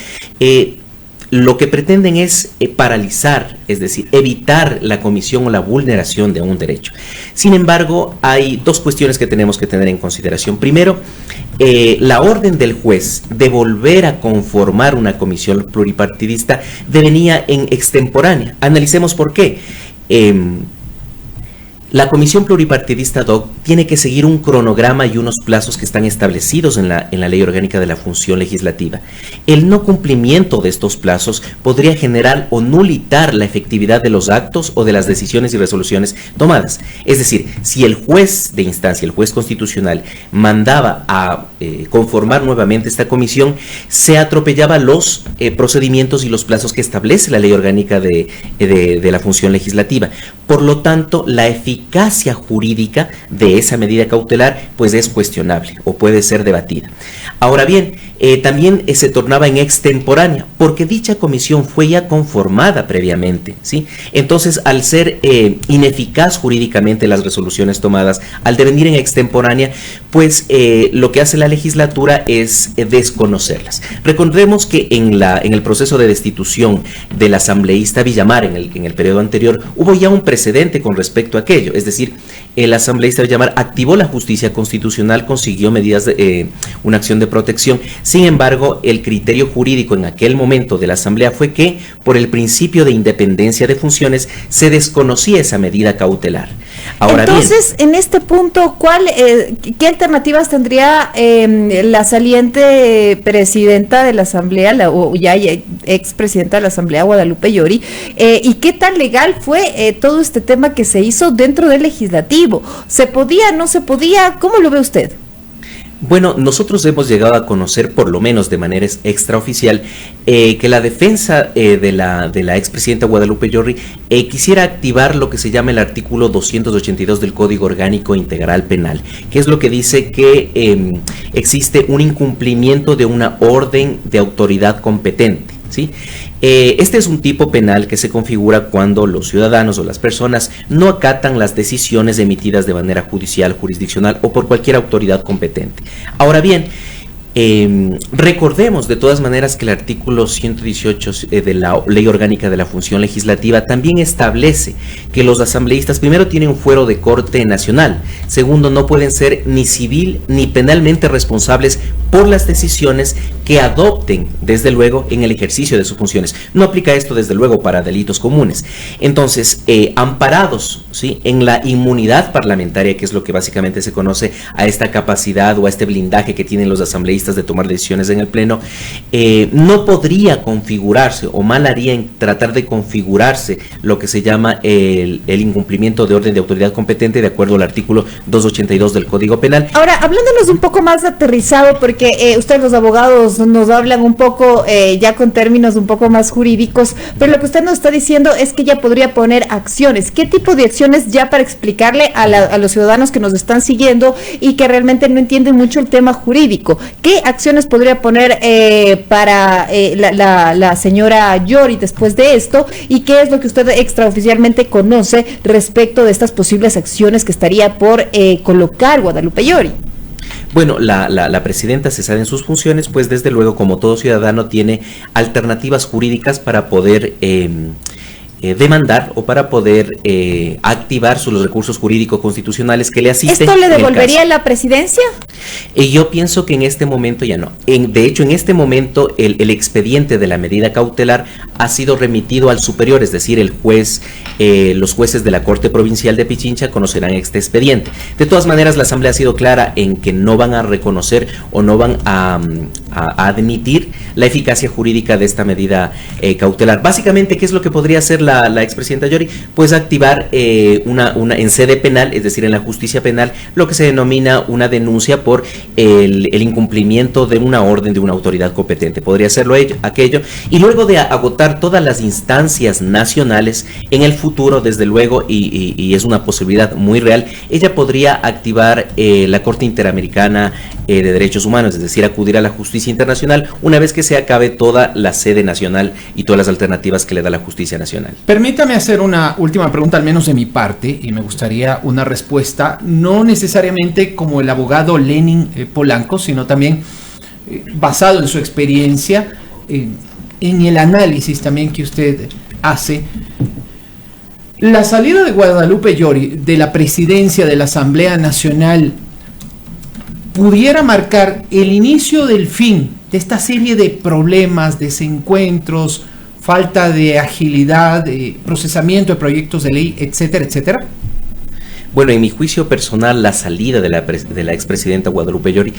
lo que pretenden es paralizar, es decir, evitar la comisión o la vulneración de un derecho. Sin embargo, hay dos cuestiones que tenemos que tener en consideración. Primero, la orden del juez de volver a conformar una comisión pluripartidista devenía en extemporánea. Analicemos por qué. La Comisión Pluripartidista ad hoc tiene que seguir un cronograma y unos plazos que están establecidos en la Ley Orgánica de la Función Legislativa. El no cumplimiento de estos plazos podría generar o nulitar la efectividad de los actos o de las decisiones y resoluciones tomadas. Es decir, si el juez de instancia, el juez constitucional, mandaba a conformar nuevamente esta comisión, se atropellaba los procedimientos y los plazos que establece la Ley Orgánica de la Función Legislativa. Por lo tanto, la eficacia jurídica de esa medida cautelar pues es cuestionable o puede ser debatida. Ahora bien, también se tornaba en extemporánea porque dicha comisión fue ya conformada previamente, ¿sí? Entonces, al ser ineficaz jurídicamente las resoluciones tomadas, al devenir en extemporánea, pues lo que hace la legislatura es desconocerlas. Recordemos que en el proceso de destitución del asambleísta Villamar en el periodo anterior hubo ya un precedente con respecto a aquello, es decir, el asambleísta Villamar activó la justicia constitucional, consiguió medidas una acción de protección. Sin embargo, el criterio jurídico en aquel momento de la asamblea fue que por el principio de independencia de funciones se desconocía esa medida cautelar. Ahora entonces, bien, en este punto, ¿qué alternativas tendría la saliente presidenta de la asamblea, o ya expresidenta de la asamblea, Guadalupe Llori, y qué tan legal fue todo este tema que se hizo dentro del legislativo? ¿Se podía, no se podía? ¿Cómo lo ve usted? Bueno, nosotros hemos llegado a conocer, por lo menos de manera extraoficial, que la defensa de la expresidenta Guadalupe Llori quisiera activar lo que se llama el artículo 282 del Código Orgánico Integral Penal, que es lo que dice que existe un incumplimiento de una orden de autoridad competente, ¿sí? Este es un tipo penal que se configura cuando los ciudadanos o las personas no acatan las decisiones emitidas de manera judicial, jurisdiccional o por cualquier autoridad competente. Ahora bien, recordemos de todas maneras que el artículo 118 de la Ley Orgánica de la Función Legislativa también establece que los asambleístas primero tienen un fuero de corte nacional, segundo no pueden ser ni civil ni penalmente responsables por las decisiones que adopten desde luego en el ejercicio de sus funciones. No aplica esto desde luego para delitos comunes. Entonces, amparados, ¿sí?, en la inmunidad parlamentaria, que es lo que básicamente se conoce a esta capacidad o a este blindaje que tienen los asambleístas de tomar decisiones en el Pleno, no podría configurarse o mal haría en tratar de configurarse lo que se llama el incumplimiento de orden de autoridad competente de acuerdo al artículo 282 del Código Penal. Ahora, hablándonos un poco más aterrizado, porque ustedes los abogados nos hablan un poco ya con términos un poco más jurídicos, pero lo que usted nos está diciendo es que ya podría poner acciones. ¿Qué tipo de acciones ya para explicarle a los ciudadanos que nos están siguiendo y que realmente no entienden mucho el tema jurídico? ¿Qué acciones podría poner para la señora Llori después de esto? ¿Y qué es lo que usted extraoficialmente conoce respecto de estas posibles acciones que estaría por colocar Guadalupe Llori? Bueno, la presidenta cesada en sus funciones, pues desde luego, como todo ciudadano, tiene alternativas jurídicas para poder demandar o para poder activar los recursos jurídicos constitucionales que le asisten. ¿Esto le devolvería la presidencia? Yo pienso que en este momento ya no. De hecho, en este momento el expediente de la medida cautelar ha sido remitido al superior, es decir, el juez, los jueces de la Corte Provincial de Pichincha conocerán este expediente. De todas maneras, la Asamblea ha sido clara en que no van a reconocer o no van a admitir la eficacia jurídica de esta medida cautelar. Básicamente, ¿qué es lo que podría hacer la expresidenta Yori? Pues activar en sede penal, es decir, en la justicia penal, lo que se denomina una denuncia por el incumplimiento de una orden de una autoridad competente. Podría hacerlo aquello, y luego de agotar todas las instancias nacionales, en el futuro, desde luego, y es una posibilidad muy real, ella podría activar la Corte Interamericana de Derechos Humanos, es decir, acudir a la justicia internacional una vez que se acabe toda la sede nacional y todas las alternativas que le da la justicia nacional. Permítame hacer una última pregunta, al menos de mi parte, y me gustaría una respuesta, no necesariamente como el abogado Lenin Polanco, sino también basado en su experiencia, en el análisis también que usted hace. La salida de Guadalupe Llori de la presidencia de la Asamblea Nacional pudiera marcar el inicio del fin de esta serie de problemas, desencuentros, falta de agilidad, de procesamiento de proyectos de ley, etcétera, etcétera. Bueno, en mi juicio personal, la salida de la expresidenta Guadalupe Llori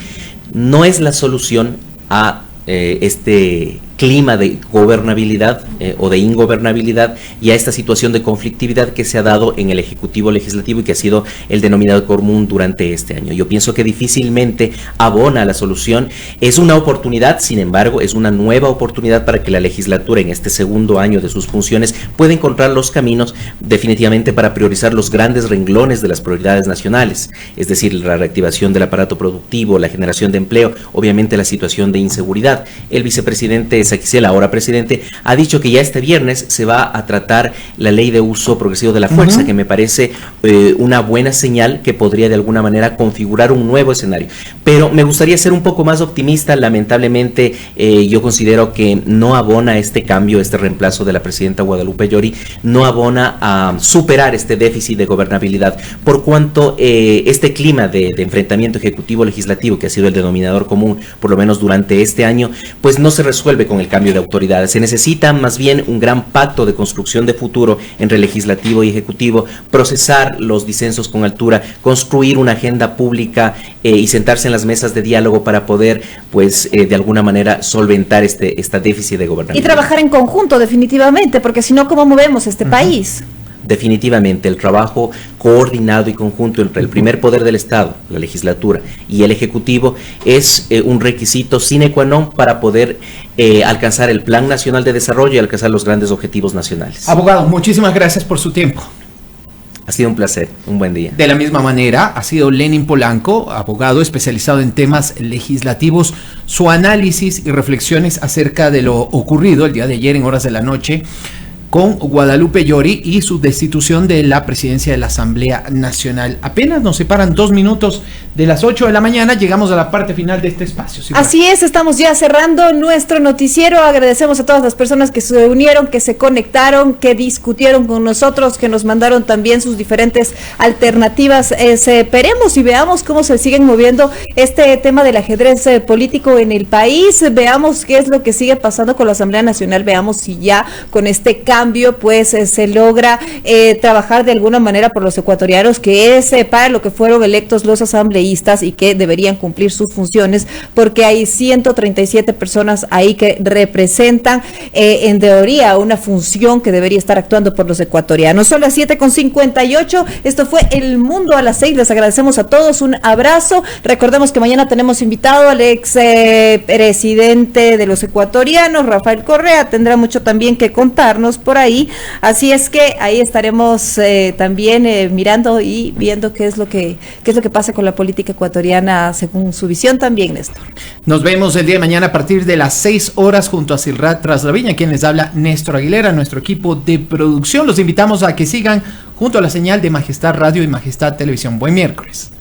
no es la solución a este clima de gobernabilidad o de ingobernabilidad y a esta situación de conflictividad que se ha dado en el Ejecutivo Legislativo y que ha sido el denominador común durante este año. Yo pienso que difícilmente abona la solución. Es una oportunidad, sin embargo, es una nueva oportunidad para que la legislatura en este segundo año de sus funciones pueda encontrar los caminos definitivamente para priorizar los grandes renglones de las prioridades nacionales, es decir, la reactivación del aparato productivo, la generación de empleo, obviamente la situación de inseguridad. El vicepresidente Saquicela, ahora presidente, ha dicho que ya este viernes se va a tratar la ley de uso progresivo de la fuerza, que me parece una buena señal que podría de alguna manera configurar un nuevo escenario. Pero me gustaría ser un poco más optimista. Lamentablemente yo considero que no abona este cambio, este reemplazo de la presidenta Guadalupe Llori, no abona a superar este déficit de gobernabilidad, por cuanto este clima de enfrentamiento ejecutivo-legislativo, que ha sido el denominador común, por lo menos durante este año, pues no se resuelve con el cambio de autoridades. Se necesita más bien un gran pacto de construcción de futuro entre legislativo y ejecutivo, procesar los disensos con altura, construir una agenda pública y sentarse en las mesas de diálogo para poder, pues, de alguna manera solventar este déficit de gobernabilidad. Y trabajar en conjunto, definitivamente, porque si no, ¿cómo movemos este país? Definitivamente, el trabajo coordinado y conjunto entre el primer poder del Estado, la legislatura, y el Ejecutivo es un requisito sine qua non para poder alcanzar el Plan Nacional de Desarrollo y alcanzar los grandes objetivos nacionales. Abogado, muchísimas gracias por su tiempo. Ha sido un placer, un buen día. De la misma manera, ha sido Lenin Polanco, abogado especializado en temas legislativos, su análisis y reflexiones acerca de lo ocurrido el día de ayer en horas de la noche con Guadalupe Llori y su destitución de la presidencia de la Asamblea Nacional. Apenas nos separan 2 minutos de las 8 de la mañana, llegamos a la parte final de este espacio. ¿Sí? Así es, estamos ya cerrando nuestro noticiero. Agradecemos a todas las personas que se unieron, que se conectaron, que discutieron con nosotros, que nos mandaron también sus diferentes alternativas. Esperemos y veamos cómo se siguen moviendo este tema del ajedrez político en el país. Veamos qué es lo que sigue pasando con la Asamblea Nacional. Veamos si ya con este cambio pues se logra trabajar de alguna manera por los ecuatorianos, que es para lo que fueron electos los asambleístas y que deberían cumplir sus funciones, porque hay 137 personas ahí que representan en teoría una función que debería estar actuando por los ecuatorianos. Son las 7:58, esto fue El Mundo a las 6, les agradecemos a todos, un abrazo. Recordemos que mañana tenemos invitado al ex presidente de los ecuatorianos, Rafael Correa, tendrá mucho también que contarnos por ahí, así es que ahí estaremos también mirando y viendo qué es lo que pasa con la política ecuatoriana según su visión también, Néstor. Nos vemos el día de mañana a partir de las 6 horas junto a Silrat Traslaviña, quien les habla, Néstor Aguilera, nuestro equipo de producción. Los invitamos a que sigan junto a la señal de Majestad Radio y Majestad Televisión. Buen miércoles.